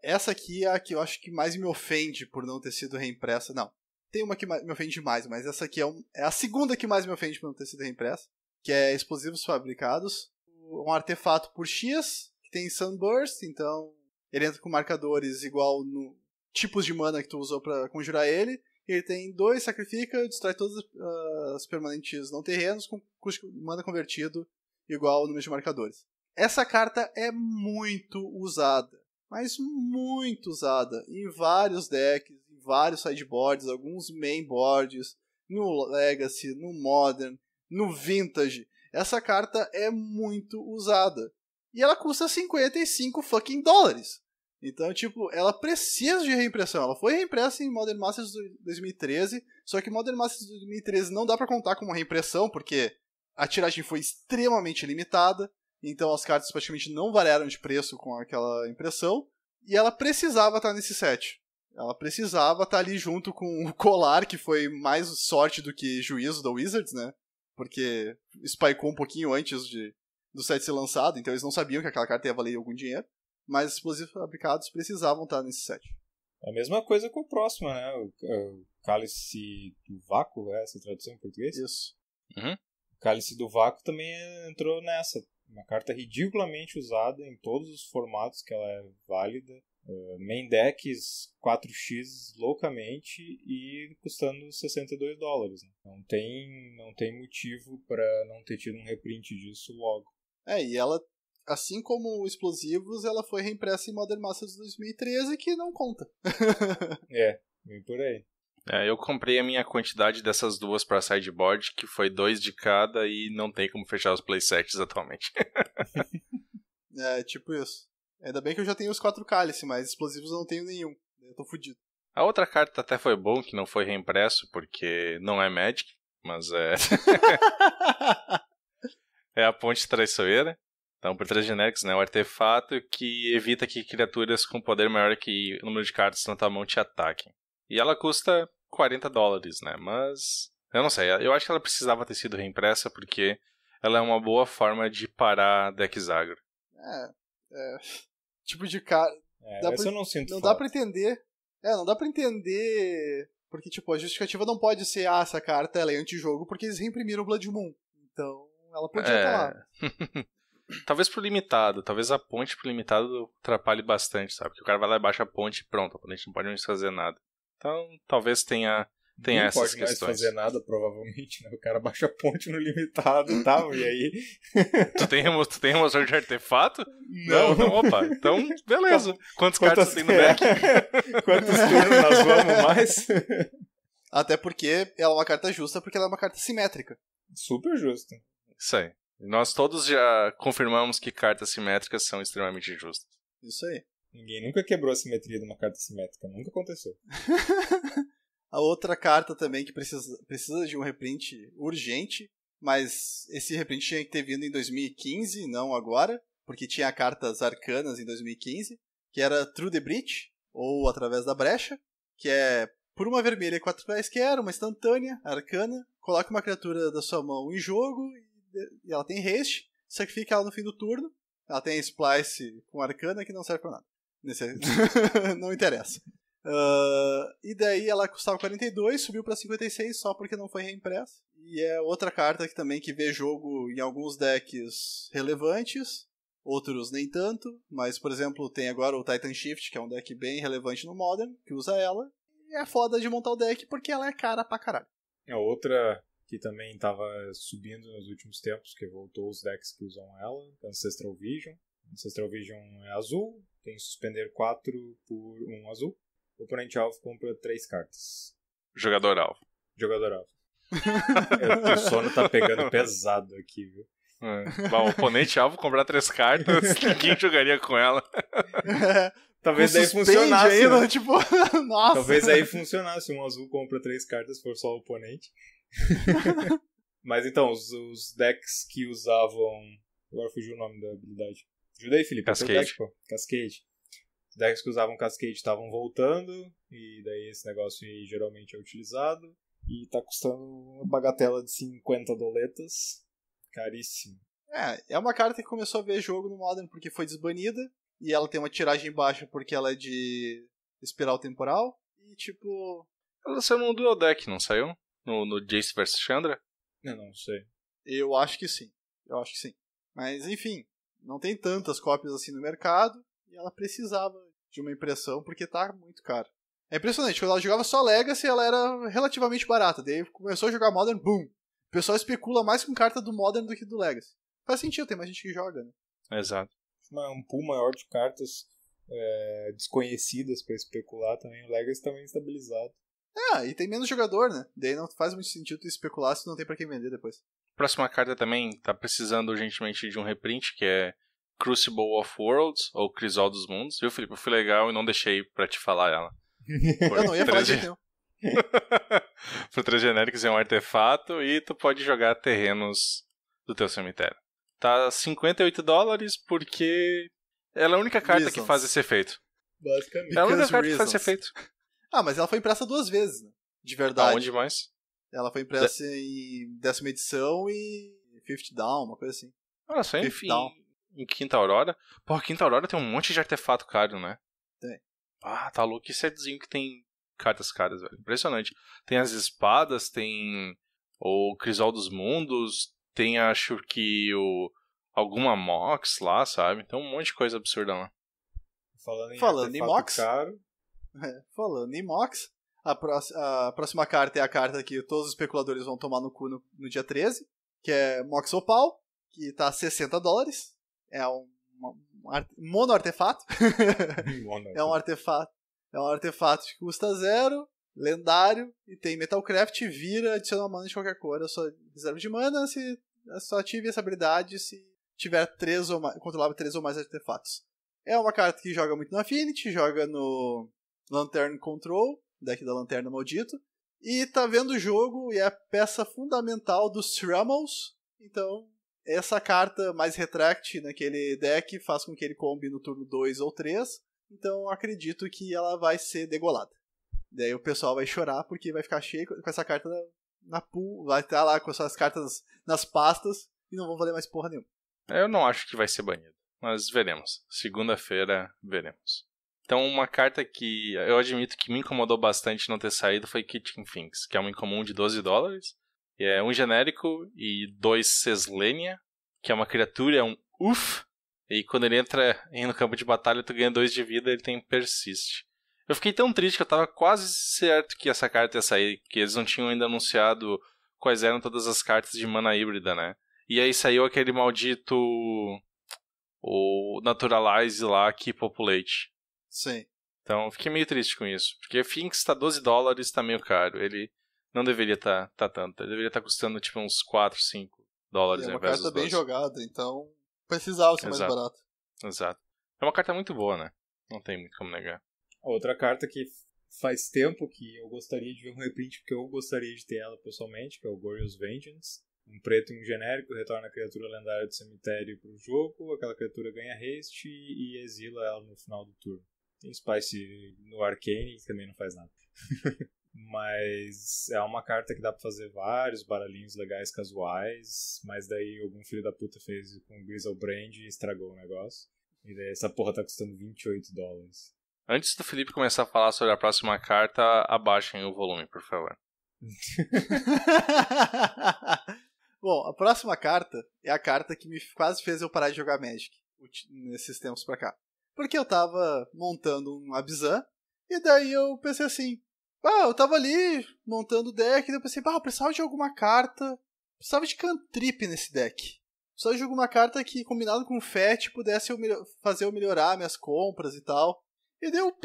essa aqui é a que eu acho que mais me ofende por não ter sido reimpressa. Não, tem uma que me ofende mais, mas essa aqui é a segunda que mais me ofende por não ter sido reimpressa, que é explosivos fabricados. Um artefato por X, que tem Sunburst, então ele entra com marcadores igual no tipos de mana que tu usou pra conjurar ele. Ele tem 2, sacrifica, destrói todas as permanentes não terrenos com custo de mana convertido igual ao número de marcadores. Essa carta é muito usada, mas muito usada em vários decks, em vários sideboards, alguns mainboards, no Legacy, no Modern, no Vintage. Essa carta é muito usada. E ela custa 55 fucking dólares. Então, tipo, ela precisa de reimpressão. Ela foi reimpressa em Modern Masters 2013, só que Modern Masters 2013 não dá pra contar como reimpressão, porque a tiragem foi extremamente limitada, então as cartas praticamente não variaram de preço com aquela impressão, e ela precisava estar nesse set. Ela precisava estar ali junto com o colar, que foi mais sorte do que juízo da Wizards, né? Porque spikeou um pouquinho antes do set ser lançado, então eles não sabiam que aquela carta ia valer algum dinheiro. Mas explosivos fabricados precisavam estar nesse set. A mesma coisa com o próximo, né? O Cálice do Vácuo, é essa a tradução em português? Isso. Uhum. O Cálice do Vácuo também entrou nessa. Uma carta ridiculamente usada em todos os formatos que ela é válida. Main decks 4x loucamente e custando 62 dólares. Né? Não tem motivo para não ter tido um reprint disso logo. E ela, assim como explosivos, ela foi reimpressa em Modern Masters 2013, que não conta. Vem por aí. Eu comprei a minha quantidade dessas duas pra sideboard, que foi 2 de cada, e não tem como fechar os playsets atualmente. Tipo isso. Ainda bem que eu já tenho os 4 cálices, mas explosivos eu não tenho nenhum. Eu tô fudido. A outra carta até foi bom que não foi reimpresso, porque não é Magic, mas é... é a Ponte Traiçoeira. Então, por 3 genéricos, né? Um artefato que evita que criaturas com poder maior que o número de cartas na tua mão te ataquem. E ela custa 40 dólares, né? Mas... eu não sei, eu acho que ela precisava ter sido reimpressa, porque ela é uma boa forma de parar decks agro. Tipo de cara... essa eu não sinto Não falta. dá pra entender... não dá pra entender... Porque, tipo, a justificativa não pode ser essa carta ela é anti-jogo, porque eles reimprimiram o Blood Moon. Então, ela podia estar lá. Talvez pro limitado, talvez a ponte pro limitado atrapalhe bastante, sabe? Porque o cara vai lá e baixa a ponte e pronto, a ponte não pode mais fazer nada. Então, talvez tenha essas pode questões. Mais fazer nada, provavelmente, né? O cara baixa a ponte no limitado e tal, e aí... Tu tem remotor de artefato? Não. Opa, então, beleza. Quantas cartas tem no deck? Quantos turnos nós vamos mais? Até porque ela é uma carta justa, porque ela é uma carta simétrica. Super justa. Isso aí. Nós todos já confirmamos que cartas simétricas são extremamente justas. Isso aí. Ninguém nunca quebrou a simetria de uma carta simétrica. Nunca aconteceu. A outra carta também que precisa de um reprint urgente, mas esse reprint tinha que ter vindo em 2015, não agora, porque tinha cartas arcanas em 2015, que era Through the Breach, ou Através da Brecha, que é por uma vermelha e 4 quaisquer, uma instantânea, arcana, coloca uma criatura da sua mão em jogo, e ela tem haste, sacrifica ela no fim do turno, ela tem splice com arcana que não serve pra nada. Não interessa. E daí ela custava 42, subiu pra 56 só porque não foi reimpressa. E é outra carta que também que vê jogo em alguns decks relevantes, outros nem tanto, mas por exemplo tem agora o Titan Shift, que é um deck bem relevante no Modern, que usa ela, e é foda de montar o deck porque ela é cara pra caralho. É outra que também estava subindo nos últimos tempos, que voltou os decks que usam ela, Ancestral Vision. Ancestral Vision é azul, tem Suspender 4 por 1 azul. O oponente alvo compra 3 cartas. Jogador alvo. O sono tá pegando pesado aqui, viu? O oponente alvo comprar 3 cartas, ninguém jogaria com ela. Talvez aí funcionasse. Ainda, né? Tipo, nossa. Talvez aí funcionasse. Um azul compra 3 cartas, for só o oponente. Mas então, os decks que usavam... Agora fugiu o nome da habilidade. Ajuda aí, Felipe. Cascade. Cascade. Os decks que usavam Cascade estavam voltando, e daí esse negócio aí geralmente é utilizado. E tá custando uma bagatela de 50 doletas. Caríssimo. É uma carta que começou a ver jogo no Modern porque foi desbanida. E ela tem uma tiragem baixa porque ela é de espiral temporal. E tipo... Ela saiu no Dual Deck, não saiu? No Jace vs Chandra? Eu não sei. Eu acho que sim. Mas enfim, não tem tantas cópias assim no mercado. E ela precisava de uma impressão porque tá muito caro. É impressionante, quando ela jogava só Legacy, ela era relativamente barata. Daí começou a jogar Modern, boom! O pessoal especula mais com carta do Modern do que do Legacy. Faz sentido, tem mais gente que joga, né? Exato. Um pool maior de cartas desconhecidas pra especular também. O Legacy tá meio estabilizado. E tem menos jogador, né? Daí não faz muito sentido tu especular se não tem pra quem vender depois. Próxima carta também tá precisando urgentemente de um reprint, que é Crucible of Worlds, ou Crisol dos Mundos. Viu, Felipe? Eu fui legal e não deixei pra te falar ela. Eu não ia falar de jeito nenhum. Por 3 genéricos é um artefato e tu pode jogar terrenos do teu cemitério. Tá $58 porque ela é a única carta que faz esse efeito. Basicamente. É a única carta que faz esse efeito. Mas ela foi impressa 2 vezes, né? De verdade. Aonde mais? Ela foi impressa em 10ª edição e 5th Down, uma coisa assim. Olha só, em Quinta Aurora. Porra, Quinta Aurora tem um monte de artefato caro, né? Tem. Tá louco. Que setzinho que tem cartas caras, velho. Impressionante. Tem as espadas, tem o Crisol dos Mundos, tem acho que alguma Mox lá, sabe? Tem um monte de coisa absurda lá. Falando em Mox, caro. Falando em Mox, a próxima carta é a carta que todos os especuladores vão tomar no cu no dia 13, que é Mox Opal, que tá $60. É um mono-artefato. É um artefato que custa 0, lendário, e tem Metalcraft, vira, adiciona mana de qualquer cor a sua reserva de mana, se só ative essa habilidade se tiver controlável 3 ou mais artefatos. É uma carta que joga muito no Affinity, joga no Lantern Control, deck da Lanterna Maldito, e tá vendo o jogo e é a peça fundamental dos Thrummels. Então, essa carta mais retract naquele deck faz com que ele combe no turno 2 ou 3. Então, acredito que ela vai ser degolada. Daí o pessoal vai chorar porque vai ficar cheio com essa carta na pool, vai estar lá com essas cartas nas pastas e não vão valer mais porra nenhuma. Eu não acho que vai ser banido, mas veremos. Segunda-feira, veremos. Então, uma carta que eu admito que me incomodou bastante não ter saído foi Kitchen Finks, que é uma incomum de $12. E é um genérico e 2 Seslenia, que é uma criatura, é um UF. E quando ele entra no campo de batalha, tu ganha 2 de vida e ele tem Persist. Eu fiquei tão triste que eu tava quase certo que essa carta ia sair, que eles não tinham ainda anunciado quais eram todas as cartas de mana híbrida, né? E aí saiu aquele maldito o Naturalize lá que Populate. Sim. Então eu fiquei meio triste com isso, porque Finks tá $12, tá meio caro. Ele não deveria tá tanto, ele deveria estar custando tipo uns 4, 5 dólares ao invés dos 12. É uma carta bem jogada, então precisava ser mais barato. Exato. É uma carta muito boa, né? Não tem muito como negar. Outra carta que faz tempo que eu gostaria de ver um reprint, porque eu gostaria de ter ela pessoalmente, que é o Goryo's Vengeance. Um preto e um genérico, retorna a criatura lendária do cemitério pro jogo, aquela criatura ganha haste e exila ela no final do turno. Tem Spice no Arcane, que também não faz nada. Mas é uma carta que dá pra fazer vários baralhinhos legais casuais, mas daí algum filho da puta fez com Griselbrand e estragou o negócio. E daí essa porra tá custando $28. Antes do Felipe começar a falar sobre a próxima carta, abaixem o volume, por favor. Bom, a próxima carta é a carta que me quase fez eu parar de jogar Magic nesses tempos pra cá. Porque eu tava montando um Abzan, e daí eu pensei assim, eu tava ali montando o deck, e eu pensei, eu precisava de alguma carta, precisava de cantrip nesse deck. Precisava de alguma carta que, combinado com o FET, pudesse fazer eu melhorar minhas compras e tal. E deu,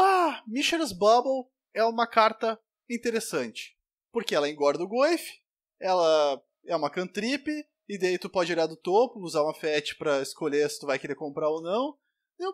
Mishra's Bubble é uma carta interessante. Porque ela engorda o Goif, ela é uma cantrip, e daí tu pode olhar do topo, usar uma FET pra escolher se tu vai querer comprar ou não. Deu,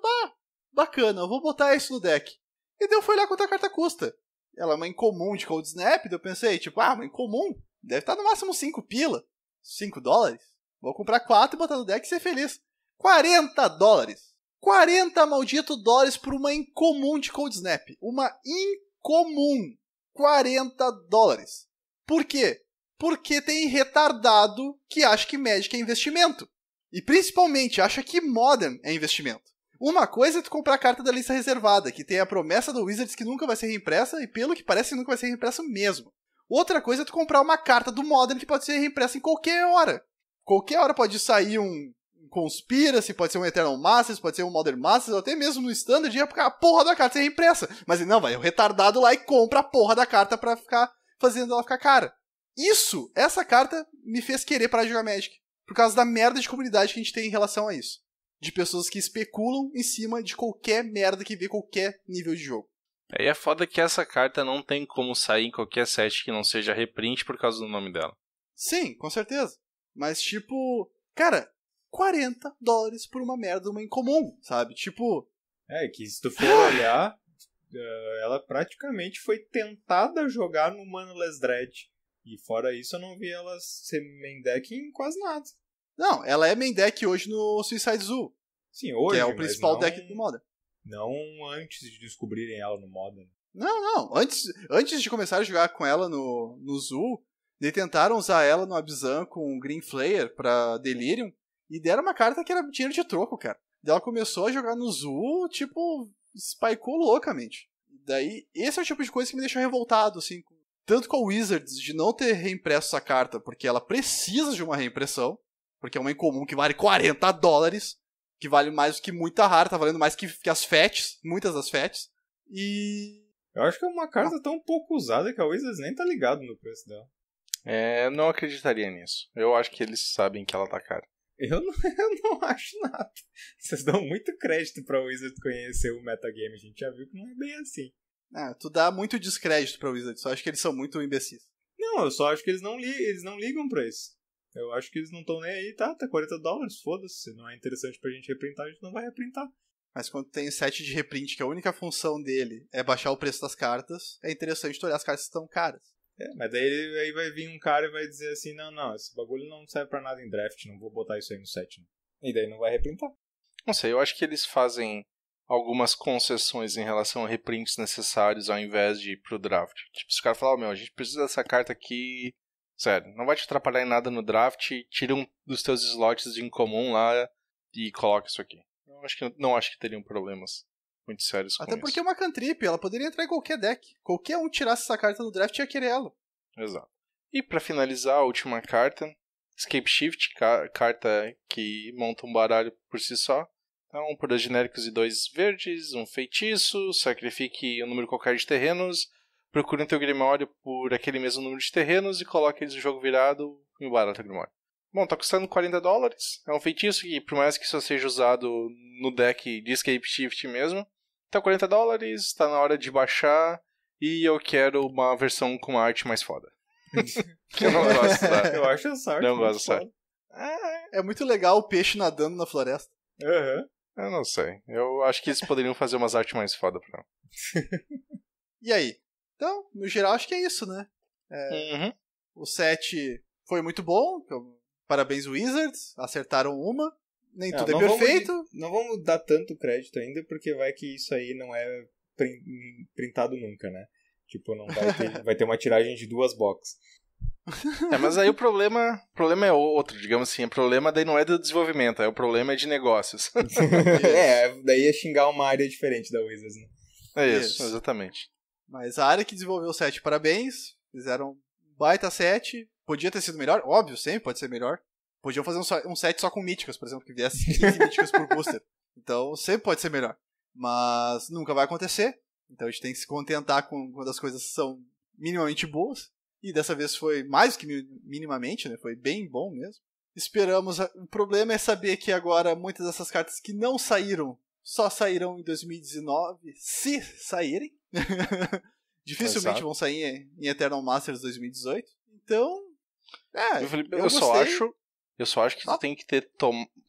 bacana, eu vou botar isso no deck. E daí eu fui olhar quanto a carta custa. Ela é uma incomum de Cold Snap, daí eu pensei, uma incomum, deve estar no máximo 5 pila. $5? Vou comprar 4 e botar no deck e ser feliz. $40! 40 maldito dólares por uma incomum de Cold Snap. Uma incomum. $40. Por quê? Porque tem retardado que acha que Magic é investimento. E principalmente acha que Modern é investimento. Uma coisa é tu comprar a carta da lista reservada, que tem a promessa do Wizards que nunca vai ser reimpressa, e pelo que parece nunca vai ser reimpressa mesmo. Outra coisa é tu comprar uma carta do Modern que pode ser reimpressa em qualquer hora. Qualquer hora pode sair um Conspiracy, pode ser um Eternal Masters, pode ser um Modern Masters, ou até mesmo no Standard, a porra da carta ser reimpressa. Mas não, vai o retardado lá e compra a porra da carta pra ficar fazendo ela ficar cara. Essa carta me fez querer parar de jogar Magic. Por causa da merda de comunidade que a gente tem em relação a isso. De pessoas que especulam em cima de qualquer merda que vê qualquer nível de jogo. E é foda que essa carta não tem como sair em qualquer set que não seja reprint por causa do nome dela. Sim, com certeza. Mas tipo, cara, $40 por uma merda, uma incomum, sabe? Tipo... que se tu for olhar, ela praticamente foi tentada jogar no Manoless Dread. E fora isso, eu não vi ela ser main deck em quase nada. Não, ela é main deck hoje no Suicide Zoo. Sim, hoje, que é o principal deck do Modern. Não antes de descobrirem ela no Modern. Não. Antes de começar a jogar com ela no Zoo, eles tentaram usar ela no Abzan com Green Flare pra Delirium. E deram uma carta que era dinheiro de troco, cara. Daí ela começou a jogar no Zoo, tipo, spikeou loucamente. Daí, esse é o tipo de coisa que me deixou revoltado, assim, tanto com a Wizards de não ter reimpresso essa carta, porque ela precisa de uma reimpressão, porque é uma incomum que vale $40, que vale mais do que muita rara, tá valendo mais que as FATs, muitas das FATs, e... Eu acho que é uma carta tão pouco usada que a Wizards nem tá ligado no preço dela. Eu não acreditaria nisso. Eu acho que eles sabem que ela tá cara. Eu não acho nada. Vocês dão muito crédito pra Wizards conhecer o metagame. A gente já viu que não é bem assim. Tu dá muito descrédito pra Wizards. Só acho que eles são muito imbecis. Não, eu só acho que eles não ligam pra isso. Eu acho que eles não estão nem aí. Tá $40, foda-se. Se não é interessante pra gente reprintar, a gente não vai reprintar. Mas quando tem set de reprint, que a única função dele é baixar o preço das cartas, é interessante tu olhar as cartas que estão caras. Mas daí aí vai vir um cara e vai dizer assim, não, esse bagulho não serve pra nada em draft, não vou botar isso aí no set. Não. E daí não vai reprintar. Não sei, eu acho que eles fazem algumas concessões em relação a reprints necessários ao invés de ir pro draft. Tipo, se o cara falar, a gente precisa dessa carta aqui, sério, não vai te atrapalhar em nada no draft, tira um dos teus slots de incomum lá e coloca isso aqui. Eu não acho que teriam problemas muito sérios com isso. Até porque é uma cantrip, ela poderia entrar em qualquer deck. Qualquer um tirasse essa carta do draft ia querer ela. Exato. E pra finalizar, a última carta, Escape Shift, carta que monta um baralho por si só. Então, por 2 genéricos e 2 verdes, um feitiço, sacrifique um número qualquer de terrenos, procure um teu Grimório por aquele mesmo número de terrenos e coloque eles no jogo virado e o barato Grimório. Bom, tá custando $40. É um feitiço que, por mais que só seja usado no deck de Escape Shift mesmo, tá $40, tá na hora de baixar e eu quero uma versão com uma arte mais foda. Que eu não gosto, tá? Eu acho essa arte não gosto dessa arte. É muito legal o peixe nadando na floresta. Eu não sei. Eu acho que eles poderiam fazer umas artes mais foda pra ela. E aí? Então, no geral, acho que é isso, né? O set foi muito bom. Parabéns, Wizards. Acertaram uma. Nem tudo é perfeito. Não vamos dar tanto crédito ainda, porque vai que isso aí não é printado nunca, né? Tipo, não vai ter uma tiragem de 2 boxes. Mas aí o problema é outro, digamos assim. O problema daí não é do desenvolvimento, o problema é de negócios. Daí é xingar uma área diferente da Wizards, né? É isso, exatamente. Mas a área que desenvolveu o set, parabéns. Fizeram um baita set. Podia ter sido melhor, óbvio, sempre pode ser melhor. Podiam fazer um set só com míticas, por exemplo, que viesse 15 míticas por booster. Então, sempre pode ser melhor. Mas nunca vai acontecer. Então a gente tem que se contentar quando as coisas são minimamente boas. E dessa vez foi mais que minimamente, né? Foi bem bom mesmo. Esperamos. O problema é saber que agora muitas dessas cartas que não saíram, só sairão em 2019, se saírem. Dificilmente vão sair em Eternal Masters 2018. Então, eu só acho que tu tem que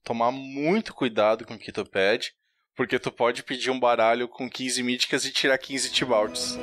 tomar muito cuidado com o que tu pede, porque tu pode pedir um baralho com 15 míticas e tirar 15 Tibalts.